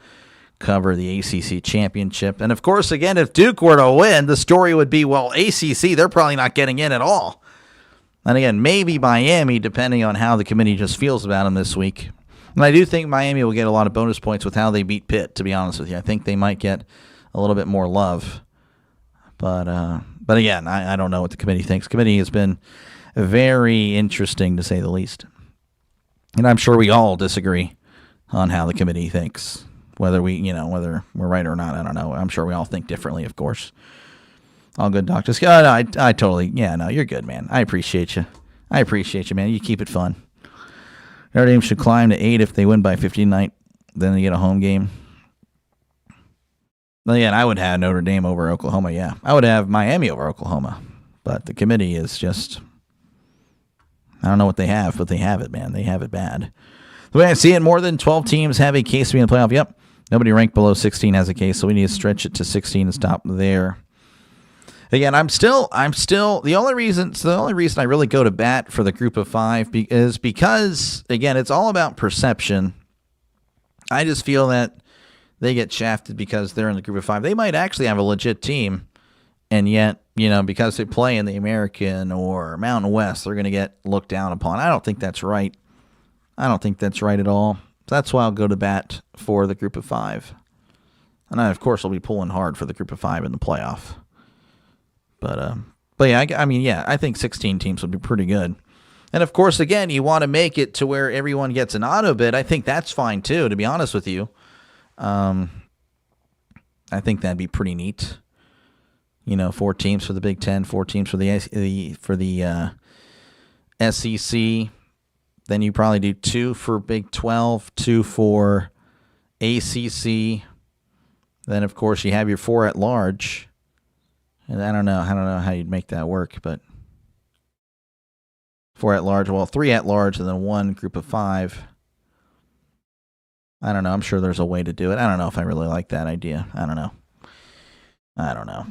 cover the ACC championship. And, of course, again, if Duke were to win, the story would be, well, ACC, they're probably not getting in at all. And, again, maybe Miami, depending on how the committee just feels about them this week. And I do think Miami will get a lot of bonus points with how they beat Pitt, to be honest with you. I think they might get a little bit more love. But again, I don't know what the committee thinks. The committee has been very interesting, to say the least. And I'm sure we all disagree on how the committee thinks. Whether whether we're right or not, I don't know. I'm sure we all think differently, of course. All good, doctors. No, I totally, you're good, man. I appreciate you. Man. You keep it fun. Notre Dame should climb to 8 if they win by 50 tonight. Then they get a home game. Well, yeah, I would have Notre Dame over Oklahoma, yeah. I would have Miami over Oklahoma. But the committee is just, I don't know what they have, but they have it, man. They have it bad. The way I see it, more than 12 teams have a case to be in the playoff. Yep. Nobody ranked below 16 has a case, so we need to stretch it to 16 and stop there. Again, I'm still the only reason I really go to bat for the group of 5 is because, again, it's all about perception. I just feel that they get shafted because they're in the group of 5. They might actually have a legit team, and yet, because they play in the American or Mountain West, they're going to get looked down upon. I don't think that's right. I don't think that's right at all. That's why I'll go to bat for the group of 5. And I, of course, will be pulling hard for the group of 5 in the playoff. But yeah, I think 16 teams would be pretty good. And, of course, again, you want to make it to where everyone gets an auto bid. I think that's fine, too, to be honest with you. I think that'd be pretty neat. 4 teams for the Big Ten, 4 teams for the SEC. Then you probably do 2 for Big 12, 2 for ACC. Then, of course, you have your 4 at large. And I don't know how you'd make that work, but 4 at large. Well, 3 at large and then 1 group of 5. I don't know. I'm sure there's a way to do it. I don't know if I really like that idea. I don't know.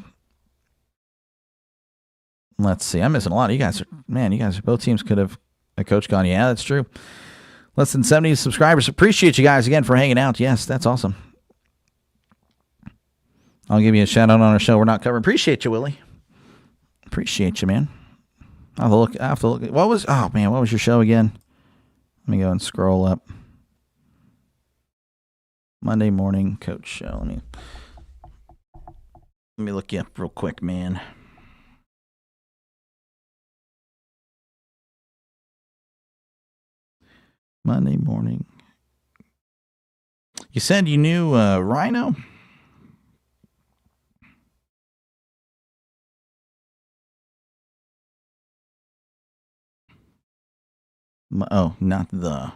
Let's see. I'm missing a lot. You guys are both teams could have a coach gone. Yeah, that's true. Less than 70 subscribers. Appreciate you guys again for hanging out. Yes, that's awesome. I'll give you a shout out on our show we're not covering. Appreciate you, Willie. Appreciate you, man. I'll have to look. What was your show again? Let me go and scroll up. Monday morning coach show. Let me look you up real quick, man. Monday morning. You said you knew Rhino? Oh, not the.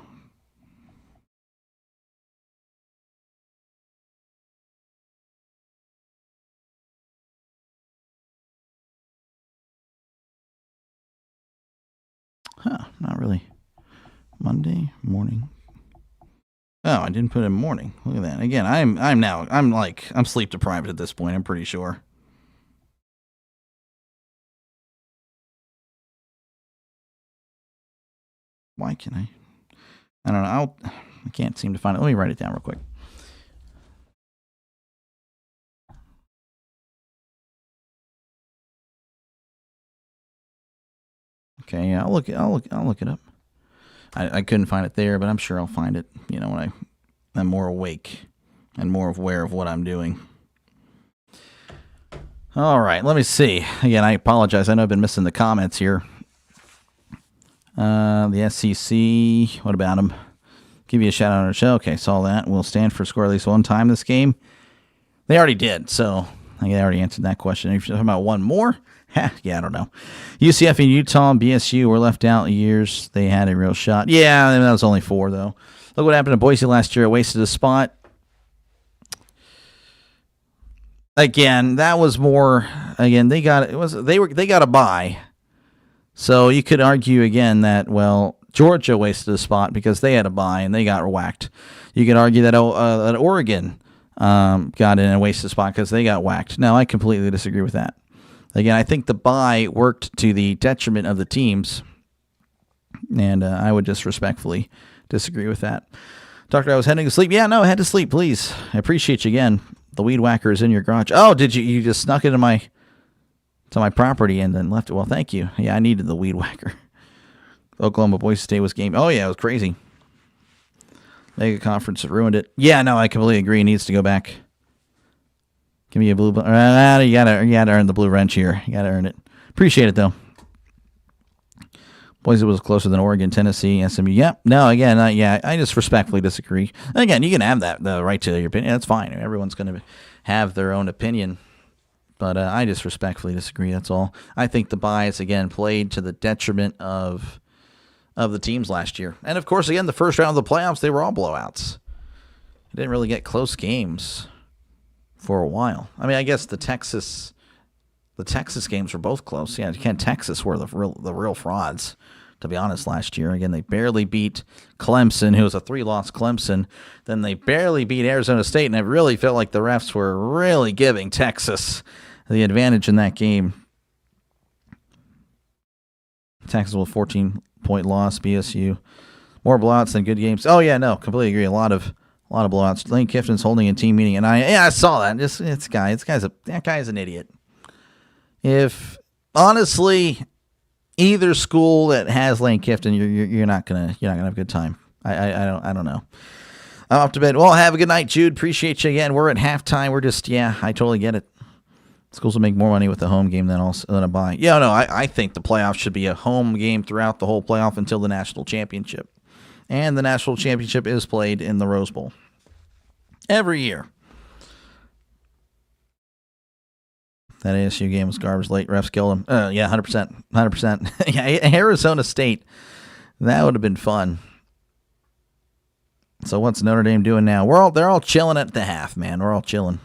Not really. Monday morning. Oh, I didn't put in morning. Look at that. Again, I'm sleep deprived at this point, I'm pretty sure. Why can I don't know. I can't seem to find it. Let me write it down real quick. Okay, yeah, I'll look it up. I couldn't find it there, but I'm sure I'll find it, when I'm more awake and more aware of what I'm doing. All right, let me see. Again, I apologize. I know I've been missing the comments here. The SEC, what about them? Give you a shout out on our show. Okay, saw that. Will Stanford score at least one time this game? They already did, so I think I already answered that question. If you're talking about one more, yeah, I don't know. UCF and Utah and BSU were left out years. They had a real shot. Yeah, that was only 4, though. Look what happened to Boise last year. It wasted a spot. Again, that was more. Again, they got a bye. So you could argue again that Georgia wasted a spot because they had a bye and they got whacked. You could argue that Oregon got in a wasted spot because they got whacked. No, I completely disagree with that. Again, I think the bye worked to the detriment of the teams, and I would just respectfully disagree with that. Doctor, I was heading to sleep. Yeah, no, head to sleep, please. I appreciate you again. The weed whacker is in your garage. Oh, did you? You just snuck into my property and then left it. Well, thank you. Yeah, I needed the weed whacker. Oklahoma Boise State was game. Oh yeah, it was crazy. Mega conference ruined it. Yeah, no, I completely agree. It needs to go back. Give me a blue. You gotta earn the blue wrench here. You gotta earn it. Appreciate it though. Boise was closer than Oregon, Tennessee, SMU. Yep. No, again, I just respectfully disagree. And again, you can have the right to your opinion. That's fine. Everyone's going to have their own opinion. But I just respectfully disagree. That's all. I think the bias, again, played to the detriment of the teams last year. And, of course, again, the first round of the playoffs, they were all blowouts. They didn't really get close games for a while. I mean, I guess the Texas games were both close. Yeah, Texas were the real frauds, to be honest, last year. Again, they barely beat Clemson, who was a 3-loss Clemson. Then they barely beat Arizona State, and it really felt like the refs were really giving Texas the advantage in that game. Texas with a 14-point loss, BSU. More blowouts than good games. Oh, yeah, no, completely agree. A lot of blowouts. Lane Kiffin's holding a team meeting, and I saw that. That guy's an idiot. If honestly, either school that has Lane Kiffin, you're not gonna have a good time. I don't know. I'm off to bed. Well, have a good night, Jude. Appreciate you again. We're at halftime. I totally get it. Schools will make more money with a home game than a bye. Yeah, no, I think the playoffs should be a home game throughout the whole playoff until the national championship, and the national championship is played in the Rose Bowl every year. That ASU game was garbage late. Refs killed them. Yeah, 100%. 100%. Yeah, Arizona State. That would have been fun. So what's Notre Dame doing now? They're all chilling at the half, man. We're all chilling.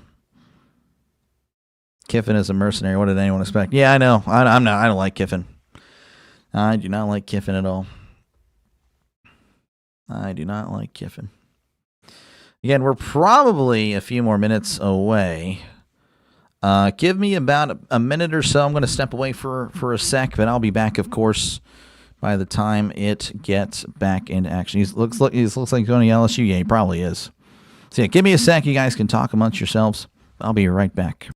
Kiffin is a mercenary. What did anyone expect? Yeah, I know. I'm not. I don't like Kiffin. I do not like Kiffin at all. I do not like Kiffin. Again, we're probably a few more minutes away. Give me about a minute or so. I'm going to step away for a sec, but I'll be back, of course, by the time it gets back into action. He looks like he's going to LSU. Yeah, he probably is. So yeah, give me a sec. You guys can talk amongst yourselves. I'll be right back.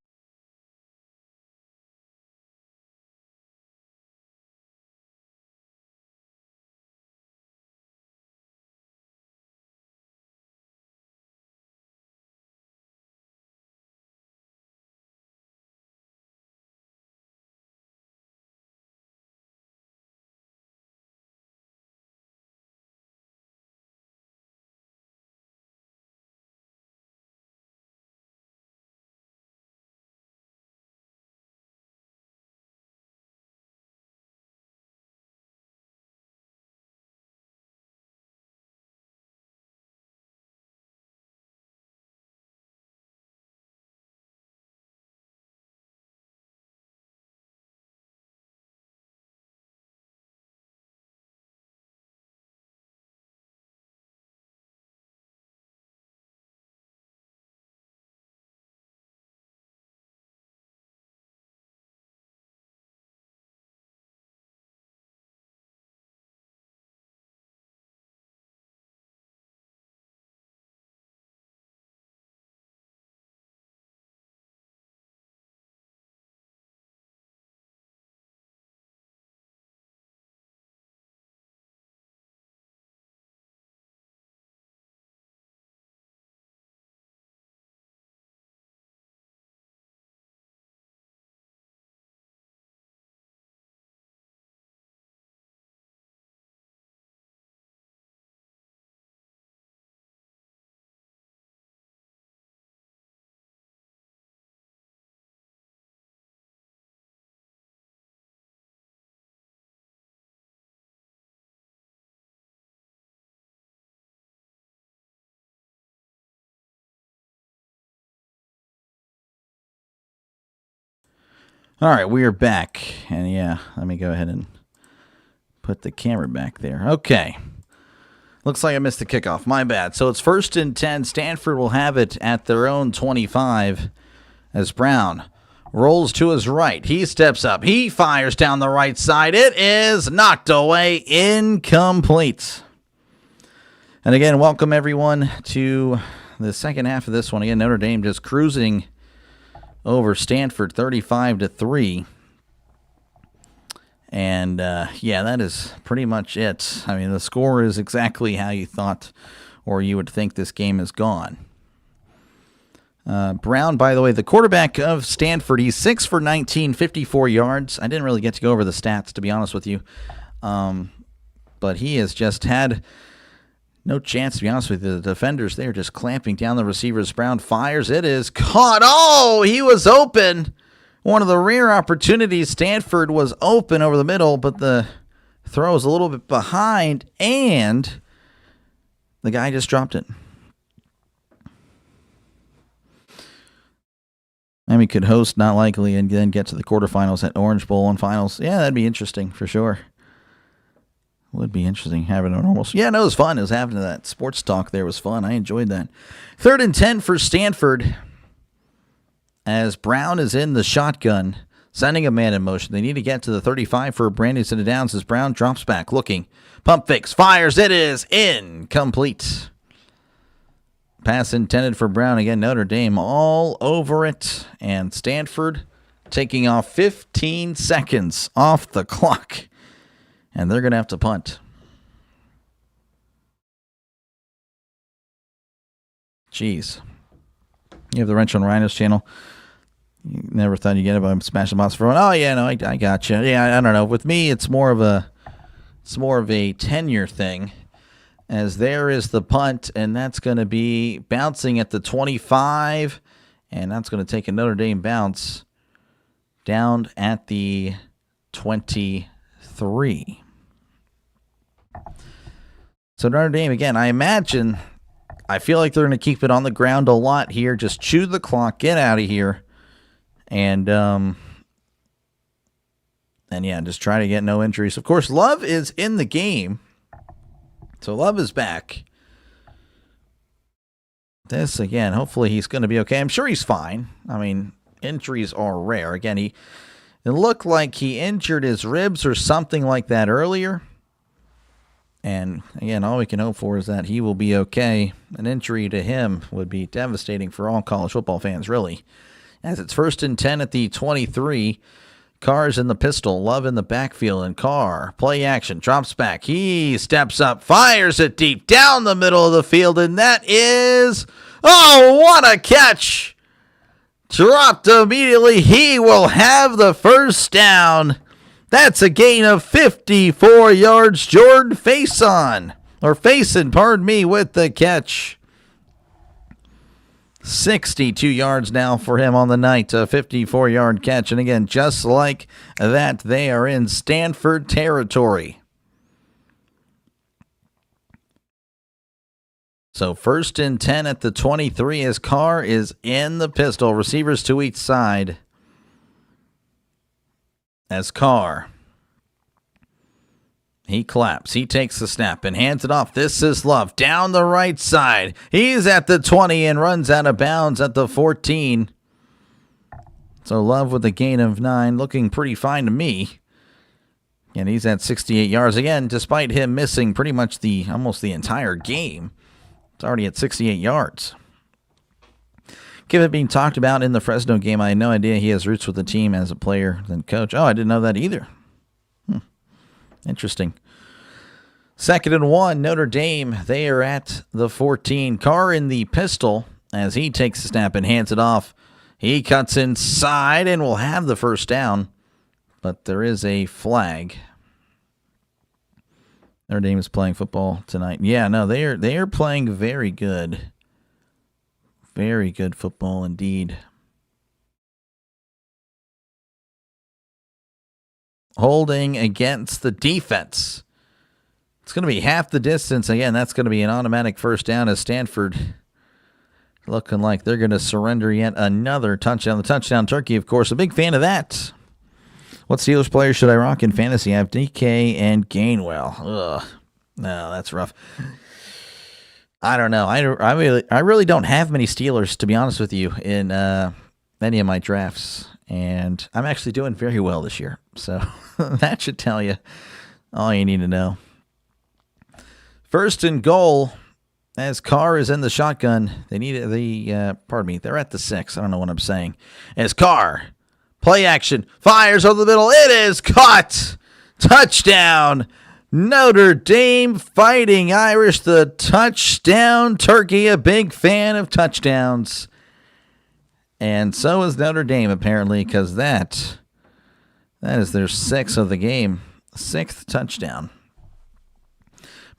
All right, we are back. And yeah, let me go ahead and put the camera back there. Okay. Looks like I missed the kickoff. My bad. So it's 1st and 10. Stanford will have it at their own 25 as Brown rolls to his right. He steps up. He fires down the right side. It is knocked away. Incomplete. And again, welcome everyone to the second half of this one. Again, Notre Dame just cruising over Stanford 35-3. And, yeah, that is pretty much it. I mean, the score is exactly how you thought or you would think this game is gone. Brown, by the way, the quarterback of Stanford, he's 6 for 19, 54 yards. I didn't really get to go over the stats, to be honest with you. But he has just had no chance, to be honest with you. The defenders, they're just clamping down the receivers. Brown fires. It is caught. Oh, he was open. One of the rare opportunities. Stanford was open over the middle, but the throw was a little bit behind, and the guy just dropped it. Miami could host, not likely, and then get to the quarterfinals at Orange Bowl and finals. Yeah, that'd be interesting for sure. Would be interesting having a normal. Yeah, no, it was fun. It was having that sports talk there was fun. I enjoyed that. 3rd and 10 for Stanford as Brown is in the shotgun, sending a man in motion. They need to get to the 35 for a brand new set of downs as Brown drops back, looking. Pump fakes, fires. It is incomplete. Pass intended for Brown. Again, Notre Dame all over it. And Stanford taking off 15 seconds off the clock. And they're going to have to punt. Jeez. You have the Wrench on Rhino's channel. You never thought you'd get it by smashing bots for one. Oh, yeah, no, I got you. Yeah, I don't know. With me, it's more of a tenure thing. As there is the punt, and that's going to be bouncing at the 25, and that's going to take a Notre Dame bounce down at the 23. So Notre Dame, again, I feel like they're going to keep it on the ground a lot here. Just chew the clock, get out of here, and yeah, just try to get no injuries. Of course, Love is in the game. So Love is back. This, again, hopefully he's going to be okay. I'm sure he's fine. I mean, injuries are rare. Again, it looked like he injured his ribs or something like that earlier. And, again, all we can hope for is that he will be okay. An injury to him would be devastating for all college football fans, really. As it's 1st and 10 at the 23. Carr's in the pistol, Love in the backfield, and Carr, play action, drops back. He steps up, fires it deep down the middle of the field, and that is, oh, what a catch! Dropped immediately. He will have the first down. That's a gain of 54 yards. Jordan Faison, pardon me, with the catch. 62 yards now for him on the night, a 54-yard catch. And again, just like that, they are in Stanford territory. So 1st and 10 at the 23 as Carr is in the pistol. Receivers to each side as Carr. He claps. He takes the snap and hands it off. This is Love down the right side. He's at the 20 and runs out of bounds at the 14. So Love with a gain of 9, looking pretty fine to me. And he's at 68 yards again, despite him missing pretty much almost the entire game. It's already at 68 yards. Given it being talked about in the Fresno game, I had no idea he has roots with the team as a player than coach. Oh, I didn't know that either. Interesting. 2nd and 1, Notre Dame. They are at the 14. Carr in the pistol as he takes the snap and hands it off. He cuts inside and will have the first down, but there is a flag. Notre Dame is playing football tonight. Yeah, no, they are playing very good. Very good football indeed. Holding against the defense. It's going to be half the distance. Again, that's going to be an automatic first down as Stanford looking like they're going to surrender yet another touchdown. The touchdown turkey, of course, a big fan of that. What Steelers players should I rock in fantasy? I have DK and Gainwell. Ugh. No, that's rough. I don't know. I really don't have many Steelers, to be honest with you, in any of my drafts. And I'm actually doing very well this year. So that should tell you all you need to know. First and goal, as Carr is in the shotgun. They need they're at the 6. I don't know what I'm saying. As Carr, play action, fires over the middle. It is caught. Touchdown. Notre Dame Fighting Irish, the touchdown turkey, a big fan of touchdowns. And so is Notre Dame, apparently, because that is their 6th of the game. 6th touchdown.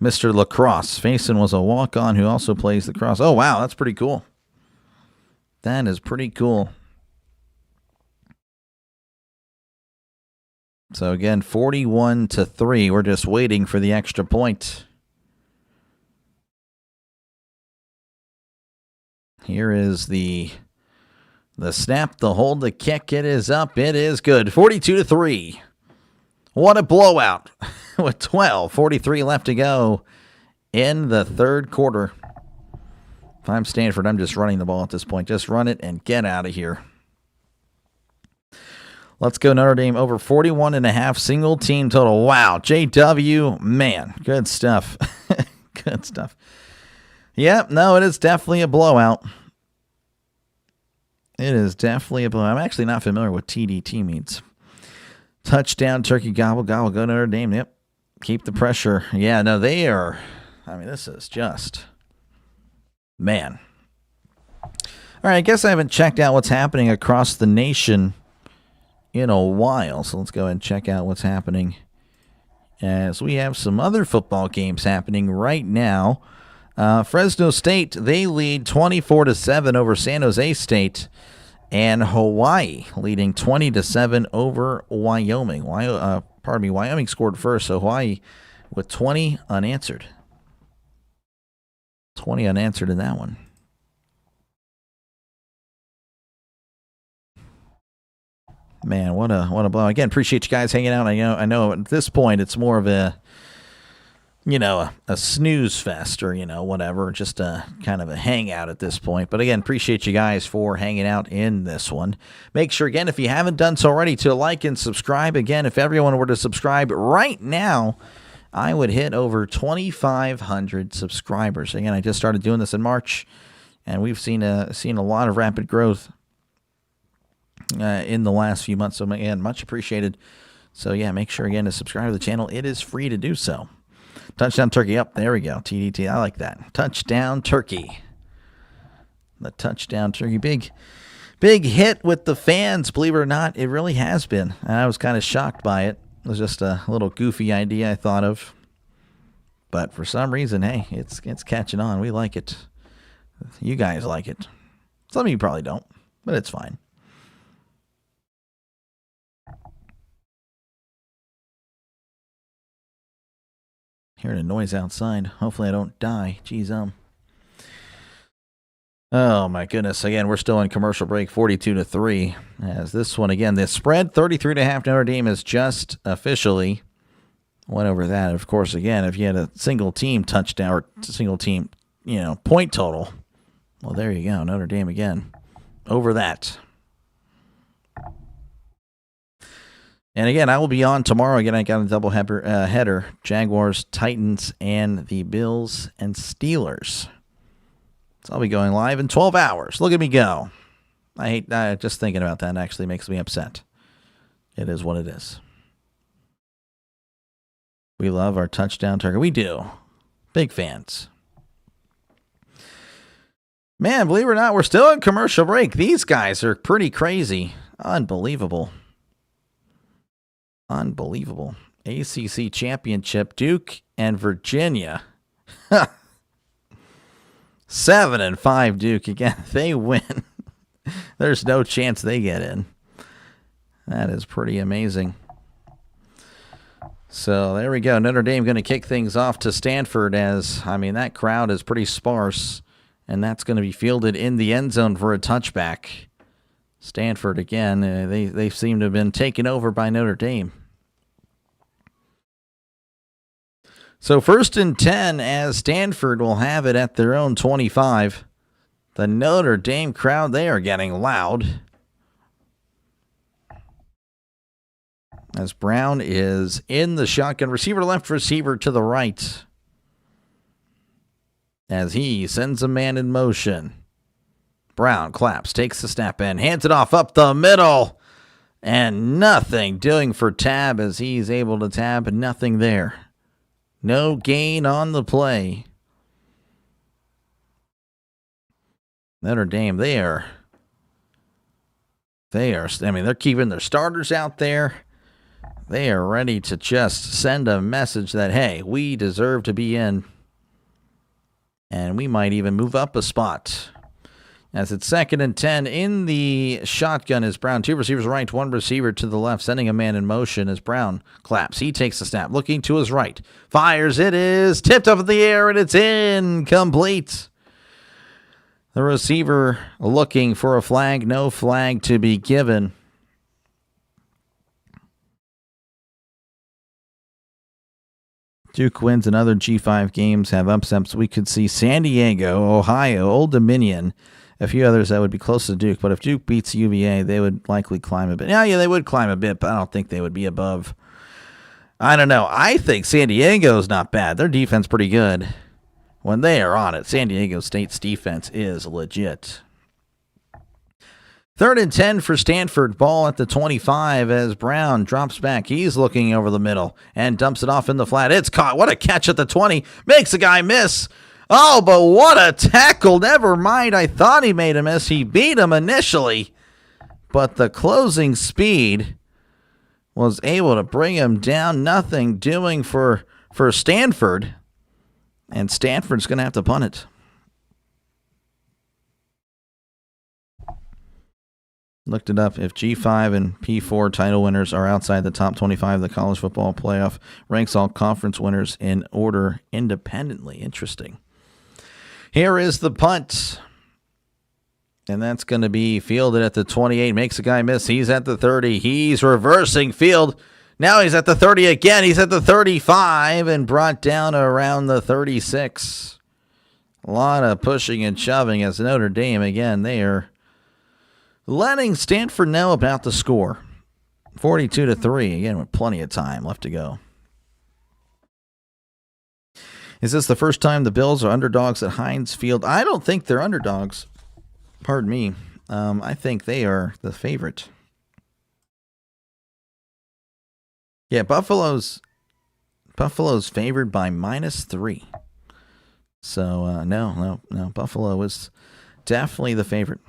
Mr. Lacrosse. Faison was a walk-on who also plays lacrosse. Oh, wow, that's pretty cool. That is pretty cool. So, again, 41-3. We're just waiting for the extra point. Here is the snap, the hold, the kick. It is up. It is good. 42-3. What a blowout. With 12:43 left to go in the third quarter. If I'm Stanford, I'm just running the ball at this point. Just run it and get out of here. Let's go Notre Dame over 41.5 single team total. Wow. JW, man, good stuff. Good stuff. Yep, no, it is definitely a blowout. It is definitely a blowout. I'm actually not familiar with TDT means. Touchdown, turkey, gobble, gobble, go Notre Dame. Yep. Keep the pressure. Yeah, no, they are. I mean, this is just, man. All right, I guess I haven't checked out what's happening across the nation in a while. So let's go ahead and check out what's happening. As we have some other football games happening right now. Fresno State, they lead 24-7 over San Jose State. And Hawaii leading 20-7 over Wyoming. Wyoming scored first, so Hawaii with 20 unanswered. 20 unanswered in that one. Man, what a blow. Again, appreciate you guys hanging out. I know at this point it's more of a snooze fest or, whatever, just a kind of a hangout at this point. But again, appreciate you guys for hanging out in this one. Make sure, again, if you haven't done so already, to like and subscribe. Again, if everyone were to subscribe right now, I would hit over 2,500 subscribers. Again, I just started doing this in March, and we've seen a lot of rapid growth in the last few months. So, again, much appreciated. So, yeah, make sure, again, to subscribe to the channel. It is free to do so. Touchdown turkey. Up there we go. TDT. I like that. Touchdown turkey. The touchdown turkey. Big hit with the fans. Believe it or not, it really has been. And I was kind of shocked by it. It was just a little goofy idea I thought of. But for some reason, hey, it's catching on. We like it. You guys like it. Some of you probably don't, but it's fine. Hearing a noise outside. Hopefully I don't die. Jeez, Oh, my goodness. Again, we're still in commercial break, 42-3. As this one, again, the spread, 33.5. Notre Dame is just officially went over that. Of course, again, if you had a single team touchdown or single team, point total, well, there you go. Notre Dame again over that. And again, I will be on tomorrow. Again, I got a double header. Jaguars, Titans, and the Bills and Steelers. So I'll be going live in 12 hours. Look at me go. I hate just thinking about that actually makes me upset. It is what it is. We love our touchdown turkey. We do. Big fans. Man, believe it or not, we're still in commercial break. These guys are pretty crazy. Unbelievable. Unbelievable. ACC championship, Duke and Virginia. 7-5 Duke again. They win. There's no chance they get in. That is pretty amazing. So there we go. Notre Dame going to kick things off to Stanford that crowd is pretty sparse, and that's going to be fielded in the end zone for a touchback. Stanford again, they seem to have been taken over by Notre Dame. So 1st and 10 as Stanford will have it at their own 25. The Notre Dame crowd, they are getting loud. As Brown is in the shotgun. Receiver left, receiver to the right. As he sends a man in motion. Brown claps, takes the snap in, hands it off up the middle. And nothing doing for Tab as he's able to tab. Nothing there. No gain on the play. Notre Dame, they're keeping their starters out there. They are ready to just send a message that, hey, we deserve to be in. And we might even move up a spot. As it's 2nd and 10 in the shotgun is Brown. 2 receivers right, 1 receiver to the left, sending a man in motion as Brown claps. He takes the snap, looking to his right. Fires, it is tipped up in the air, and it's incomplete. The receiver looking for a flag, no flag to be given. Duke wins another G5 games, have upsets. We could see San Diego, Ohio, Old Dominion, a few others that would be close to Duke. But if Duke beats UVA, they would likely climb a bit. Yeah, they would climb a bit, but I don't think they would be above. I don't know. I think San Diego's not bad. Their defense pretty good. When they are on it, San Diego State's defense is legit. 3rd and 10 for Stanford. Ball at the 25 as Brown drops back. He's looking over the middle and dumps it off in the flat. It's caught. What a catch at the 20. Makes a guy miss. Oh, but what a tackle. Never mind. I thought he made a miss. He beat him initially. But the closing speed was able to bring him down. Nothing doing for Stanford. And Stanford's going to have to punt it. Looked it up. If G5 and P4 title winners are outside the top 25 of the college football playoff, ranks all conference winners in order independently. Interesting. Here is the punt. And that's going to be fielded at the 28. Makes a guy miss. He's at the 30. He's reversing field. Now he's at the 30 again. He's at the 35 and brought down around the 36. A lot of pushing and shoving as Notre Dame, again, they are letting Stanford know about the score. 42-3, again, with plenty of time left to go. Is this the first time the Bills are underdogs at Heinz Field? I don't think they're underdogs. Pardon me. I think they are the favorite. Yeah, Buffalo's favored by -3. So, no. Buffalo is definitely the favorite.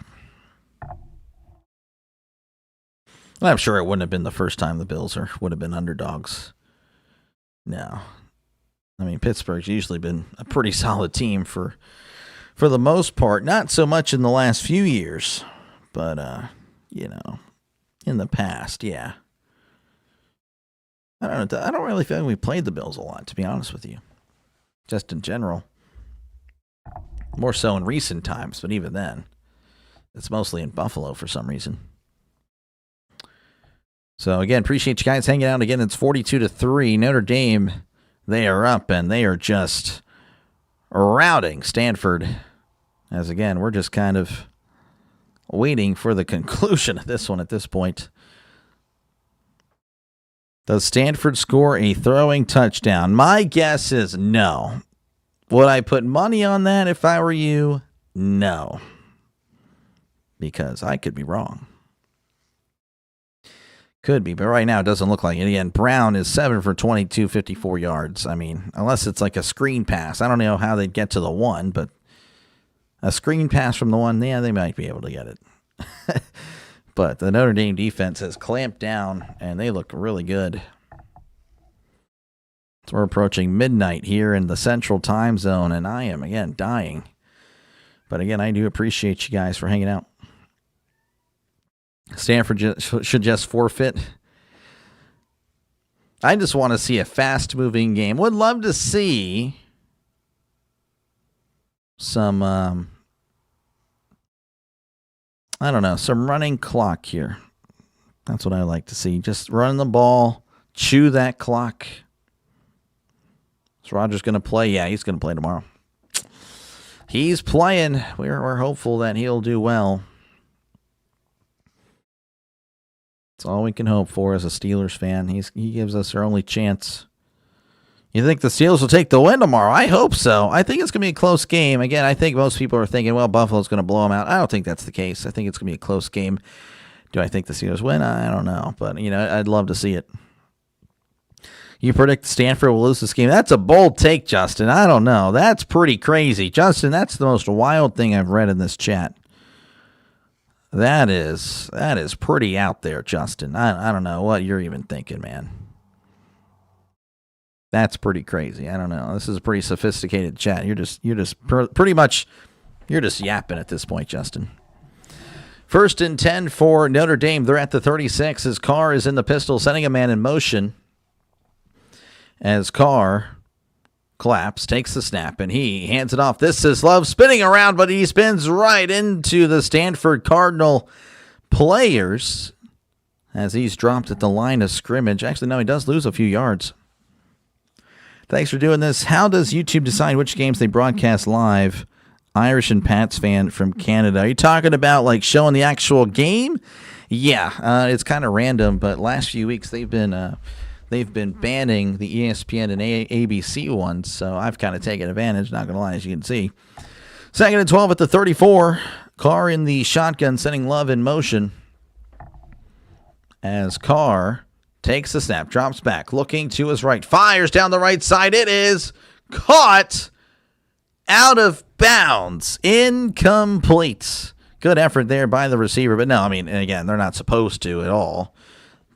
I'm sure it wouldn't have been the first time the Bills would have been underdogs. No. I mean, Pittsburgh's usually been a pretty solid team for the most part. Not so much in the last few years, but, in the past, yeah. I don't really feel like we played the Bills a lot, to be honest with you. Just in general. More so in recent times, but even then. It's mostly in Buffalo for some reason. So, again, appreciate you guys hanging out. Again, it's 42-3. Notre Dame, they are up, and they are just routing Stanford. As, again, we're just kind of waiting for the conclusion of this one at this point. Does Stanford score a throwing touchdown? My guess is no. Would I put money on that if I were you? No. Because I could be wrong. Could be, but right now it doesn't look like it. Again, Brown is 7 for 22, 54 yards. I mean, unless it's like a screen pass. I don't know how they'd get to the 1, but a screen pass from the 1, yeah, they might be able to get it. But the Notre Dame defense has clamped down, and they look really good. So we're approaching midnight here in the Central Time Zone, and I am, again, dying. But, again, I do appreciate you guys for hanging out. Stanford should just forfeit. I just want to see a fast-moving game. Would love to see some, some running clock here. That's what I like to see. Just run the ball, chew that clock. 'Cause, again, I do appreciate you guys for hanging out. Stanford should just forfeit. I just want to see a fast-moving game. Would love to see some, run the ball, chew that clock. That's what I like to see. Just run the ball, chew that clock. 'Cause, again, I do appreciate you guys for hanging out. Stanford should just forfeit. I just want to see a fast-moving game. Would love to see some, run the ball, chew that clock. That's what I like to see. Just run the ball, chew that clock. Is Rogers going to play? Yeah, he's going to play tomorrow. He's playing. We're hopeful that he'll do well. That's all we can hope for as a Steelers fan. He gives us our only chance. You think the Steelers will take the win tomorrow? I hope so. I think it's going to be a close game. Again, I think most people are thinking, well, Buffalo's going to blow them out. I don't think that's the case. I think it's going to be a close game. Do I think the Steelers win? I don't know. But, I'd love to see it. You predict Stanford will lose this game? That's a bold take, Justin. I don't know. That's pretty crazy. Justin, that's the most wild thing I've read in this chat. That is pretty out there, Justin. I don't know what you're even thinking, man. That's pretty crazy. I don't know. This is a pretty sophisticated chat. You're just pretty much yapping at this point, Justin. 1st and 10 for Notre Dame. They're at the 36. His Carr is in the pistol, sending a man in motion. As Carr claps, takes the snap, and he hands it off. This is Love spinning around, but he spins right into the Stanford Cardinal players as he's dropped at the line of scrimmage. Actually, no, he does lose a few yards. Thanks for doing this. How does YouTube decide which games they broadcast live? Irish and Pats fan from Canada. Are you talking about like showing the actual game? Yeah, it's kind of random, but last few weeks they've been banning the ESPN and ABC ones, so I've kind of taken advantage, not going to lie, as you can see. 2nd and 12 at the 34. Carr in the shotgun, sending Love in motion. As Carr takes the snap, drops back, looking to his right, fires down the right side. It is caught out of bounds. Incomplete. Good effort there by the receiver, but no, I mean, again, they're not supposed to at all.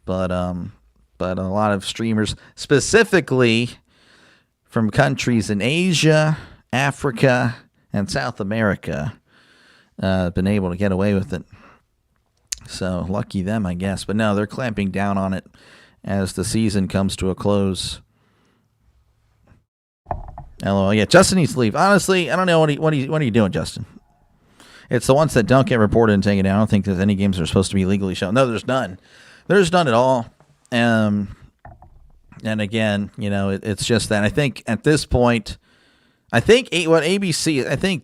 But a lot of streamers, specifically from countries in Asia, Africa, and South America, have been able to get away with it. So lucky them, I guess. But no, they're clamping down on it as the season comes to a close. LOL. Yeah, Justin needs to leave. Honestly, I don't know what are you doing, Justin? It's the ones that don't get reported and taken down. I don't think there's any games that are supposed to be legally shown. No, there's none. There's none at all. And again, it's just that I think at this point, I think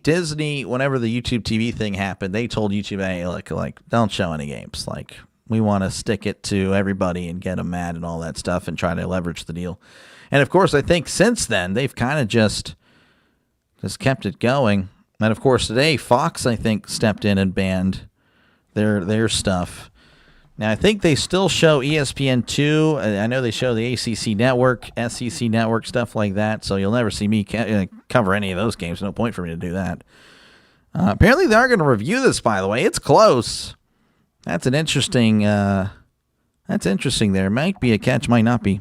Disney, whenever the YouTube TV thing happened, they told YouTube, hey, like don't show any games. Like, we want to stick it to everybody and get them mad and all that stuff and try to leverage the deal. And of course, I think since then they've kind of just kept it going. And of course, today Fox, I think, stepped in and banned their stuff. Now, I think they still show ESPN2. I know they show the ACC network, SEC network, stuff like that. So you'll never see me cover any of those games. No point for me to do that. Apparently, they are going to review this, by the way. It's close. That's an interesting. That's interesting there. Might be a catch, might not be.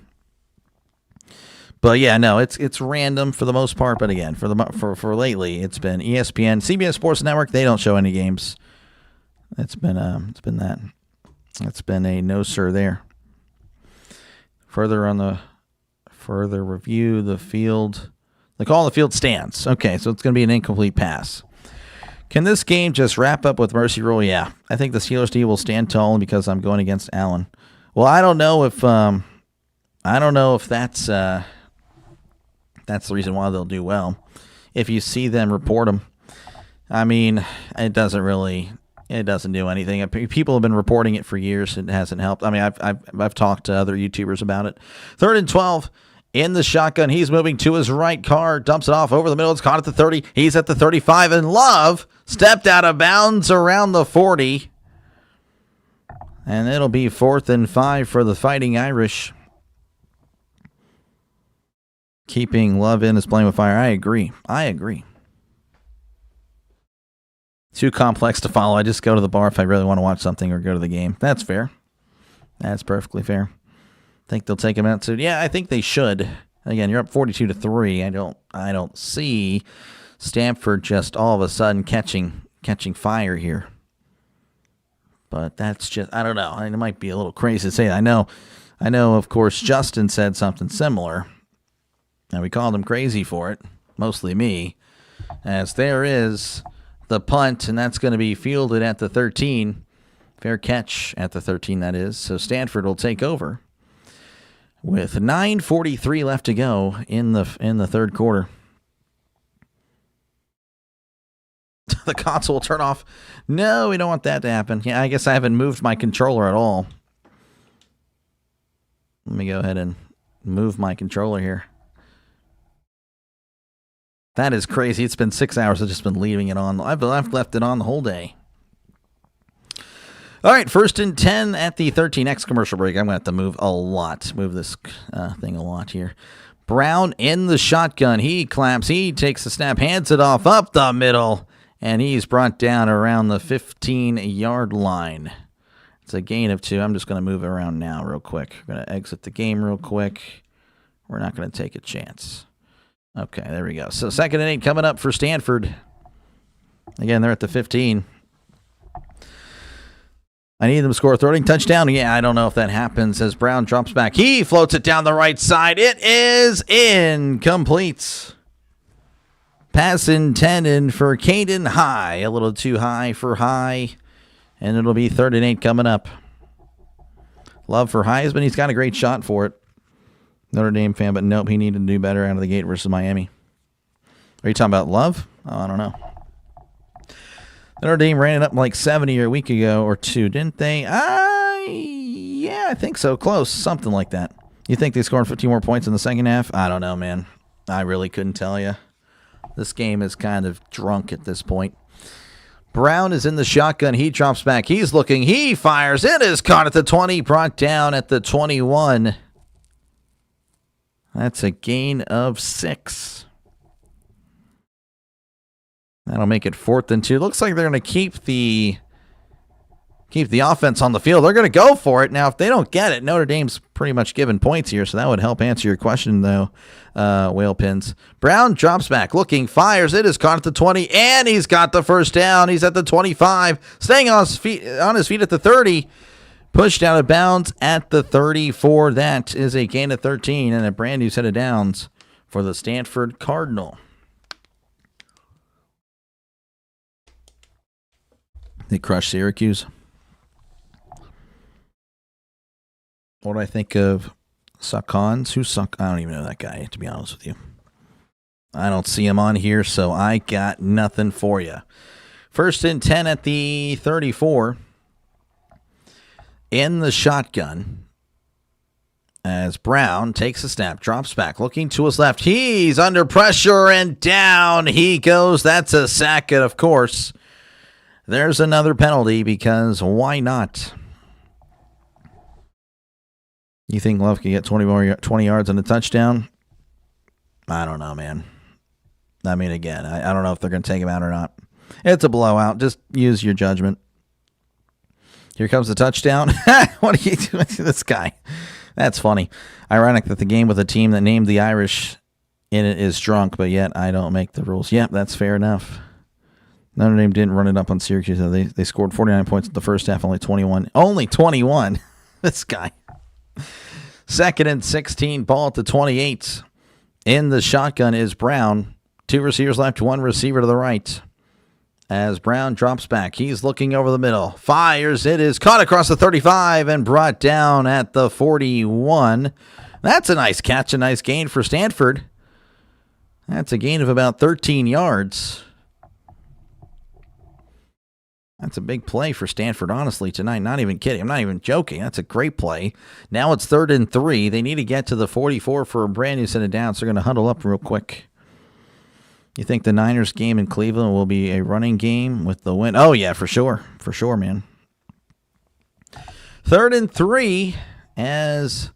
But yeah, no, it's random for the most part. But again, for lately, it's been ESPN, CBS Sports Network. They don't show any games. It's been that. It's been a no sir there. Further review, the call on the field stands. Okay, so it's going to be an incomplete pass. Can this game just wrap up with mercy rule? Yeah, I think the Steelers D will stand tall because I'm going against Allen. Well, I don't know if that's the reason why they'll do well. If you see them report them, I mean, it doesn't do anything. People have been reporting it for years. It hasn't helped. I mean, I've talked to other YouTubers about it. 3rd and 12 in the shotgun. He's moving to his right. Carr dumps it off over the middle. It's caught at the 30. He's at the 35, and Love stepped out of bounds around the 40. And it'll be 4th and 5 for the Fighting Irish. Keeping Love in is playing with fire. I agree. Too complex to follow. I just go to the bar if I really want to watch something or go to the game. That's fair. That's perfectly fair. Think they'll take him out soon? Yeah, I think they should. Again, you're up 42-3. I don't see Stanford just all of a sudden catching fire here. But that's just, I don't know. It might be a little crazy to say that. I know, of course, Justin said something similar. And we called him crazy for it. Mostly me. As there is the punt, and that's going to be fielded at the 13. Fair catch at the 13, that is. So Stanford will take over with 9:43 left to go in the third quarter. The console will turn off. No, we don't want that to happen. Yeah, I guess I haven't moved my controller at all. Let me go ahead and move my controller here. That is crazy. It's been 6 hours. I've just been leaving it on. I've left it on the whole day. All right, 1st and 10 at the 13. Next commercial break. I'm going to have to move a lot. Move this thing a lot here. Brown in the shotgun. He claps. He takes the snap, hands it off up the middle, and he's brought down around the 15-yard line. It's a gain of 2. I'm just going to move it around now real quick. We're going to exit the game real quick. We're not going to take a chance. Okay, there we go. So 2nd and 8 coming up for Stanford. Again, they're at the 15. I need them to score a throwing touchdown. Yeah, I don't know if that happens as Brown drops back. He floats it down the right side. It is incomplete. Pass intended for Caden High. A little too high for High. And it'll be 3rd and 8 coming up. Love for Heisman. He's got a great shot for it. Notre Dame fan, but nope, he needed to do better out of the gate versus Miami. Are you talking about Love? Oh, I don't know. Notre Dame ran it up like 70 a week ago or 2, didn't they? Yeah, I think so. Close. Something like that. You think they scored 15 more points in the second half? I don't know, man. I really couldn't tell you. This game is kind of drunk at this point. Brown is in the shotgun. He drops back. He's looking. He fires. It is caught at the 20, brought down at the 21. That's a gain of 6. That'll make it 4th and 2. Looks like they're going to keep the offense on the field. They're going to go for it. Now, if they don't get it, Notre Dame's pretty much given points here, so that would help answer your question, though, Whale Pins. Brown drops back, looking, fires. It is caught at the 20, and he's got the first down. He's at the 25, staying on his feet at the 30. Pushed out of bounds at the 34. That is a gain of 13 and a brand new set of downs for the Stanford Cardinal. They crushed Syracuse. What do I think of Suckons? Who's Suck? I don't even know that guy, to be honest with you. I don't see him on here, so I got nothing for you. 1st and 10 at the 34. In the shotgun as Brown takes a snap, drops back, looking to his left. He's under pressure, and down he goes. That's a sack, and of course, there's another penalty because why not? You think Love can get 20 yards on a touchdown? I don't know, man. I mean, again, I don't know if they're going to take him out or not. It's a blowout. Just use your judgment. Here comes the touchdown. What are you doing to this guy? That's funny. Ironic that the game with a team that named the Irish in it is drunk, but yet I don't make the rules. Yep, that's fair enough. Notre Dame didn't run it up on Syracuse. They scored 49 points in the first half, only 21. Only 21. This guy. 2nd and 16, ball at the 28. In the shotgun is Brown. 2 receivers left, 1 receiver to the right. As Brown drops back, he's looking over the middle. Fires. It is caught across the 35 and brought down at the 41. That's a nice catch, a nice gain for Stanford. That's a gain of about 13 yards. That's a big play for Stanford, honestly, tonight. Not even kidding. I'm not even joking. That's a great play. Now it's 3rd and 3. They need to get to the 44 for a brand new set of downs. So they're going to huddle up real quick. You think the Niners game in Cleveland will be a running game with the win? Oh, yeah, for sure. For sure, man. 3rd and 3 as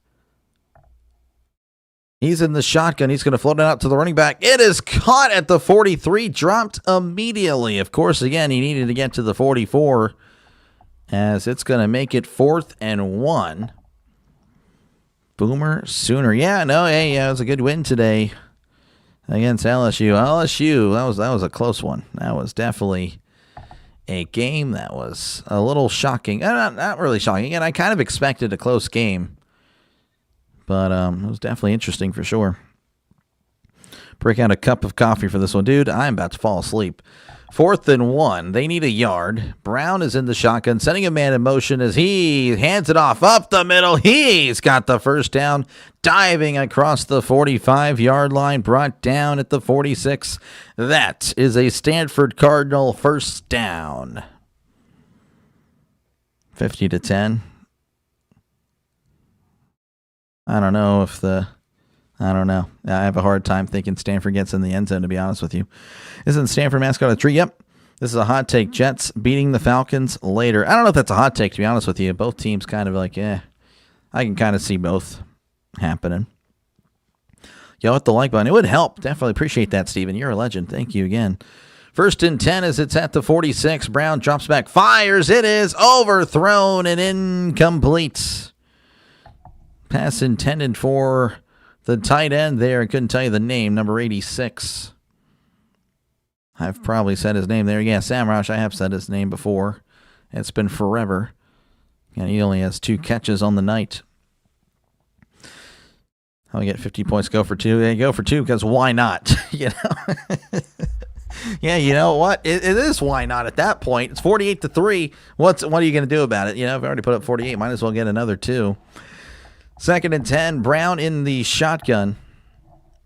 he's in the shotgun. He's going to float it out to the running back. It is caught at the 43, dropped immediately. Of course, again, he needed to get to the 44 as it's going to make it 4th and 1. Boomer Sooner. Yeah, no, hey, yeah, it was a good win today against LSU. That was a close one. That was definitely a game that was a little shocking. Not really shocking. And I kind of expected a close game. But it was definitely interesting for sure. Break out a cup of coffee for this one. Dude, I'm about to fall asleep. 4th and 1. They need a yard. Brown is in the shotgun, sending a man in motion as he hands it off up the middle. He's got the first down, diving across the 45-yard line, brought down at the 46. That is a Stanford Cardinal first down. 50-10. I don't know. I have a hard time thinking Stanford gets in the end zone, to be honest with you. Isn't Stanford mascot a tree? Yep. This is a hot take. Jets beating the Falcons later. I don't know if that's a hot take, to be honest with you. Both teams kind of like, I can kind of see both happening. Y'all hit the like button. It would help. Definitely appreciate that, Steven. You're a legend. Thank you again. 1st and 10 as it's at the 46. Brown drops back, fires. It is overthrown and incomplete. Pass intended for the tight end there. I couldn't tell you the name, number 86. I've probably said his name there. Yeah, Sam Roush, I have said his name before. It's been forever. And he only has 2 catches on the night. I'll get 50 points, go for 2. Yeah, go for 2 because why not? You know? Yeah, you know what? It is why not at that point. It's 48-3. What are you going to do about it? You know, if I already put up 48, might as well get another 2. 2nd and 10, Brown in the shotgun.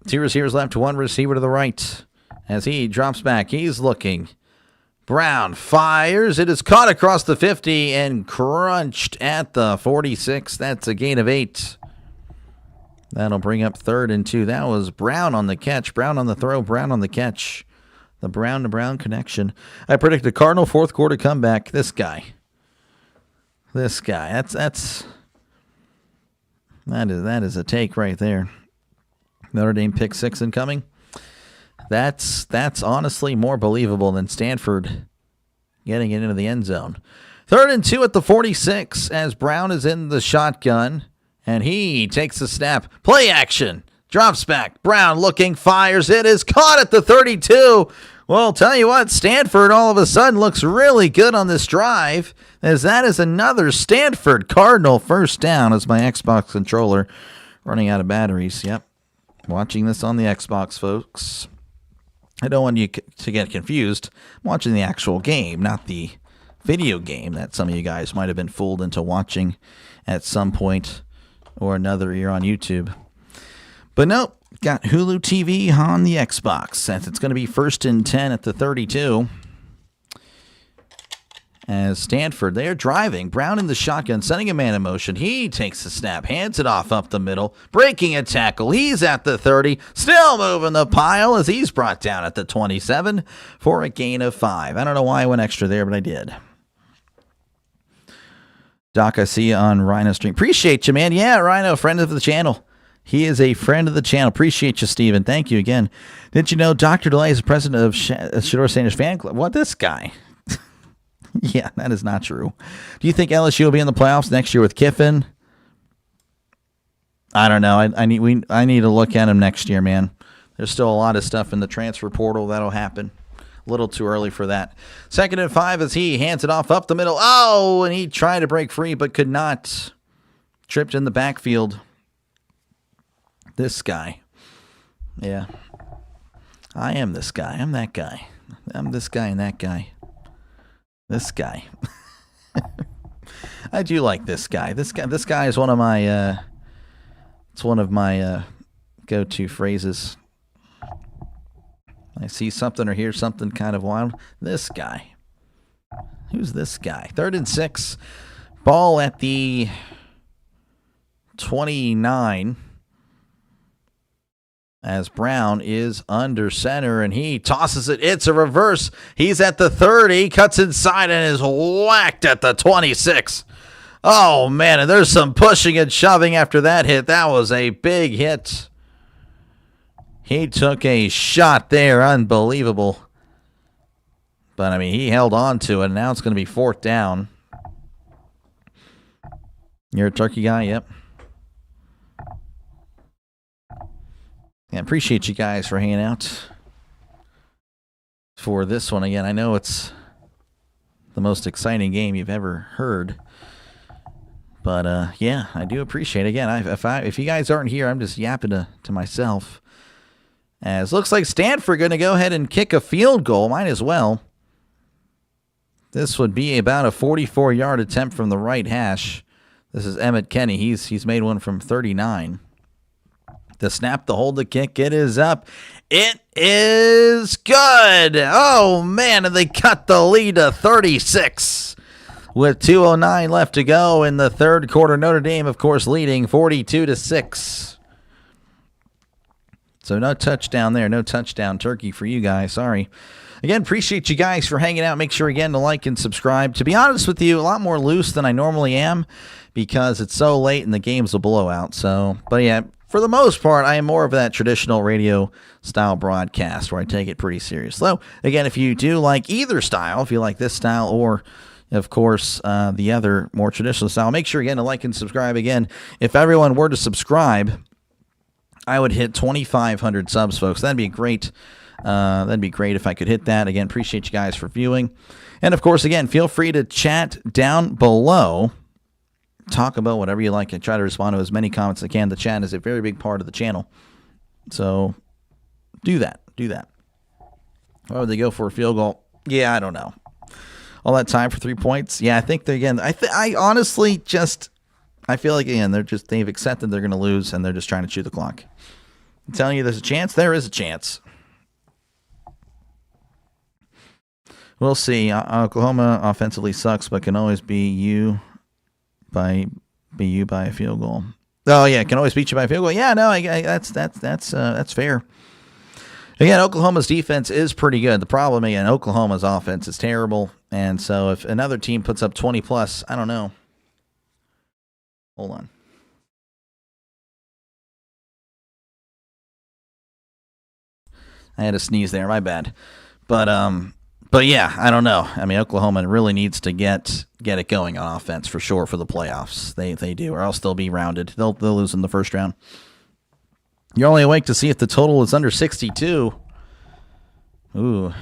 2 receivers left, 1 receiver to the right. As he drops back, he's looking. Brown fires. It is caught across the 50 and crunched at the 46. That's a gain of 8. That'll bring up 3rd and 2. That was Brown on the catch. Brown on the throw. Brown on the catch. The Brown to Brown connection. I predict a Cardinal 4th quarter comeback. This guy. That is a take right there. Notre Dame pick 6 incoming. That's honestly more believable than Stanford getting it into the end zone. 3rd and 2 at the 46 as Brown is in the shotgun and he takes the snap. Play action. Drops back. Brown looking, fires. It is caught at the 32. Well, I'll tell you what, Stanford all of a sudden looks really good on this drive, as that is another Stanford Cardinal first down as my Xbox controller running out of batteries. Yep. Watching this on the Xbox, folks. I don't want you to get confused. I'm watching the actual game, not the video game that some of you guys might have been fooled into watching at some point or another here on YouTube. But nope, got Hulu TV on the Xbox, since it's going to be 1st and 10 at the 32. As Stanford, they are driving. Brown in the shotgun, sending a man in motion. He takes the snap, hands it off up the middle, breaking a tackle. He's at the 30, still moving the pile as he's brought down at the 27 for a gain of 5. I don't know why I went extra there, but I did. Doc, I see you on Rhino Stream. Appreciate you, man. Yeah, Rhino, friend of the channel. He is a friend of the channel. Appreciate you, Steven. Thank you again. Did you know Dr. DeLay is the president of Shador Sanders fan club? What, this guy? Yeah, that is not true. Do you think LSU will be in the playoffs next year with Kiffin? I don't know. I need to look at him next year, man. There's still a lot of stuff in the transfer portal that'll happen. A little too early for that. 2nd and 5 as he hands it off up the middle. Oh, and he tried to break free but could not. Tripped in the backfield. This guy. Yeah. I am this guy. I'm that guy. I'm this guy and that guy. This guy. I do like this guy. This guy is one of my it's one of my go-to phrases. I see something or hear something kind of wild. This guy. Who's this guy? 3rd and 6. Ball at the 29. As Brown is under center and he tosses it. It's a reverse. He's at the 30, cuts inside and is whacked at the 26. Oh, man, and there's some pushing and shoving after that hit. That was a big hit. He took a shot there. Unbelievable. But, I mean, he held on to it, and now it's going to be 4th down. You're a turkey guy? Yep. Yeah, appreciate you guys for hanging out for this one again. I know it's the most exciting game you've ever heard, but yeah, I do appreciate it. Again, if you guys aren't here, I'm just yapping to myself. As looks like Stanford going to go ahead and kick a field goal. Might as well. This would be about a 44-yard attempt from the right hash. This is Emmett Kenny. He's made one from 39. The snap, the hold, the kick, it is up. It is good. Oh, man, and they cut the lead to 36 with 2:09 left to go in the third quarter. Notre Dame, of course, leading 42-6. So no touchdown there. No touchdown turkey for you guys. Sorry. Again, appreciate you guys for hanging out. Make sure, again, to like and subscribe. To be honest with you, a lot more loose than I normally am because it's so late and the game's a blowout. So, but yeah, for the most part, I am more of that traditional radio-style broadcast where I take it pretty serious. Though, again, if you do like either style, if you like this style or, of course, the other more traditional style, make sure, again, to like and subscribe. Again, if everyone were to subscribe, I would hit 2,500 subs, folks. That'd be great. That'd be great if I could hit that. Again, appreciate you guys for viewing. And, of course, again, feel free to chat down below. Talk about whatever you like. I try to respond to as many comments as I can. The chat is a very big part of the channel. So do that. Do that. Why would they go for a field goal? Yeah, I don't know. All that time for 3 points? Yeah, I think they're, again, I honestly just, I feel like, again, they've accepted they're going to lose, and they're just trying to chew the clock. I'm telling you there's a chance. There is a chance. We'll see. Oklahoma offensively sucks, but can always be you by a field goal. Oh yeah, can always beat you by a field goal. Yeah, no, that's fair. Again, Oklahoma's defense is pretty good. The problem, again, Oklahoma's offense is terrible, and so if another team puts up 20 plus, I don't know. Hold on. I had to sneeze there. My bad. But yeah, I don't know. I mean, Oklahoma really needs to get it going on offense for sure for the playoffs. They do, or else they'll be rounded. They'll lose in the first round. You're only awake to see if the total is under 62. Ooh.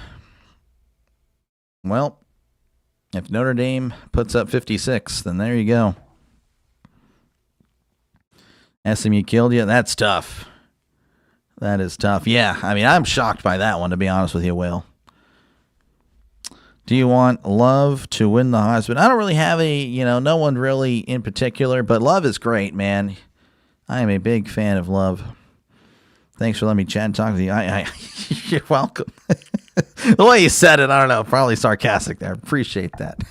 Well, if Notre Dame puts up 56, then there you go. SMU killed you. That's tough. That is tough. Yeah, I mean, I'm shocked by that one, to be honest with you, Will. Do you want Love to win the Heisman? I don't really have no one really in particular, but Love is great, man. I am a big fan of Love. Thanks for letting me chat and talk with you. You're welcome. The way you said it, I don't know, probably sarcastic there. Appreciate that.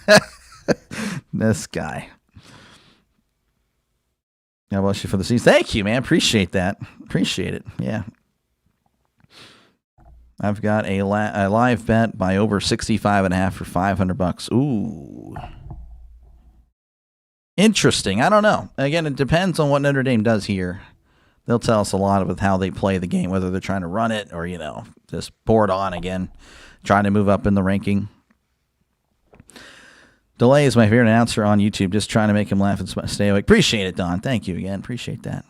This guy. God bless you for the season. Thank you, man. Appreciate that. Appreciate it. Yeah. I've got a live bet by over 65.5 for $500. Ooh. Interesting. I don't know. Again, it depends on what Notre Dame does here. They'll tell us a lot about how they play the game, whether they're trying to run it or, just pour it on again, trying to move up in the ranking. Delay is my favorite announcer on YouTube, just trying to make him laugh and stay awake. Appreciate it, Don. Thank you again. Appreciate that.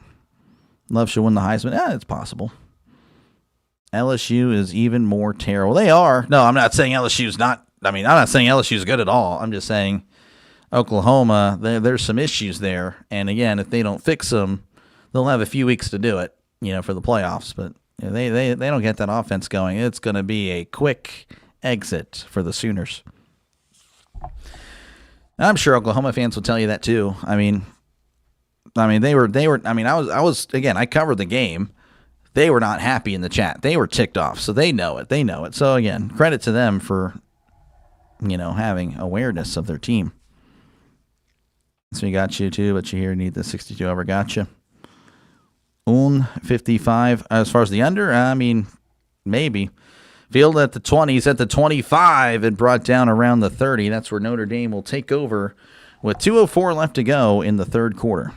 Love should win the Heisman. Yeah, it's possible. LSU is even more terrible. They are. No, I'm not saying LSU's not. I mean, I'm not saying LSU's good at all. I'm just saying Oklahoma, there's some issues there. And again, if they don't fix them, they'll have a few weeks to do it, for the playoffs. But they don't get that offense going. It's going to be a quick exit for the Sooners. I'm sure Oklahoma fans will tell you that too. I mean, they were. I mean, I was again. I covered the game. They were not happy in the chat. They were ticked off, so they know it. They know it. So, again, credit to them for, having awareness of their team. So, we got you, too, but you here need the 62 over. Gotcha. 55. As far as the under, I mean, maybe. Field at the 20s, at the 25, and brought down around the 30. That's where Notre Dame will take over with 2:04 left to go in the third quarter.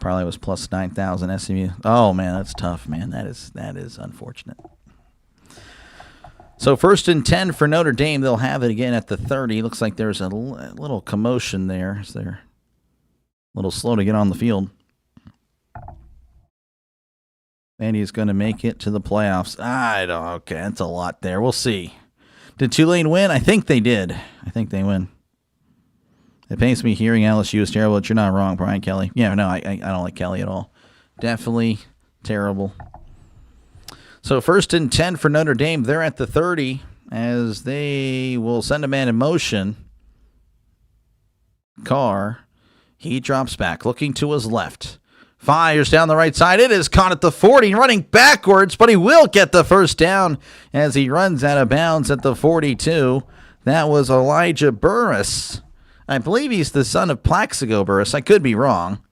Probably was plus 9,000 SMU. Oh, man, that's tough, man. That is unfortunate. So 1st and 10 for Notre Dame. They'll have it again at the 30. Looks like there's a little commotion there. Is they're a little slow to get on the field. And he's going to make it to the playoffs. Okay, that's a lot there. We'll see. Did Tulane win? I think they did. I think they win. It pains me hearing LSU is terrible, but you're not wrong, Brian Kelly. Yeah, no, I don't like Kelly at all. Definitely terrible. So 1st and 10 for Notre Dame. They're at the 30. as they will send a man in motion. Carr, he drops back, looking to his left. Fires down the right side. It is caught at the 40, running backwards, but he will get the first down as he runs out of bounds at the 42. That was Elijah Burris. I believe he's the son of Plaxico Burris. I could be wrong.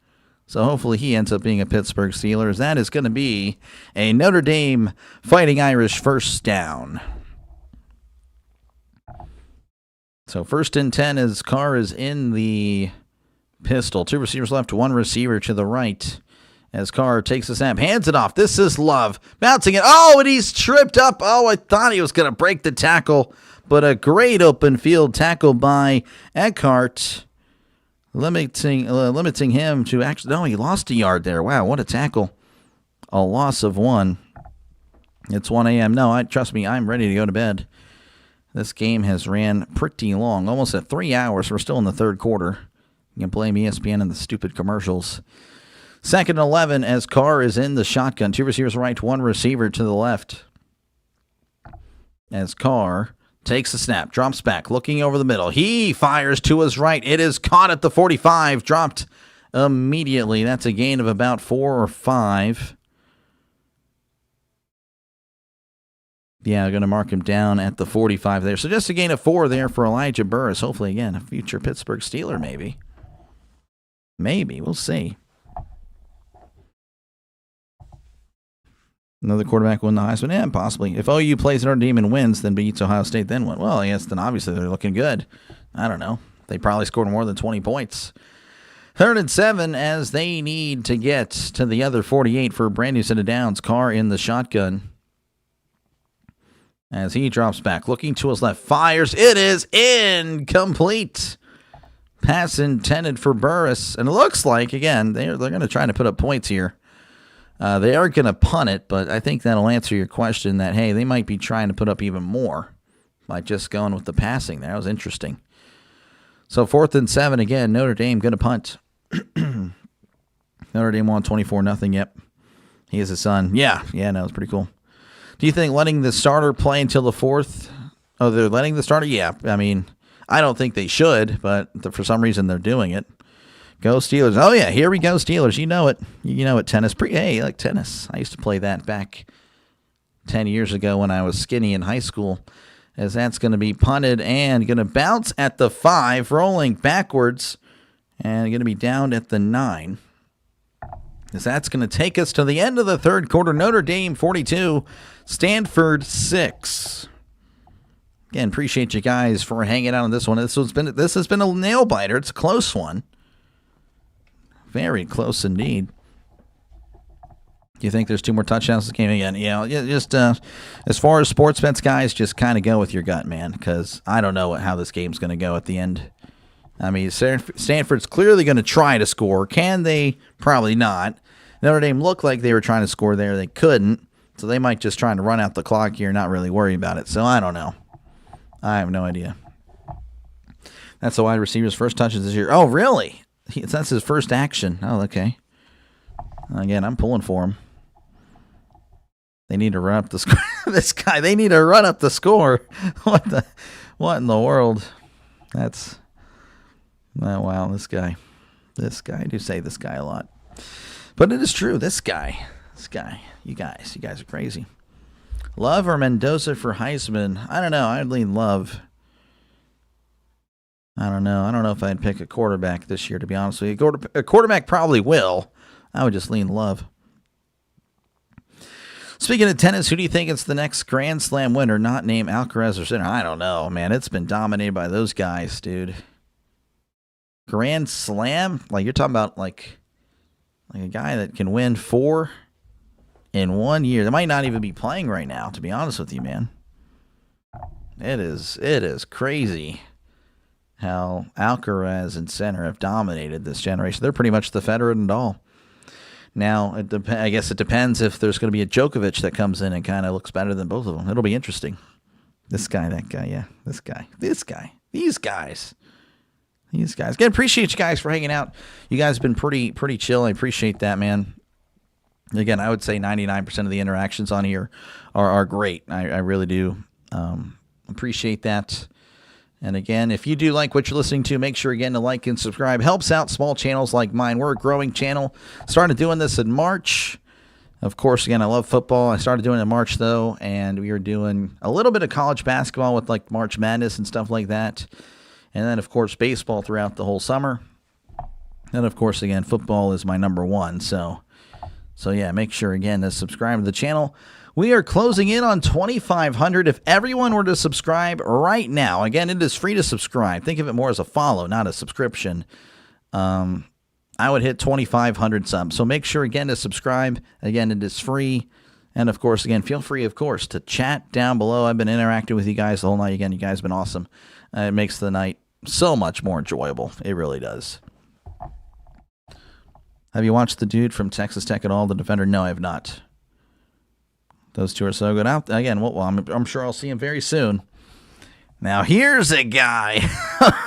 So hopefully he ends up being a Pittsburgh Steelers. That is going to be a Notre Dame Fighting Irish first down. So 1st and 10 as Carr is in the pistol. 2 receivers left, 1 receiver to the right. As Carr takes the snap, hands it off. This is Love. Bouncing it. Oh, and he's tripped up. Oh, I thought he was going to break the tackle. But a great open field tackle by Eckhart. Limiting him to actually... No, he lost a yard there. Wow, what a tackle. A loss of 1. It's 1 a.m. No, trust me, I'm ready to go to bed. This game has ran pretty long. Almost at 3 hours. We're still in the third quarter. You can blame ESPN and the stupid commercials. 2nd and 11 as Carr is in the shotgun. 2 receivers right, 1 receiver to the left. As Carr takes the snap, drops back, looking over the middle. He fires to his right. It is caught at the 45, dropped immediately. That's a gain of about 4 or 5. Yeah, I'm going to mark him down at the 45 there. So just a gain of 4 there for Elijah Burris. Hopefully, again, a future Pittsburgh Steeler, maybe. Maybe. We'll see. Another quarterback win the Heisman? Yeah, possibly. If OU plays Notre Dame and wins, then beats Ohio State, then win. Well, yes, then obviously they're looking good. I don't know. They probably scored more than 20 points. 3rd and 7 as they need to get to the other 48 for a brand new set of downs. Carr in the shotgun. As he drops back, looking to his left, fires. It is incomplete. Pass intended for Burris. And it looks like, again, they're going to try to put up points here. They are going to punt it, but I think that'll answer your question that, hey, they might be trying to put up even more by just going with the passing there. That was interesting. So 4th and 7, again, Notre Dame going to punt. Notre Dame won 24-0. Yep. He is his son. Yeah, no, it's pretty cool. Do you think letting the starter play until the 4th? Oh, they're letting the starter? Yeah, I mean, I don't think they should, but for some reason they're doing it. Go Steelers. Oh, yeah, here we go, Steelers. You know it. You know it, tennis. Hey, you like tennis. I used to play that back 10 years ago when I was skinny in high school. As that's going to be punted and going to bounce at the 5, rolling backwards, and going to be down at the 9. As that's going to take us to the end of the third quarter. Notre Dame 42, Stanford 6. Again, appreciate you guys for hanging out on this one. This has been a nail biter. It's a close one. Very close indeed. Do you think there's 2 more touchdowns this game again? Yeah, just as far as sports bets, guys, just kind of go with your gut, man, because I don't know how this game's going to go at the end. I mean, Stanford's clearly going to try to score. Can they? Probably not. Notre Dame looked like they were trying to score there. They couldn't, so they might just try to run out the clock here and not really worry about it. So I don't know. I have no idea. That's the wide receiver's first touches this year. Oh, really? That's his first action. Oh, okay. Again, I'm pulling for him. They need to run up the score. They need to run up the score. What in the world? Oh, wow, this guy. I do say this guy a lot. But it is true. This guy. You guys are crazy. Love or Mendoza for Heisman? I don't know. I'd lean Love. I don't know if I'd pick a quarterback this year, to be honest with you. A quarterback probably will. I would just lean Love. Speaking of tennis, who do you think is the next Grand Slam winner, not named Alcaraz or Sinner? I don't know, man. It's been dominated by those guys, dude. Grand Slam? Like, you're talking about, like a guy that can win 4 in 1 year. They might not even be playing right now, to be honest with you, man. It is crazy how Alcaraz and Sinner have dominated this generation. They're pretty much the Federer and all. Now, I guess it depends if there's going to be a Djokovic that comes in and kind of looks better than both of them. It'll be interesting. This guy, that guy, yeah. This guy, these guys. Again, appreciate you guys for hanging out. You guys have been pretty chill. I appreciate that, man. Again, I would say 99% of the interactions on here are great. I really do. Appreciate that. And again, if you do like what you're listening to, make sure again to like and subscribe. Helps out small channels like mine. We're a growing channel. Started doing this in March. Of course, again, I love football. I started doing it in March, though, and we were doing a little bit of college basketball with like March Madness and stuff like that. And then, of course, baseball throughout the whole summer. And, of course, again, football is my number one. So yeah, make sure, again, to subscribe to the channel. We are closing in on 2,500. If everyone were to subscribe right now, again, it is free to subscribe. Think of it more as a follow, not a subscription. I would hit 2,500 subs. So make sure, again, to subscribe. Again, it is free. And, of course, again, feel free, of course, to chat down below. I've been interacting with you guys the whole night. Again, you guys have been awesome. It makes the night so much more enjoyable. It really does. Have you watched the dude from Texas Tech at all, the defender? No, I have not. Those two are so good. Out again, well, I'm sure I'll see him very soon. Now, here's a guy.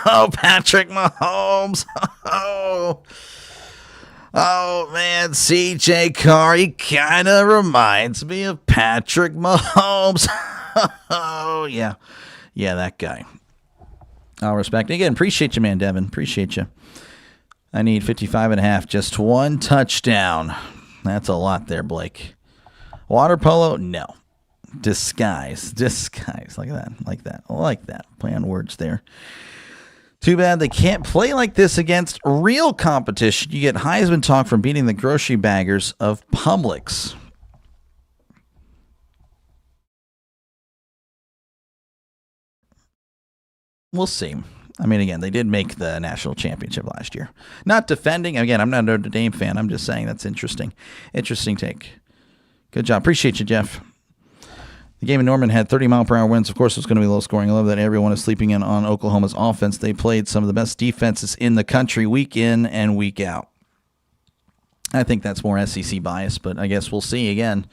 Oh, Patrick Mahomes. Oh, man, C.J. Carr, he kind of reminds me of Patrick Mahomes. Oh, yeah. Yeah, that guy. I'll respect. Again, appreciate you, man, Devin. Appreciate you. I need 55.5. Just one touchdown. That's a lot there, Blake. Water polo? No. Disguise. Like that. Play on words there. Too bad they can't play like this against real competition. You get Heisman talk from beating the grocery baggers of Publix. We'll see. I mean, again, they did make the national championship last year. Not defending. Again, I'm not a Notre Dame fan. I'm just saying that's interesting. Interesting take. Good job. Appreciate you, Jeff. The game in Norman had 30-mile-per-hour winds. Of course, it's going to be low scoring. I love that everyone is sleeping in on Oklahoma's offense. They played some of the best defenses in the country week in and week out. I think that's more SEC bias, but I guess we'll see again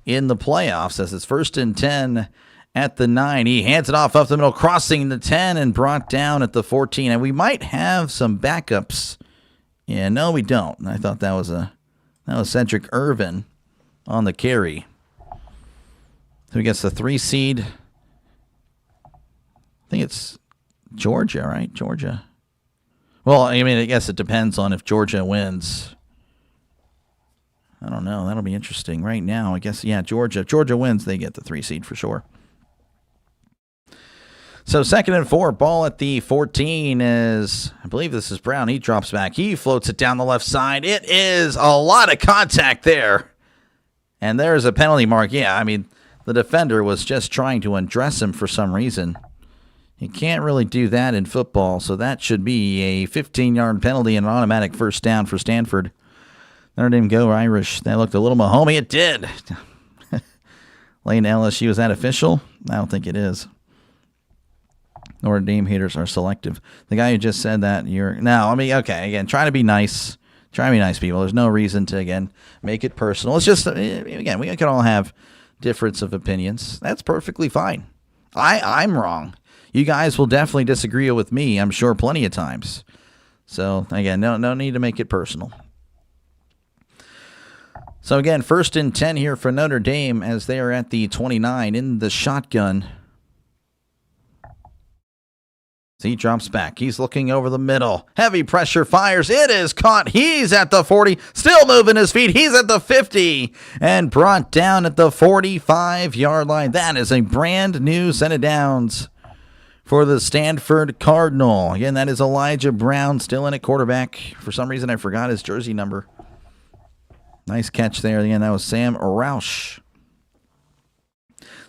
in the playoffs as it's 1st and 10 at the 9. He hands it off up the middle, crossing the 10 and brought down at the 14. And we might have some backups. Yeah, no, we don't. I thought that was Cedric Irvin on the carry. Who gets the 3 seed? I think it's Georgia, right? Georgia. Well, I mean, I guess it depends on if Georgia wins. I don't know. That'll be interesting. Right now, I guess, yeah, Georgia. If Georgia wins, they get the 3 seed for sure. So 2nd and 4, ball at the 14 is, I believe this is Brown. He drops back. He floats it down the left side. It is a lot of contact there. And there's a penalty mark. Yeah, I mean, the defender was just trying to undress him for some reason. You can't really do that in football, so that should be a 15-yard penalty and an automatic first down for Stanford. Notre Dame go Irish. That looked a little Mahomey. It did. Lane LSU, is that official? I don't think it is. Notre Dame haters are selective. The guy who just said that, okay, again, try to be nice. Try to be nice, people. There's no reason to, again, make it personal. It's just, again, we can all have difference of opinions. That's perfectly fine. I'm wrong. You guys will definitely disagree with me, I'm sure, plenty of times. So, again, no need to make it personal. So, again, 1st and 10 here for Notre Dame as they are at the 29 in the shotgun. He drops back. He's looking over the middle. Heavy pressure fires. It is caught. He's at the 40. Still moving his feet. He's at the 50. And brought down at the 45-yard line. That is a brand new set of downs for the Stanford Cardinal. Again, that is Elijah Brown still in at quarterback. For some reason, I forgot his jersey number. Nice catch there. Again, that was Sam Roush.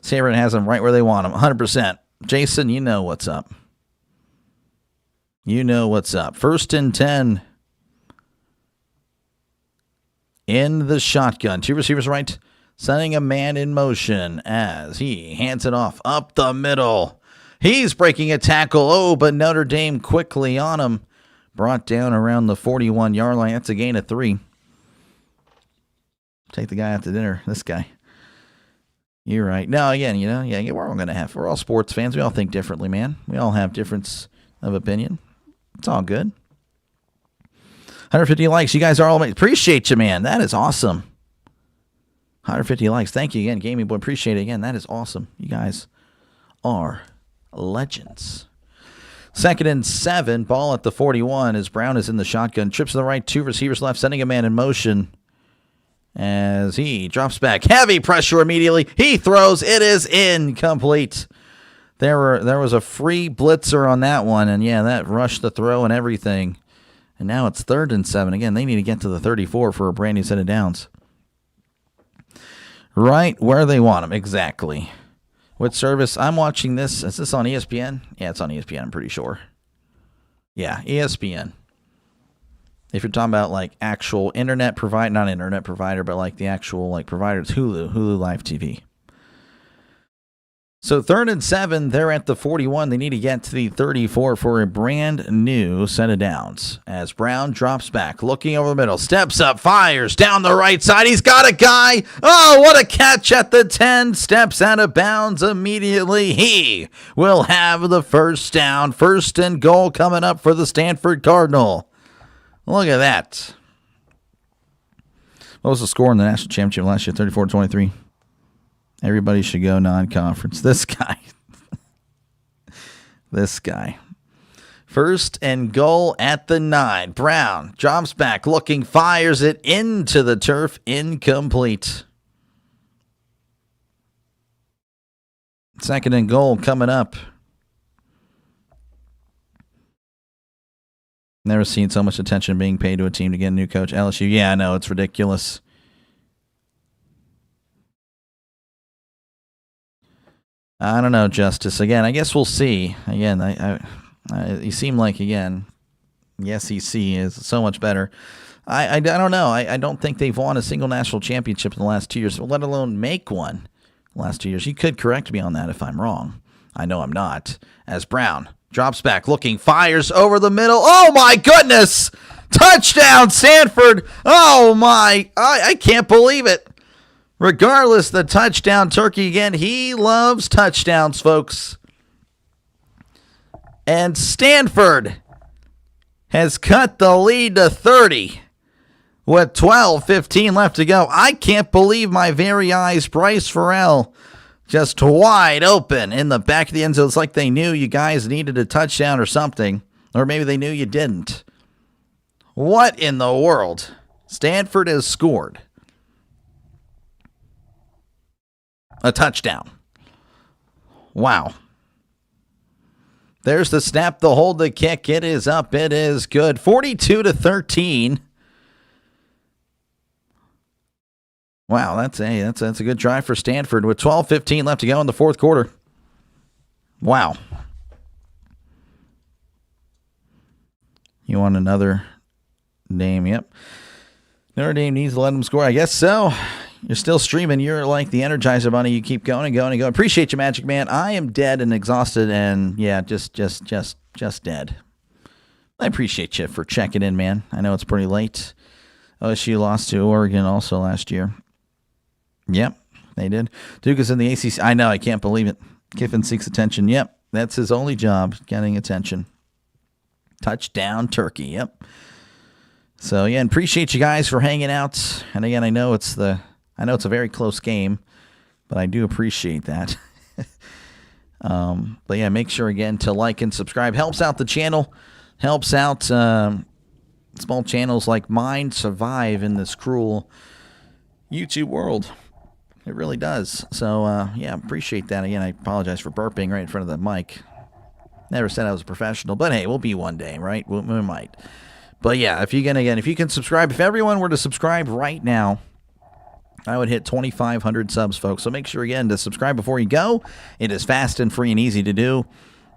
Saban has them right where they want them. 100%. Jason, you know what's up. You know what's up. 1st and 10 in the shotgun. 2 receivers right, sending a man in motion as he hands it off up the middle. He's breaking a tackle. Oh, but Notre Dame quickly on him. Brought down around the 41-yard line. That's a gain of 3. Take the guy out to dinner. This guy. You're right. No, again, we're all going to have. We're all sports fans. We all think differently, man. We all have difference of opinion. It's all good. 150 likes. You guys are all amazing. Appreciate you, man. That is awesome. 150 likes. Thank you again, Gaming Boy. Appreciate it again. That is awesome. You guys are legends. 2nd and 7, ball at the 41 as Brown is in the shotgun. Trips to the right, 2 receivers left, sending a man in motion as he drops back. Heavy pressure immediately. He throws. It is incomplete. There was a free blitzer on that one, and yeah, that rushed the throw and everything. And now it's 3rd and 7. Again, they need to get to the 34 for a brand new set of downs. Right where they want them, exactly. What service? I'm watching this. Is this on ESPN? Yeah, it's on ESPN, I'm pretty sure. Yeah, ESPN. If you're talking about like actual internet provider, not internet provider, but like the actual like provider, it's Hulu Live TV. So 3rd and 7, they're at the 41. They need to get to the 34 for a brand new set of downs. As Brown drops back, looking over the middle, steps up, fires down the right side. He's got a guy. Oh, what a catch at the 10. Steps out of bounds immediately. He will have the first down. 1st and goal coming up for the Stanford Cardinal. Look at that. What was the score in the national championship last year? 34-23. Everybody should go non-conference. This guy. This guy. 1st and goal at the 9. Brown drops back, looking, fires it into the turf. Incomplete. 2nd and goal coming up. Never seen so much attention being paid to a team to get a new coach. LSU, yeah, I know, it's ridiculous. I don't know, Justice. Again, I guess we'll see. Again, you seem like, again, the SEC is so much better. I don't know. I don't think they've won a single national championship in the last 2 years, let alone make one the last 2 years. You could correct me on that if I'm wrong. I know I'm not. As Brown drops back, looking, fires over the middle. Oh, my goodness! Touchdown, Stanford! Oh, my. I can't believe it. Regardless, the touchdown turkey again. He loves touchdowns, folks. And Stanford has cut the lead to 30 with 12:15 left to go. I can't believe my very eyes. Bryce Farrell just wide open in the back of the end zone. It's like they knew you guys needed a touchdown or something. Or maybe they knew you didn't. What in the world? Stanford has scored a touchdown. Wow. There's the snap, the hold, the kick. It is up. It is good. 42-13. Wow, that's a good drive for Stanford with 12:15 left to go in the 4th quarter. Wow. You want another name? Yep. Notre Dame needs to let them score. I guess so. You're still streaming. You're like the Energizer Bunny. You keep going and going and going. Appreciate you, Magic Man. I am dead and exhausted and, yeah, just dead. I appreciate you for checking in, man. I know it's pretty late. OSU lost to Oregon also last year. Yep, they did. Duke is in the ACC. I know. I can't believe it. Kiffin seeks attention. Yep, that's his only job, getting attention. Touchdown turkey. Yep. So, yeah, and appreciate you guys for hanging out. And, again, I know it's a very close game, but I do appreciate that. But, yeah, make sure, again, to like and subscribe. Helps out the channel. Helps out small channels like mine survive in this cruel YouTube world. It really does. So, yeah, appreciate that. Again, I apologize for burping right in front of the mic. Never said I was a professional, but, hey, we'll be one day, right? We might. But, yeah, if you can subscribe. If everyone were to subscribe right now, I would hit 2,500 subs, folks. So make sure, again, to subscribe before you go. It is fast and free and easy to do.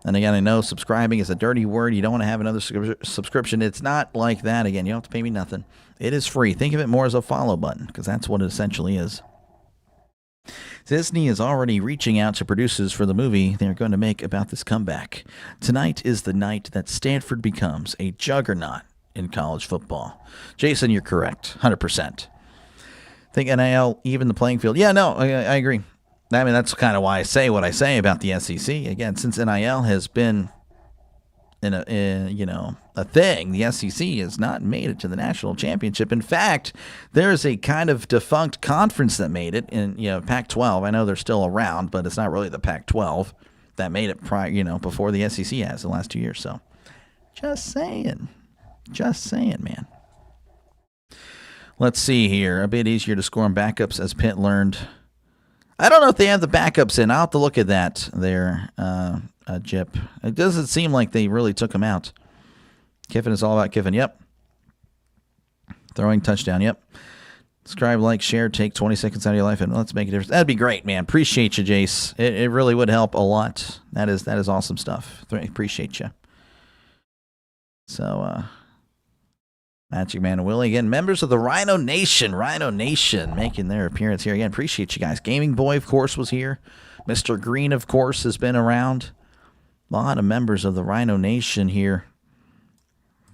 And, again, I know subscribing is a dirty word. You don't want to have another subscription. It's not like that. Again, you don't have to pay me nothing. It is free. Think of it more as a follow button because that's what it essentially is. Disney is already reaching out to producers for the movie they're going to make about this comeback. Tonight is the night that Stanford becomes a juggernaut in college football. Jason, you're correct. 100%. Think NIL, even the playing field. Yeah, no, I agree. I mean, that's kind of why I say what I say about the SEC. Again, since NIL has been a thing, the SEC has not made it to the national championship. In fact, there's a kind of defunct conference that made it in Pac-12. I know they're still around, but it's not really the Pac-12. that made it before the SEC has the last 2 years. So just saying, man. Let's see here. A bit easier to score on backups, as Pitt learned. I don't know if they have the backups in. I'll have to look at that there, Jip. It doesn't seem like they really took them out. Kiffin is all about Kiffin. Yep. Throwing touchdown. Yep. Subscribe, like, share, take 20 seconds out of your life, and let's make a difference. That'd be great, man. Appreciate you, Jace. It really would help a lot. That is awesome stuff. Appreciate you. So, Magic Man and Willie, again, members of the Rhino Nation making their appearance here. Again, appreciate you guys. Gaming Boy, of course, was here. Mr. Green, of course, has been around. A lot of members of the Rhino Nation here.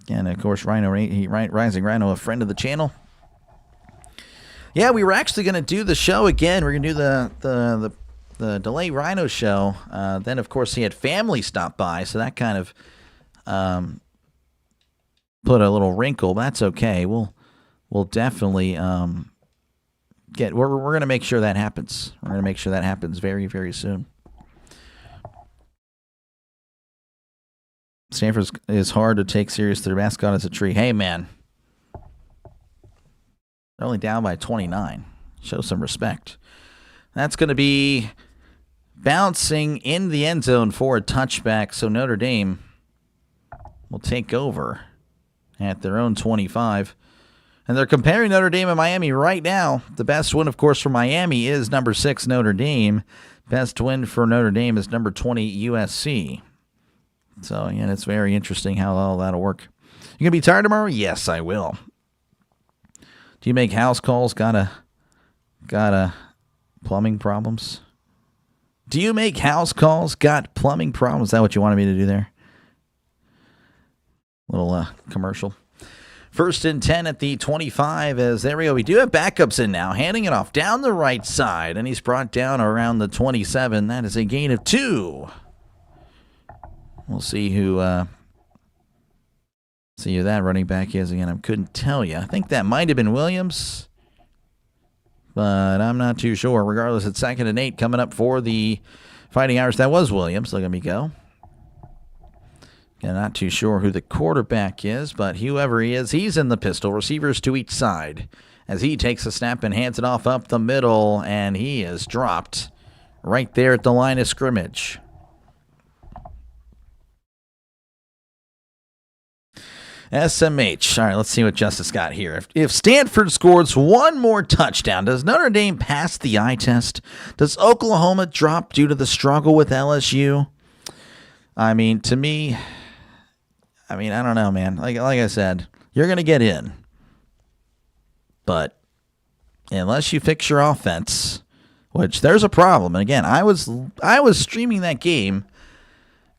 And, of course, Rising Rhino, a friend of the channel. Yeah, we were actually going to do the show again. We're going to do the Delay Rhino show. Then, of course, he had family stop by, so that kind of put a little wrinkle. That's okay. We'll definitely we're going to make sure that happens. We're going to make sure that happens very, very soon. Stanford is hard to take serious. Their mascot is a tree. Hey, man. They're only down by 29. Show some respect. That's going to be bouncing in the end zone for a touchback. So Notre Dame will take over at their own 25. And they're comparing Notre Dame and Miami right now. The best win, of course, for Miami is number 6 Notre Dame. Best win for Notre Dame is number 20 USC. So, again, it's very interesting how all that'll work. You going to be tired tomorrow? Yes, I will. Do you make house calls? Got plumbing problems? Do you make house calls? Got plumbing problems? Is that what you wanted me to do there? Little commercial. 1st and 10 at the 25 as there we go. We do have backups in now. Handing it off down the right side. And he's brought down around the 27. That is a gain of 2. We'll see who that running back is again. I couldn't tell you. I think that might have been Williams, but I'm not too sure. Regardless, it's 2nd and 8 coming up for the Fighting Irish. That was Williams. Look at me go. Yeah, not too sure who the quarterback is, but whoever he is, he's in the pistol. Receivers to each side as he takes a snap and hands it off up the middle, and he is dropped right there at the line of scrimmage. SMH. All right, let's see what Justice got here. If Stanford scores one more touchdown, does Notre Dame pass the eye test? Does Oklahoma drop due to the struggle with LSU? I mean, to me, I don't know, man. Like I said, you're going to get in. But unless you fix your offense, which there's a problem. And again, I was streaming that game,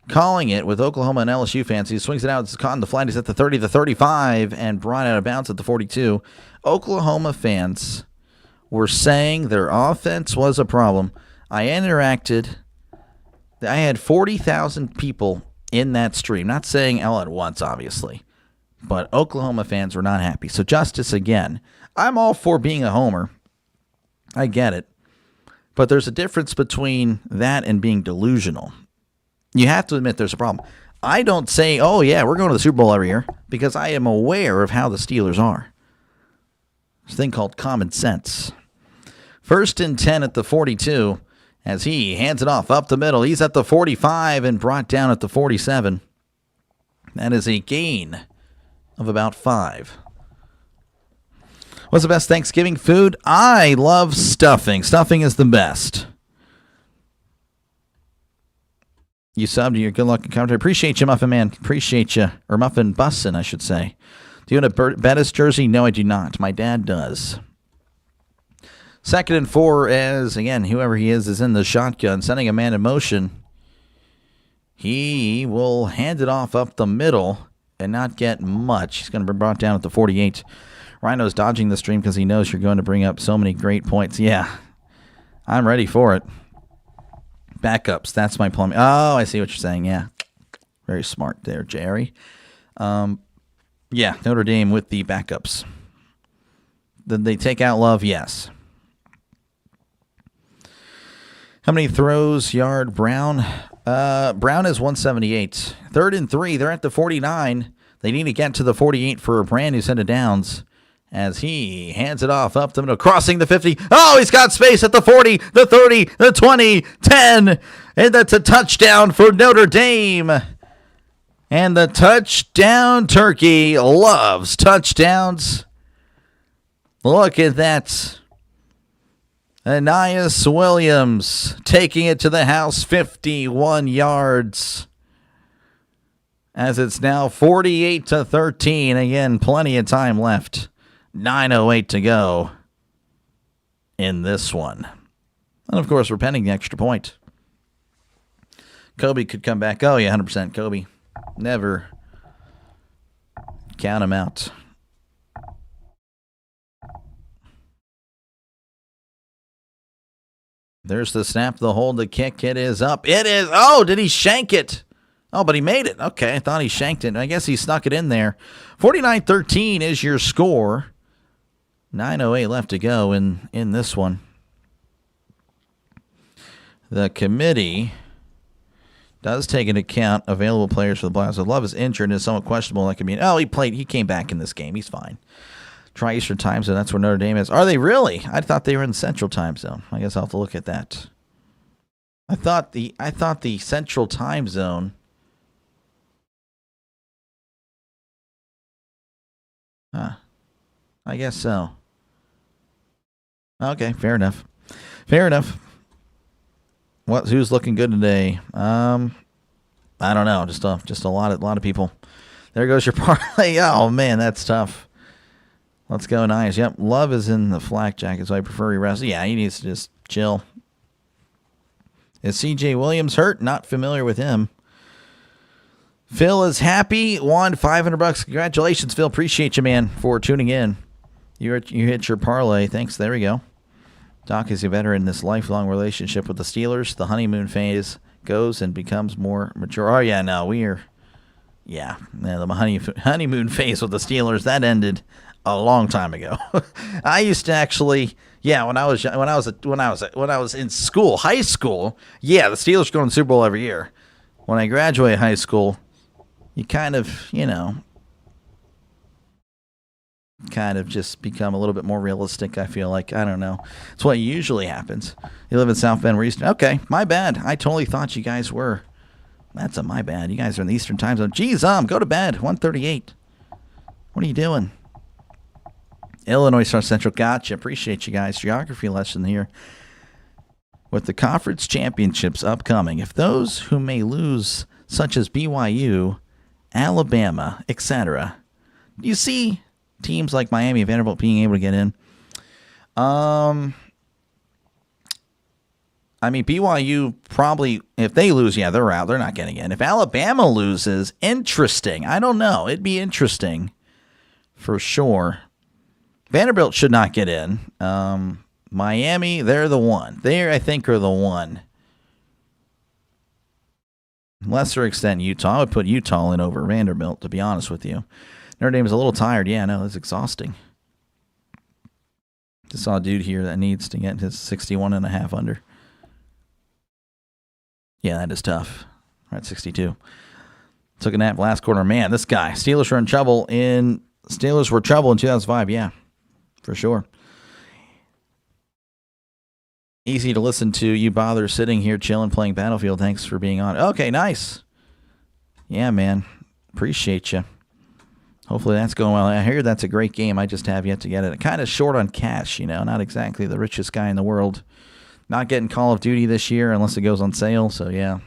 calling it with Oklahoma and LSU fans. He swings it out. It's caught in the flat. He's at the 30, the 35, and brought out of bounds at the 42. Oklahoma fans were saying their offense was a problem. I interacted. I had 40,000 people in that stream. Not saying all at once, obviously. But Oklahoma fans were not happy. So, Justice, again, I'm all for being a homer. I get it. But there's a difference between that and being delusional. You have to admit there's a problem. I don't say, oh, yeah, we're going to the Super Bowl every year, because I am aware of how the Steelers are. There's a thing called common sense. 1st and 10 at the 42 as he hands it off up the middle. He's at the 45 and brought down at the 47. That is a gain of about 5. What's the best Thanksgiving food? I love stuffing. Stuffing is the best. You subbed. Your good luck and commentary. Appreciate you, Muffin Man. Appreciate you. Or Muffin Bussin, I should say. Do you own a Bettis jersey? No, I do not. My dad does. 2nd and 4 as, again, whoever he is in the shotgun, sending a man in motion. He will hand it off up the middle and not get much. He's going to be brought down at the 48. Rhino's dodging the stream because he knows you're going to bring up so many great points. Yeah, I'm ready for it. Backups, that's my plumbing. Oh, I see what you're saying, yeah. Very smart there, Jerry. Yeah, Notre Dame with the backups. Did they take out Love? Yes. How many throws, yard, Brown? Brown is 178. 3rd and 3. They're at the 49. They need to get to the 48 for a brand new set of downs as he hands it off up the middle, crossing the 50. Oh, he's got space at the 40, the 30, the 20, 10. And that's a touchdown for Notre Dame. And the touchdown turkey loves touchdowns. Look at that. Anais Williams taking it to the house, 51 yards. As it's now 48-13. Again, plenty of time left. 9:08 to go in this one. And, of course, we're pending the extra point. Kobe could come back. Oh, yeah, 100% Kobe. Never count him out. There's the snap, the hold, the kick. It is up. It is. Oh, did he shank it? Oh, but he made it. Okay, I thought he shanked it. I guess he snuck it in there. 49-13 is your score. 9:08 left to go in this one. The committee does take into account available players for the Blacks. Love is injured and is somewhat questionable. That could mean, oh, he came back in this game. He's fine. Try Eastern time zone. That's where Notre Dame is. Are they really? I thought they were in the Central time zone. I guess I'll have to look at that. I thought the Central time zone. I guess so. Okay, fair enough. Fair enough. Who's looking good today? I don't know. Just a lot of people. There goes your parlay. Oh man, that's tough. Let's go, nice. Yep, Love is in the flak jacket, so I prefer he rest. Yeah, he needs to just chill. Is C.J. Williams hurt? Not familiar with him. Phil is happy. Won $500. Congratulations, Phil. Appreciate you, man, for tuning in. You hit your parlay. Thanks. There we go. Doc is a veteran in this lifelong relationship with the Steelers. The honeymoon phase goes and becomes more mature. Oh, yeah, no, the honeymoon phase with the Steelers, that ended a long time ago. I used to actually, when I was in school, high school, the Steelers go to the Super Bowl every year. When I graduated high school, you kind of just become a little bit more realistic, I feel like. I don't know. It's what usually happens. You live in South Bend, Eastern. Okay, my bad. I totally thought you guys were. That's my bad. You guys are in the Eastern time zone. Geez, go to bed. 1:38. What are you doing? Illinois Star Central. Gotcha. Appreciate you guys. Geography lesson here. With the conference championships upcoming, if those who may lose, such as BYU, Alabama, etc., you see teams like Miami and Vanderbilt being able to get in. BYU probably, if they lose, they're out. They're not getting in. If Alabama loses, interesting. I don't know. It'd be interesting for sure. Vanderbilt should not get in. Miami, they're the one. They, I think, are the one. Lesser extent, Utah. I would put Utah in over Vanderbilt, to be honest with you. Notre Dame is a little tired. Yeah, no, it's exhausting. Just saw a dude here that needs to get his 61.5 under. Yeah, that is tough. We're at 62. Took a nap last quarter. Man, this guy. Steelers were trouble in 2005. Yeah, for sure. Easy to listen to. You bother sitting here chilling, playing Battlefield. Thanks for being on. Okay, nice. Yeah, man. Appreciate you. Hopefully that's going well. I hear that's a great game. I just have yet to get it. Kind of short on cash, Not exactly the richest guy in the world. Not getting Call of Duty this year unless it goes on sale. So, yeah.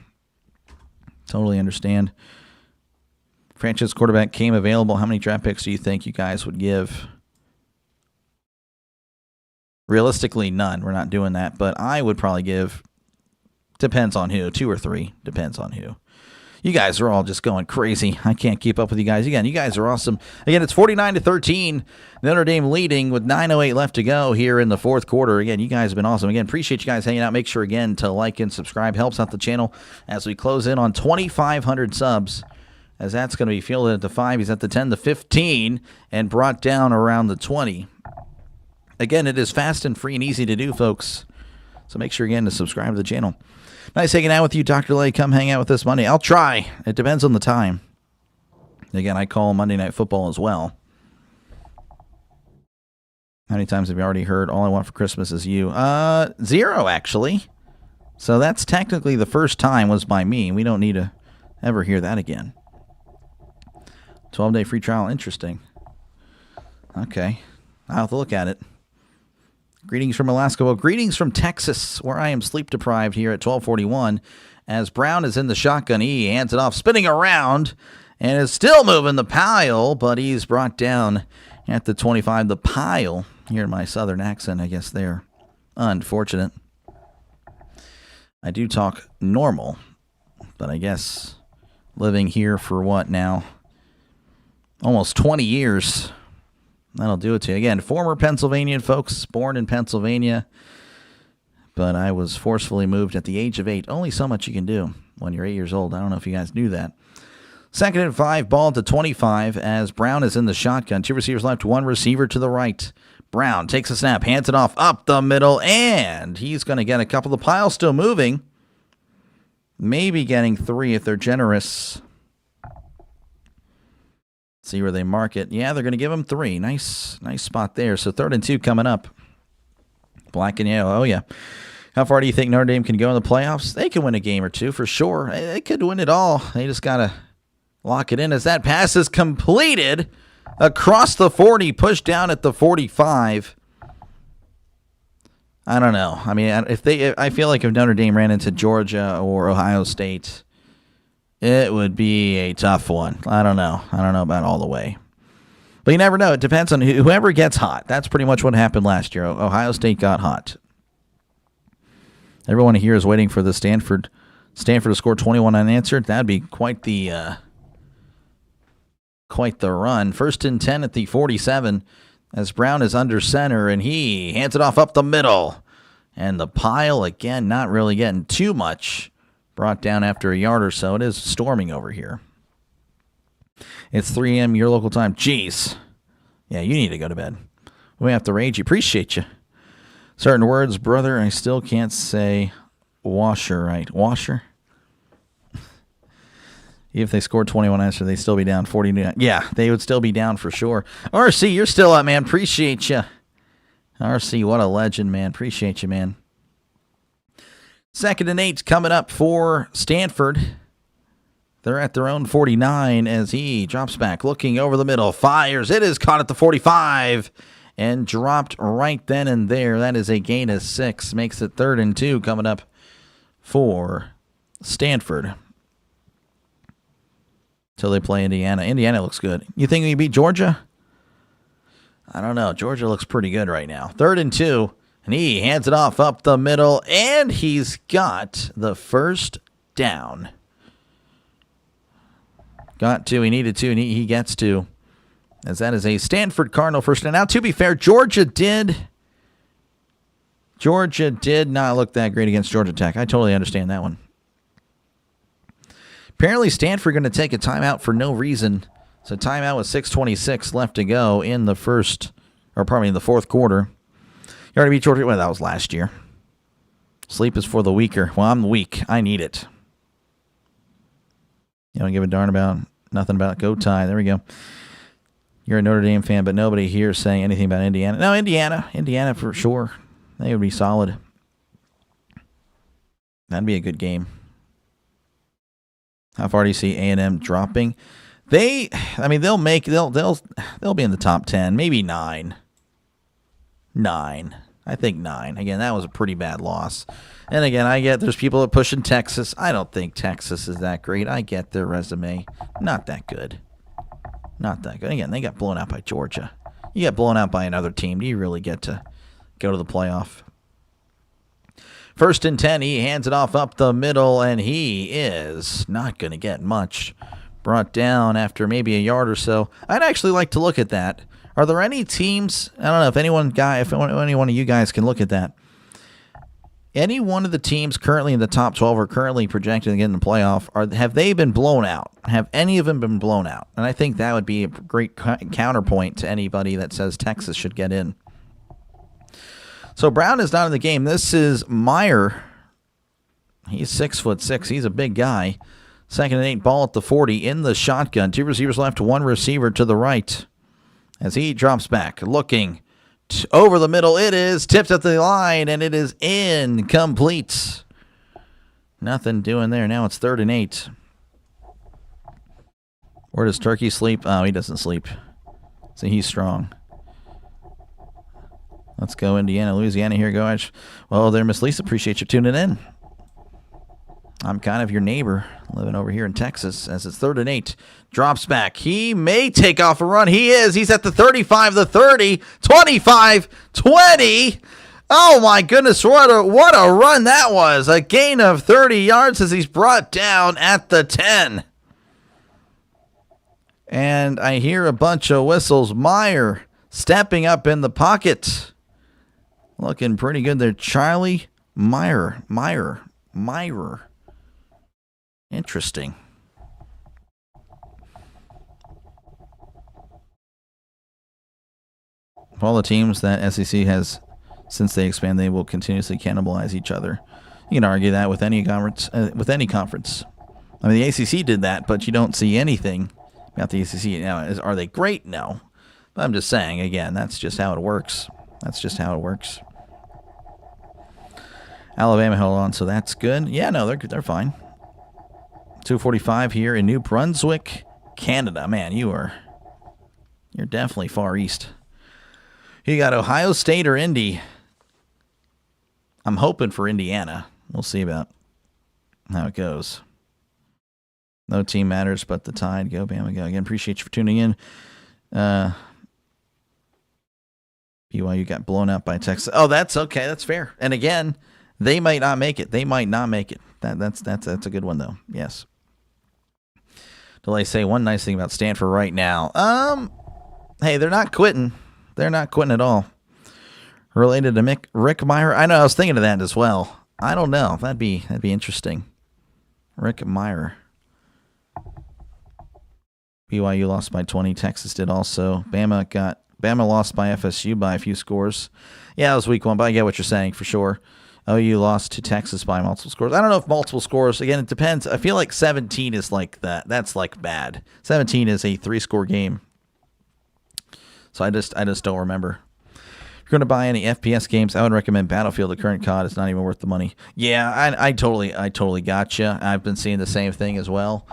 Totally understand. Franchise quarterback came available. How many draft picks do you think you guys would give? Realistically, none. We're not doing that. But I would probably give, depends on who, 2 or 3. Depends on who. You guys are all just going crazy. I can't keep up with you guys. Again, you guys are awesome. Again, it's 49-13. Notre Dame leading with 9:08 left to go here in the fourth quarter. Again, you guys have been awesome. Again, appreciate you guys hanging out. Make sure, again, to like and subscribe. Helps out the channel as we close in on 2,500 subs. As that's going to be fielded at the 5. He's at the 10, the 15, and brought down around the 20. Again, it is fast and free and easy to do, folks. So make sure again to subscribe to the channel. Nice hanging out with you, Dr. Lay. Come hang out with us Monday. I'll try. It depends on the time. Again, I call Monday Night Football as well. How many times have you already heard All I Want for Christmas Is You? 0, actually. So that's technically the first time was by me. We don't need to ever hear that again. 12-day free trial. Interesting. Okay. I'll have to look at it. Greetings from Alaska. Well, greetings from Texas, where I am sleep-deprived here at 12:41. As Brown is in the shotgun, he hands it off, spinning around, and is still moving the pile, but he's brought down at the 25. The pile, here in my southern accent, I guess they're unfortunate. I do talk normal, but I guess living here for what now? Almost 20 years. That'll do it to you. Again, former Pennsylvanian folks, born in Pennsylvania, but I was forcefully moved at the age of 8. Only so much you can do when you're 8 years old. I don't know if you guys knew that. 2nd and 5, ball to 25 as Brown is in the shotgun. 2 receivers left, 1 receiver to the right. Brown takes a snap, hands it off up the middle, and he's going to get a couple. The pile still moving. Maybe getting 3 if they're generous. See where they mark it. Yeah, they're going to give him 3. Nice spot there. So 3rd and 2 coming up. Black and yellow. Oh, yeah. How far do you think Notre Dame can go in the playoffs? They can win a game or two for sure. They could win it all. They just got to lock it in as that pass is completed across the 40, pushed down at the 45. I don't know. I mean, I feel like if Notre Dame ran into Georgia or Ohio State, it would be a tough one. I don't know. I don't know about all the way. But you never know. It depends on whoever gets hot. That's pretty much what happened last year. Ohio State got hot. Everyone here is waiting for the Stanford to score 21 unanswered. That'd be quite the run. 1st and 10 at the 47 as Brown is under center, and he hands it off up the middle. And the pile, again, not really getting too much. Brought down after a yard or so. It is storming over here. It's 3 a.m. your local time. Jeez. Yeah, you need to go to bed. We have to rage. Appreciate you. Certain words, brother, I still can't say washer right. Washer? If they scored 21 after, they'd still be down 49. Yeah, they would still be down for sure. RC, you're still up, man. Appreciate you. RC, what a legend, man. Appreciate you, man. 2nd and 8 coming up for Stanford. They're at their own 49 as he drops back, looking over the middle, fires. It is caught at the 45 and dropped right then and there. That is a gain of 6. Makes it 3rd and 2 coming up for Stanford. Till they play Indiana. Indiana looks good. You think we beat Georgia? I don't know. Georgia looks pretty good right now. 3rd and 2. And he hands it off up the middle, and he's got the first down. Got to, he needed to, and he gets to. As that is a Stanford Cardinal first down. Now, to be fair, Georgia did not look that great against Georgia Tech. I totally understand that one. Apparently, Stanford going to take a timeout for no reason. So timeout with 6:26 left to go in the fourth quarter. You already beat Georgia. Well, that was last year. Sleep is for the weaker. Well, I'm weak. I need it. You don't give a darn about nothing about Go Tide. There we go. You're a Notre Dame fan, but nobody here is saying anything about Indiana. No, Indiana for sure. They would be solid. That'd be a good game. How far do you see A&M dropping? They'll be in the top 10, maybe 9. 9. I think 9. Again, that was a pretty bad loss. And again, I get there's people that pushing Texas. I don't think Texas is that great. I get their resume. Not that good. Not that good. Again, they got blown out by Georgia. You get blown out by another team. Do you really get to go to the playoff? 1st and 10. He hands it off up the middle, and he is not going to get much. Brought down after maybe a yard or so. I'd actually like to look at that. Are there any teams? I don't know if any one of you guys can look at that. Any one of the teams currently in the top 12 or currently projected to get in the playoff, have they been blown out? Have any of them been blown out? And I think that would be a great counterpoint to anybody that says Texas should get in. So Brown is not in the game. This is Meyer. He's 6'6". He's a big guy. 2nd and 8, ball at the 40 in the shotgun. 2 receivers left, 1 receiver to the right. As he drops back, looking over the middle. It is tipped at the line, and it is incomplete. Nothing doing there. Now it's 3rd and 8. Where does Turkey sleep? Oh, he doesn't sleep. See, he's strong. Let's go Indiana, Louisiana. Here go. Well, there, Miss Lisa. Appreciate you tuning in. I'm kind of your neighbor living over here in Texas as it's 3rd and 8. Drops back. He may take off a run. He is. He's at the 35, the 30, 25, 20. Oh, my goodness. What a run that was. A gain of 30 yards as he's brought down at the 10. And I hear a bunch of whistles. Meyer stepping up in the pocket. Looking pretty good there. Charlie Meyer. Interesting. Of all the teams that SEC has, since they expand, they will continuously cannibalize each other. You can argue that with any conference. I mean, the ACC did that, but you don't see anything about the ACC. Now, are they great? No. But I'm just saying, again, that's just how it works. Alabama held on, so that's good. Yeah, no, they're fine. 2:45 here in New Brunswick, Canada. Man, you're definitely far east. You got Ohio State or Indy. I'm hoping for Indiana. We'll see about how it goes. No team matters but the Tide. Go, Bama, go. Again, appreciate you for tuning in. BYU got blown out by Texas. Oh, that's okay. That's fair. And again, they might not make it. That's a good one, though. Yes. Delay say one nice thing about Stanford right now. Hey, they're not quitting. They're not quitting at all. Related to Rick Meyer? I know, I was thinking of that as well. I don't know. That'd be interesting. Rick Meyer. BYU lost by 20. Texas did also. Bama lost by FSU by a few scores. Yeah, it was week 1, but I get what you're saying for sure. OU lost to Texas by multiple scores. I don't know if multiple scores. Again, it depends. I feel like 17 is like that. That's like bad. 17 is a 3-score game. So I just don't remember. If you're going to buy any FPS games, I would recommend Battlefield. The current COD is not even worth the money. Yeah, I totally gotcha. I've been seeing the same thing as well.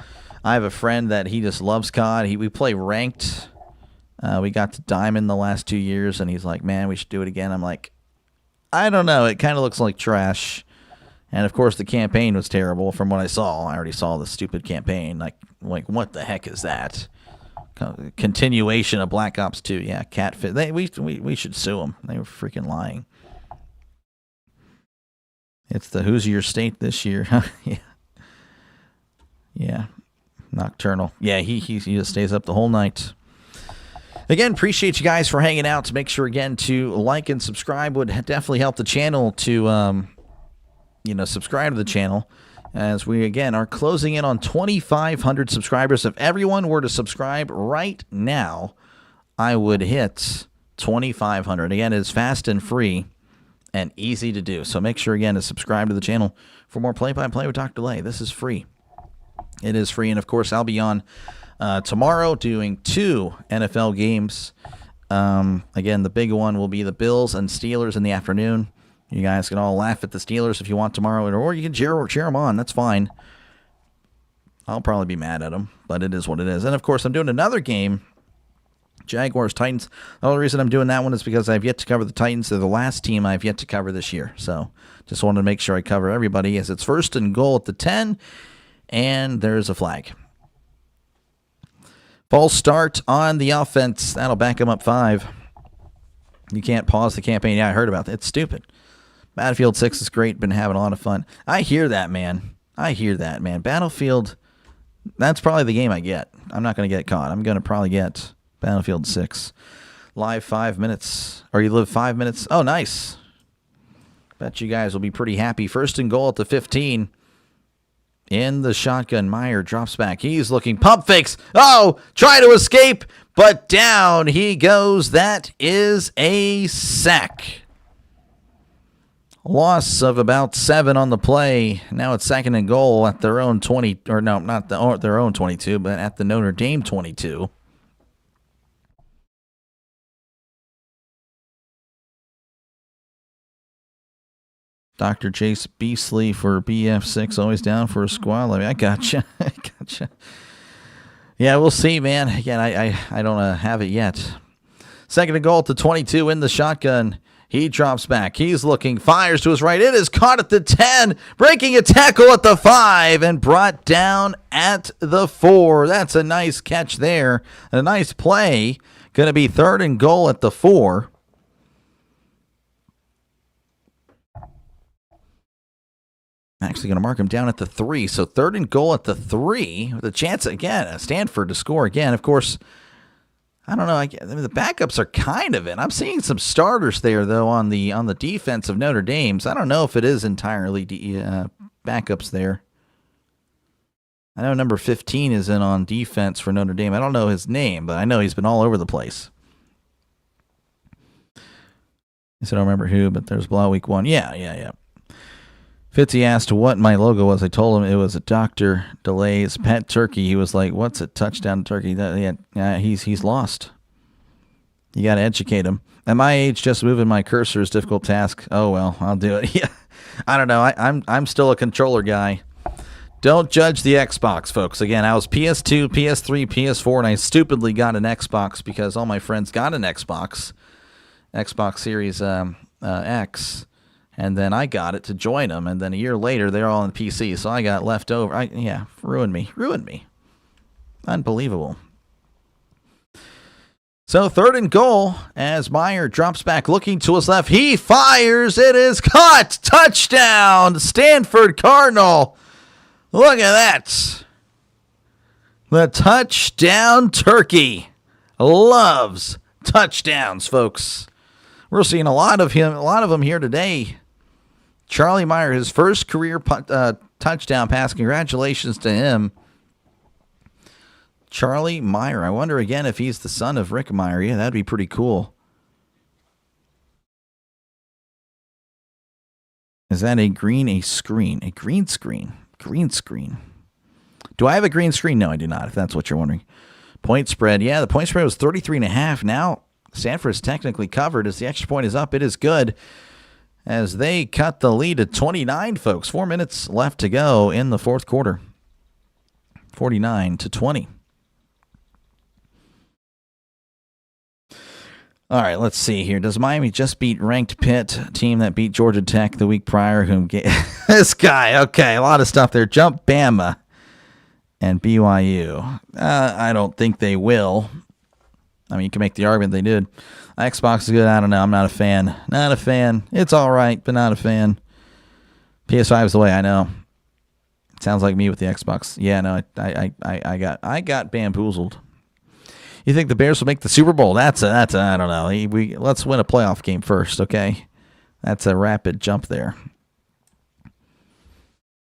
I have a friend that he just loves COD. We play ranked. We got to Diamond the last 2 years, and he's like, man, we should do it again. I'm like, I don't know. It kind of looks like trash. And, of course, the campaign was terrible from what I saw. I already saw the stupid campaign. Like what the heck is that? Continuation of Black Ops 2. Yeah, catfish. We should sue them. They were freaking lying. It's the Who's Your State this year. Yeah. Nocturnal. Yeah, he just stays up the whole night. Again, appreciate you guys for hanging out. Make sure, again, to like and subscribe would definitely help the channel to, subscribe to the channel. As we, again, are closing in on 2,500 subscribers. If everyone were to subscribe right now, I would hit 2,500. Again, it's fast and free and easy to do. So make sure, again, to subscribe to the channel for more play-by-play with Dr. Delay. This is free. It is free. And, of course, I'll be on tomorrow doing 2 NFL games. Again, the big one will be the Bills and Steelers in the afternoon. You guys can all laugh at the Steelers if you want tomorrow, or you can cheer them on. That's fine. I'll probably be mad at them, but it is what it is. And, of course, I'm doing another game, Jaguars-Titans. The only reason I'm doing that one is because I've yet to cover the Titans. They're the last team I've yet to cover this year. So just wanted to make sure I cover everybody as it's 1st and goal at the 10, and there's a flag. False start on the offense. That'll back them up 5. You can't pause the campaign. Yeah, I heard about that. It's stupid. Battlefield 6 is great. Been having a lot of fun. I hear that, man. Battlefield, that's probably the game I get. I'm not going to get caught. I'm going to probably get Battlefield 6. Live 5 minutes. Or you live 5 minutes. Oh, nice. Bet you guys will be pretty happy. 1st and goal at the 15. In the shotgun, Meyer drops back. He's looking. Pump fakes. Oh, try to escape, but down he goes. That is a sack. Loss of about 7 on the play. Now it's 2nd and goal at their own 20, or no, not their own 22, but at the Notre Dame 22. Dr. Chase Beasley for BF6, always down for a squad. I gotcha. I gotcha. Yeah, we'll see, man. Again, I don't have it yet. 2nd and goal at the 22 in the shotgun. He drops back. He's looking, fires to his right. It is caught at the 10, breaking a tackle at the 5, and brought down at the 4. That's a nice catch there. A nice play. Going to be 3rd and goal at the 4. Actually going to mark him down at the 3. So 3rd and goal at the 3 with a chance again, Stanford to score again. Of course, I don't know. I mean, the backups are kind of in. I'm seeing some starters there though on the defense of Notre Dame. So I don't know if it is entirely backups there. I know number 15 is in on defense for Notre Dame. I don't know his name, but I know he's been all over the place. I don't remember who, but there's Blah Week 1. Yeah. Fitzy asked what my logo was. I told him it was a Dr. DeLay's pet turkey. He was like, "What's a touchdown turkey?" Yeah, he's lost. You got to educate him. At my age, just moving my cursor is a difficult task. Oh well, I'll do it. Yeah, I don't know. I'm still a controller guy. Don't judge the Xbox, folks. Again, I was PS2, PS3, PS4, and I stupidly got an Xbox because all my friends got an Xbox Series X. And then I got it to join them, and then a year later, they're all on PC, so I got left over. Ruined me. Unbelievable. So 3rd and goal as Meyer drops back looking to his left. He fires. It is caught. Touchdown, Stanford Cardinal. Look at that. The touchdown turkey loves touchdowns, folks. We're seeing a lot of them here today. Charlie Meyer, his first career touchdown pass. Congratulations to him. Charlie Meyer. I wonder again if he's the son of Rick Meyer. Yeah, that'd be pretty cool. Is that a green screen? A green screen. Green screen. Do I have a green screen? No, I do not, if that's what you're wondering. Point spread. Yeah, the point spread was 33.5. Now Stanford is technically covered as the extra point is up. It is good as they cut the lead to 29, folks. 4 minutes left to go in the fourth quarter. 49-20. All right, let's see here. Does Miami just beat ranked Pitt, team that beat Georgia Tech the week prior? This guy, okay, a lot of stuff there. Jump Bama and BYU. I don't think they will. I mean, you can make the argument they did. Xbox is good. I don't know. I'm not a fan. Not a fan. It's all right, but not a fan. PS5 is the way I know. Sounds like me with the Xbox. Yeah, no, I got bamboozled. You think the Bears will make the Super Bowl? That's I don't know. Let's win a playoff game first, okay? That's a rapid jump there.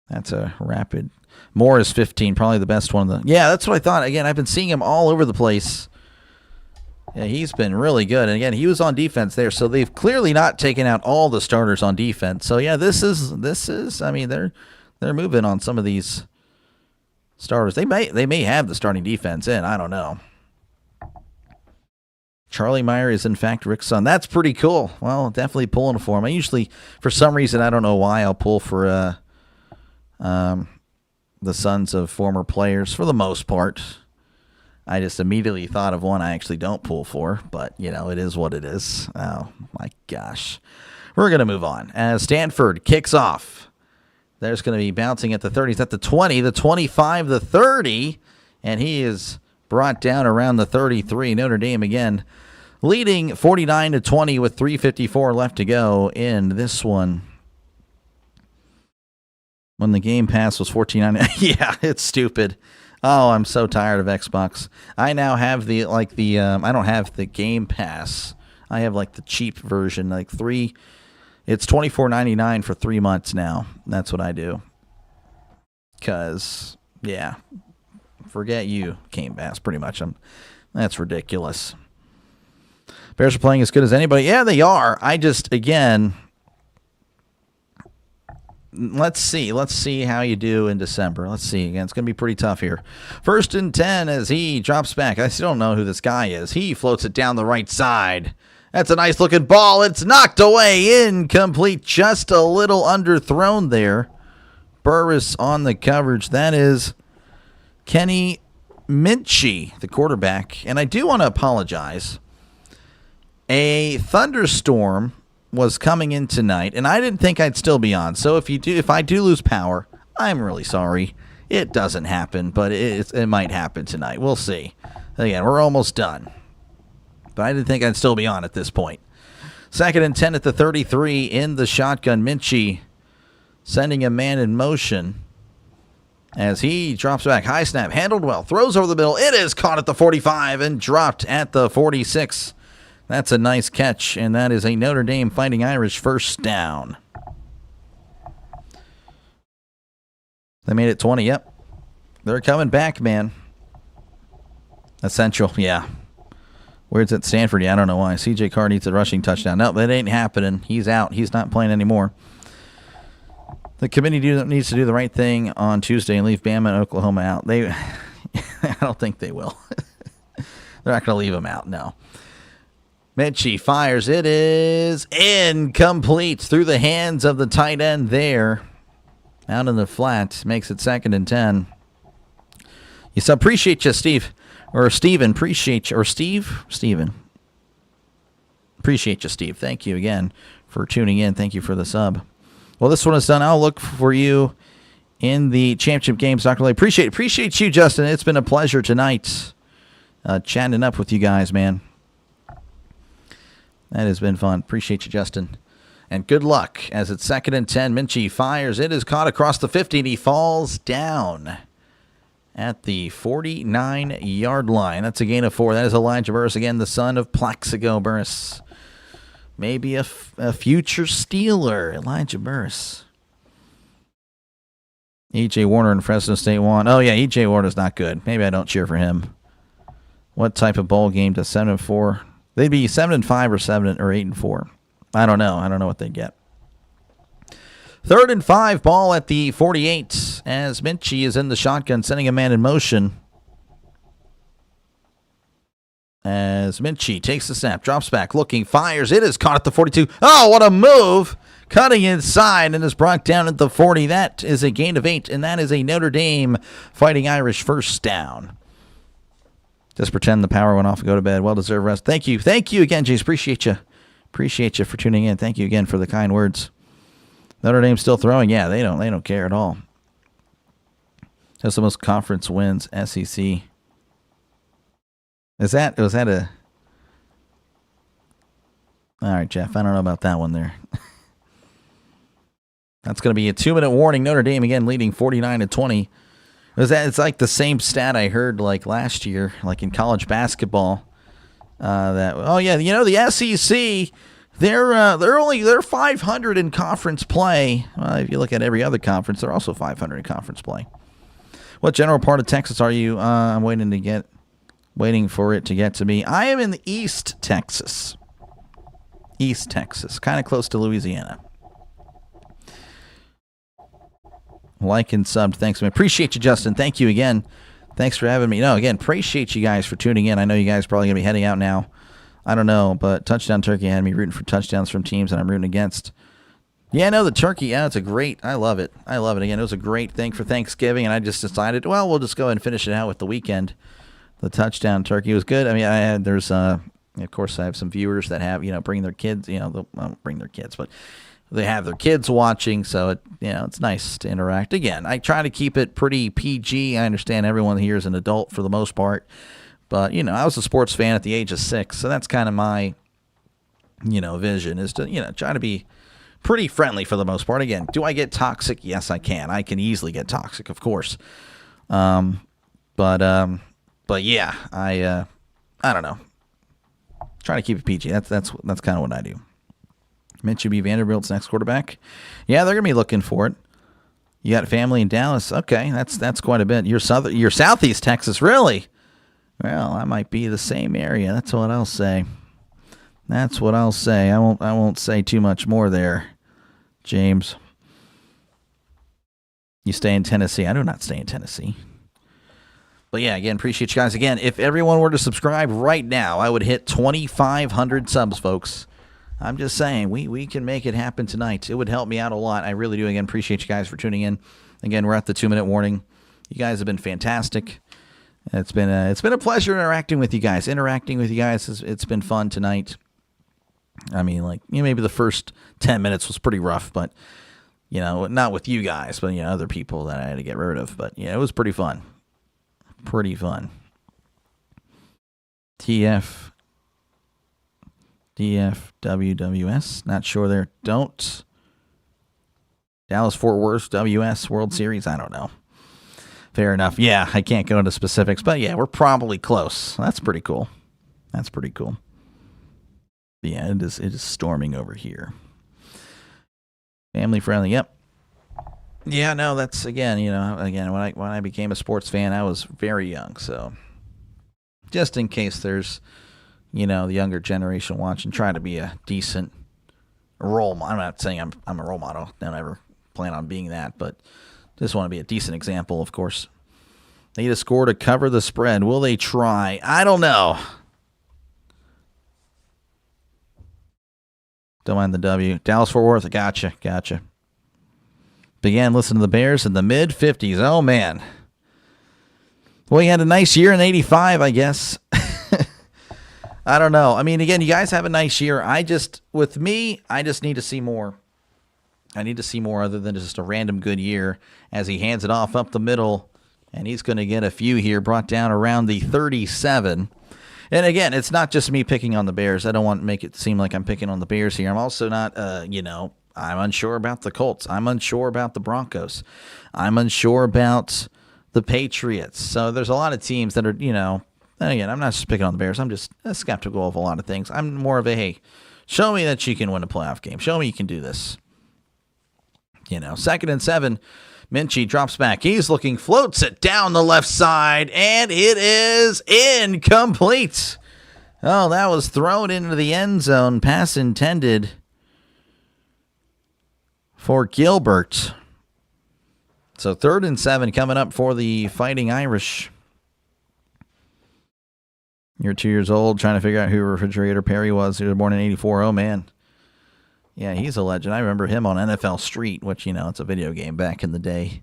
That's a rapid. Moore is 15, probably the best one. Yeah, that's what I thought. Again, I've been seeing him all over the place. Yeah, he's been really good. And again, he was on defense there, so they've clearly not taken out all the starters on defense. So yeah, this is. I mean, they're moving on some of these starters. They may have the starting defense in. I don't know. Charlie Meyer is in fact Rick's son. That's pretty cool. Well, definitely pulling for him. I usually, for some reason, I don't know why, I'll pull for the sons of former players for the most part. I just immediately thought of one I actually don't pull for, but, it is what it is. Oh, my gosh. We're going to move on. As Stanford kicks off, there's going to be bouncing at the 30s, at the 20, the 25, the 30, and he is brought down around the 33. Notre Dame again leading 49-20 with 3:54 left to go in this one. When the game pass was 14.9. Yeah, it's stupid. Oh, I'm so tired of Xbox. I now have I don't have the Game Pass. I have the cheap version, it's $24.99 for 3 months now. That's what I do. Cause forget you, Game Pass, pretty much. That's ridiculous. Bears are playing as good as anybody. Yeah, they are. I just, again, let's see. Let's see how you do in December. Let's see. Again, it's going to be pretty tough here. 1st and 10 as he drops back. I still don't know who this guy is. He floats it down the right side. That's a nice-looking ball. It's knocked away. Incomplete. Just a little underthrown there. Burris on the coverage. That is Kenny Minchie, the quarterback. And I do want to apologize. A thunderstorm was coming in tonight, and I didn't think I'd still be on. So if I do lose power, I'm really sorry. It doesn't happen, but it might happen tonight. We'll see. Again, we're almost done. But I didn't think I'd still be on at this point. 2nd and 10 at the 33 in the shotgun. Minchie sending a man in motion as he drops back. High snap, handled well, throws over the middle. It is caught at the 45 and dropped at the 46. That's a nice catch, and that is a Notre Dame Fighting Irish first down. They made it 20, yep. They're coming back, man. Essential, yeah. Where's it? Stanford, yeah, I don't know why. CJ Carr needs a rushing touchdown. No, that ain't happening. He's out. He's not playing anymore. The committee needs to do the right thing on Tuesday and leave Bama and Oklahoma out. I don't think they will. They're not going to leave them out, no. Minchie fires. It is incomplete through the hands of the tight end there. Out in the flat. Makes it 2nd and 10. Yes, appreciate you, Steve. Or Steven. Appreciate you. Or Steve? Steven. Appreciate you, Steve. Thank you again for tuning in. Thank you for the sub. Well, this one is done. I'll look for you in the championship games, Dr. Lay. Appreciate you, Justin. It's been a pleasure tonight chatting up with you guys, man. That has been fun. Appreciate you, Justin. And good luck as it's 2nd and 10. Minchie fires. It is caught across the 50, and he falls down at the 49-yard line. That's a gain of 4. That is Elijah Burris, again, the son of Plaxico Burris. Maybe a future Steeler, Elijah Burris. E.J. Warner and Fresno State won. Oh, yeah, E.J. Warner's not good. Maybe I don't cheer for him. What type of bowl game does 7-4? They'd be 7-5 or 7 or 8-4. I don't know. I don't know what they'd get. 3rd and 5, ball at the 48 as Minchie is in the shotgun, sending a man in motion. As Minchie takes the snap, drops back, looking, fires. It is caught at the 42. Oh, what a move! Cutting inside and is brought down at the 40. That is a gain of 8, and that is a Notre Dame Fighting Irish first down. Just pretend the power went off and go to bed. Well-deserved rest. Thank you. Thank you again, Jace. Appreciate you. Appreciate you for tuning in. Thank you again for the kind words. Notre Dame's still throwing. Yeah, they don't care at all. That's the most conference wins, SEC. Was that a... All right, Jeff. I don't know about that one there. That's going to be a 2-minute warning. Notre Dame again leading 49-20. It's like the same stat I heard like last year, like in college basketball. The SEC, they're 500 in conference play. Well, if you look at every other conference, they're also 500 in conference play. What general part of Texas are you? I'm waiting for it to get to me. I am in the East Texas, kind of close to Louisiana. Like and sub. Thanks, man. Appreciate you, Justin. Thank you again. Thanks for having me. No, again, appreciate you guys for tuning in. I know you guys are probably going to be heading out now. I don't know, but Touchdown Turkey had me rooting for touchdowns from teams that I'm rooting against. Yeah, no, the turkey, yeah, it's a great, I love it. Again, it was a great thing for Thanksgiving, and I just decided, well, we'll just go ahead and finish it out with the weekend. The Touchdown Turkey was good. I mean, of course, I have some viewers that have, bring their kids, bring their kids, but they have their kids watching, so it's nice to interact. Again, I try to keep it pretty PG. I understand everyone here is an adult for the most part, but I was a sports fan at the age of 6, so that's kind of my vision is to try to be pretty friendly for the most part. Again, do I get toxic? Yes, I can. I can easily get toxic, of course. But yeah, I don't know. Try to keep it PG. That's kind of what I do. Mitchell B. Vanderbilt's next quarterback. Yeah, they're gonna be looking for it. You got family in Dallas. Okay, that's quite a bit. You're Southeast Texas, really? Well, I might be the same area. That's what I'll say. I won't say too much more there, James. You stay in Tennessee. I do not stay in Tennessee. But yeah, again, appreciate you guys. Again, if everyone were to subscribe right now, I would hit 2,500 subs, folks. I'm just saying, we can make it happen tonight. It would help me out a lot. I really do. Again, appreciate you guys for tuning in. Again, we're at the 2-minute warning. You guys have been fantastic. It's been a pleasure interacting with you guys. It's been fun tonight. I mean, maybe the first 10 minutes was pretty rough, but, not with you guys, but, other people that I had to get rid of. But, it was pretty fun. Pretty fun. DFWWS. Not sure there. Don't. Dallas-Fort Worth WS World Series. I don't know. Fair enough. Yeah, I can't go into specifics, but yeah, we're probably close. That's pretty cool. Yeah, it is storming over here. Family friendly. Yep. Yeah, no, that's when I became a sports fan, I was very young, so just in case there's the younger generation watching, try to be a decent role model. I'm not saying I'm a role model. Don't ever plan on being that, but just want to be a decent example, of course. They need a score to cover the spread. Will they try? I don't know. Don't mind the W. Dallas-Fort Worth. Gotcha. Began listening to the Bears in the mid-50s. Oh, man. Well, he had a nice year in 85, I guess. I don't know. I mean, again, you guys have a nice year. I just need to see more. I need to see more other than just a random good year as he hands it off up the middle, and he's going to get a few here brought down around the 37. And again, it's not just me picking on the Bears. I don't want to make it seem like I'm picking on the Bears here. I'm also not, I'm unsure about the Colts. I'm unsure about the Broncos. I'm unsure about the Patriots. So there's a lot of teams that are, again, I'm not just picking on the Bears. I'm just skeptical of a lot of things. I'm more of a, hey, show me that you can win a playoff game. Show me you can do this. 2nd and 7. Minchie drops back. He's looking, floats it down the left side, and it is incomplete. Oh, that was thrown into the end zone. Pass intended for Gilbert. So 3rd and 7 coming up for the Fighting Irish. You're 2 years old, trying to figure out who Refrigerator Perry was. He was born in 84. Oh, man. Yeah, he's a legend. I remember him on NFL Street, which, it's a video game back in the day.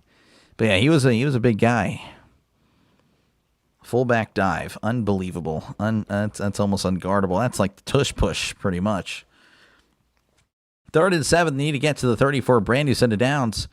But yeah, he was a big guy. Fullback dive. Unbelievable. That's almost unguardable. That's like the tush push, pretty much. 3rd and 7, need to get to the 30 for a brand new set of downs.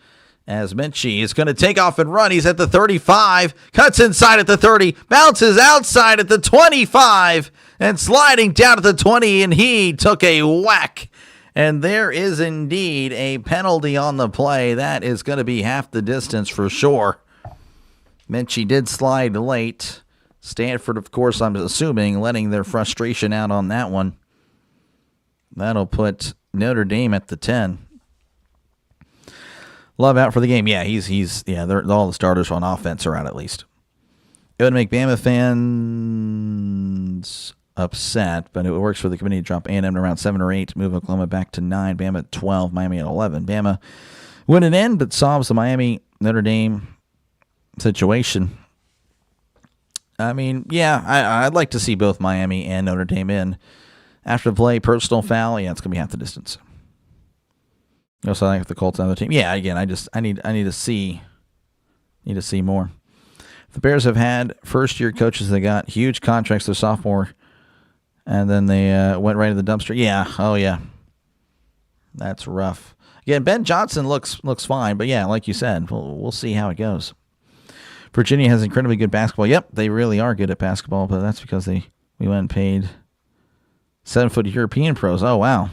As Minchie is going to take off and run. He's at the 35, cuts inside at the 30, bounces outside at the 25, and sliding down at the 20, and he took a whack. And there is indeed a penalty on the play. That is going to be half the distance for sure. Minchie did slide late. Stanford, of course, I'm assuming, letting their frustration out on that one. That'll put Notre Dame at the 10. Love out for the game. Yeah, all the starters on offense are out at least. It would make Bama fans upset, but it works for the committee to drop A&M to around 7 or 8, move Oklahoma back to 9, Bama at 12, Miami at 11. Bama win and end, but solves the Miami-Notre Dame situation. I mean, yeah, I'd like to see both Miami and Notre Dame in. After the play, personal foul, yeah, it's going to be half the distance. You also like the Colts on the team. Yeah, again, I need to see more. The Bears have had first-year coaches that got huge contracts their sophomore, and then they went right to the dumpster. Yeah, oh yeah, that's rough. Again, Ben Johnson looks fine, but yeah, like you said, we'll see how it goes. Virginia has incredibly good basketball. Yep, they really are good at basketball, but that's because we went and paid 7-foot European pros. Oh wow.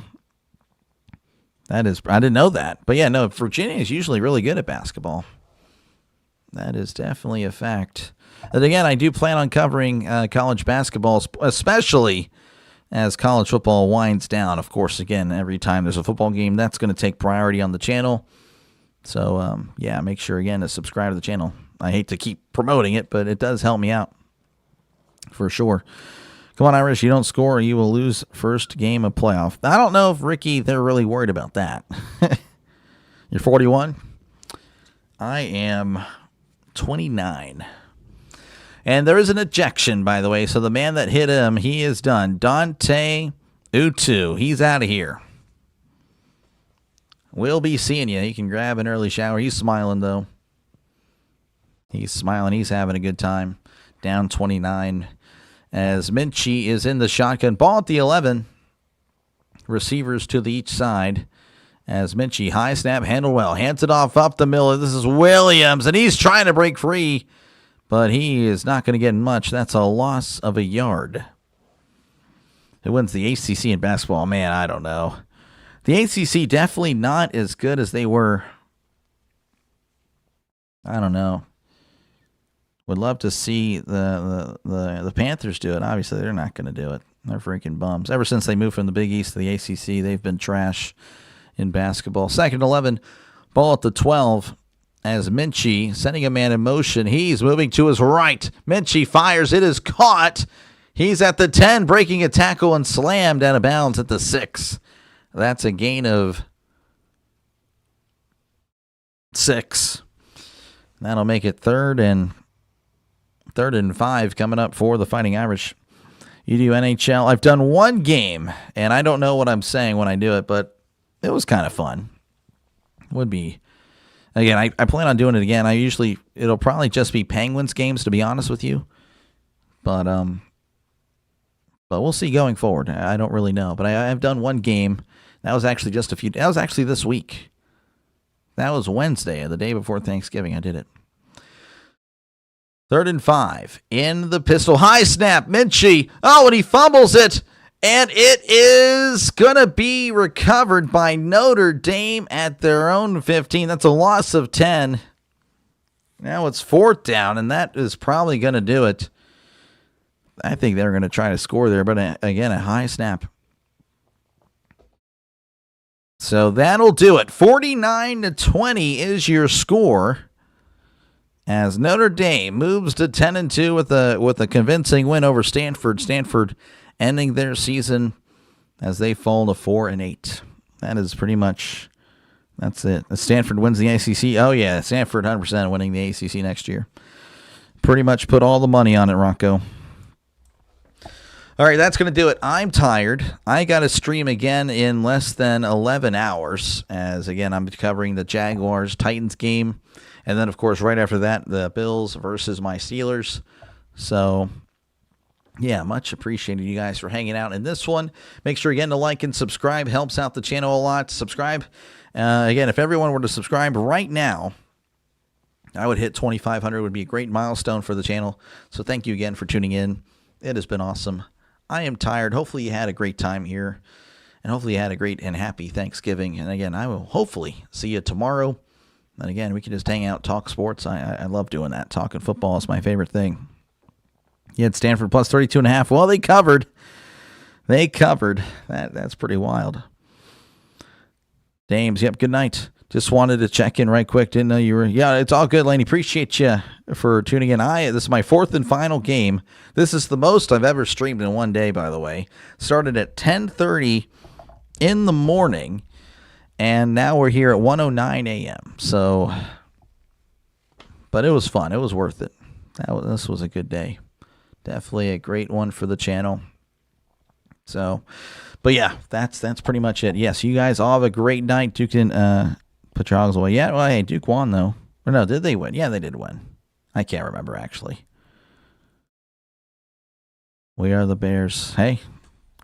I didn't know that. But yeah, no, Virginia is usually really good at basketball. That is definitely a fact. And again, I do plan on covering college basketball, especially as college football winds down. Of course, again, every time there's a football game, that's going to take priority on the channel. So, yeah, make sure, again, to subscribe to the channel. I hate to keep promoting it, but it does help me out for sure. Come on, Irish, you don't score, or you will lose first game of playoff. I don't know if, Ricky, they're really worried about that. You're 41? I am 29. And there is an ejection, by the way. So the man that hit him, he is done. Dante Utu, he's out of here. We'll be seeing you. He can grab an early shower. He's smiling, though. He's smiling. He's having a good time. Down 29 as Minchie is in the shotgun. Ball at the 11. Receivers to the each side. As Minchie, high snap, handled well. Hands it off up the middle. This is Williams, and he's trying to break free. But he is not going to get much. That's a loss of a yard. Who wins the ACC in basketball? Man, I don't know. The ACC definitely not as good as they were. I don't know. Would love to see the Panthers do it. Obviously, they're not going to do it. They're freaking bums. Ever since they moved from the Big East to the ACC, they've been trash in basketball. Second 11, ball at the 12. As Minchie sending a man in motion. He's moving to his right. Minchie fires. It is caught. He's at the 10, breaking a tackle and slammed out of bounds at the 6. That's a gain of 6. That'll make it third and 5 coming up for the Fighting Irish. You do NHL. I've done one game, and I don't know what I'm saying when I do it, but it was kind of fun. Would be. Again, I plan on doing it again. It'll probably just be Penguins games, to be honest with you. But we'll see going forward. I don't really know. But I've done one game. That was actually that was actually this week. That was Wednesday, the day before Thanksgiving. I did it. Third and 5. In the pistol. High snap. Minchie. Oh, and he fumbles it. And it is going to be recovered by Notre Dame at their own 15. That's a loss of 10. Now it's 4th down, and that is probably going to do it. I think they're going to try to score there, but again, a high snap. So that'll do it. 49-20 is your score as Notre Dame moves to 10-2 with a convincing win over Stanford. Stanford ending their season as they fall to 4-8. That is pretty much, that's it. Stanford wins the ACC. Oh, yeah, Stanford 100% winning the ACC next year. Pretty much put all the money on it, Rocco. All right, that's going to do it. I'm tired. I got to stream again in less than 11 hours as, again, I'm covering the Jaguars-Titans game. And then, of course, right after that, the Bills versus my Steelers. So, yeah, much appreciated you guys for hanging out in this one. Make sure, again, to like and subscribe. Helps out the channel a lot. Subscribe. Again, if everyone were to subscribe right now, I would hit 2,500. Would be a great milestone for the channel. So thank you again for tuning in. It has been awesome. I am tired. Hopefully you had a great time here. And hopefully you had a great and happy Thanksgiving. And again, I will hopefully see you tomorrow. And again, we can just hang out, talk sports. I love doing that. Talking football is my favorite thing. You had Stanford plus 32.5. Well, they covered. They covered. That's pretty wild. Dames, yep, good night. Just wanted to check in right quick. Didn't know you were. Yeah, it's all good, Laney. Appreciate you for tuning in. This is my 4th and final game. This is the most I've ever streamed in one day, by the way. Started at 10:30 in the morning, and now we're here at 1:09 a.m. So, but it was fun. It was worth it. This was a good day. Definitely a great one for the channel. So, but yeah, that's pretty much it. Yes, you guys all have a great night. Duke didn't put your hogs away. Yeah, well, hey, Duke won, though. Or no, did they win? Yeah, they did win. I can't remember, actually. We are the Bears. Hey,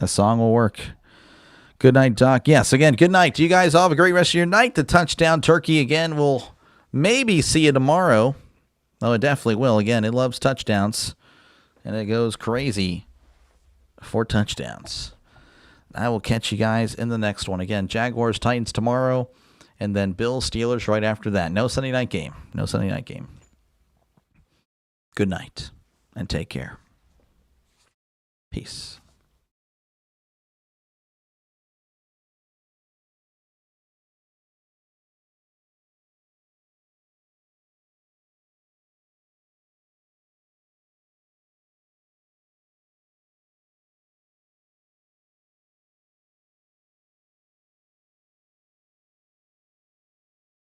a song will work. Good night, Doc. Yes, again, good night. You guys all have a great rest of your night. The touchdown turkey, again, will maybe see you tomorrow. Oh, it definitely will. Again, it loves touchdowns. And it goes crazy for touchdowns. I will catch you guys in the next one. Again, Jaguars, Titans tomorrow, and then Bills, Steelers right after that. No Sunday night game. No Sunday night game. Good night, and take care. Peace.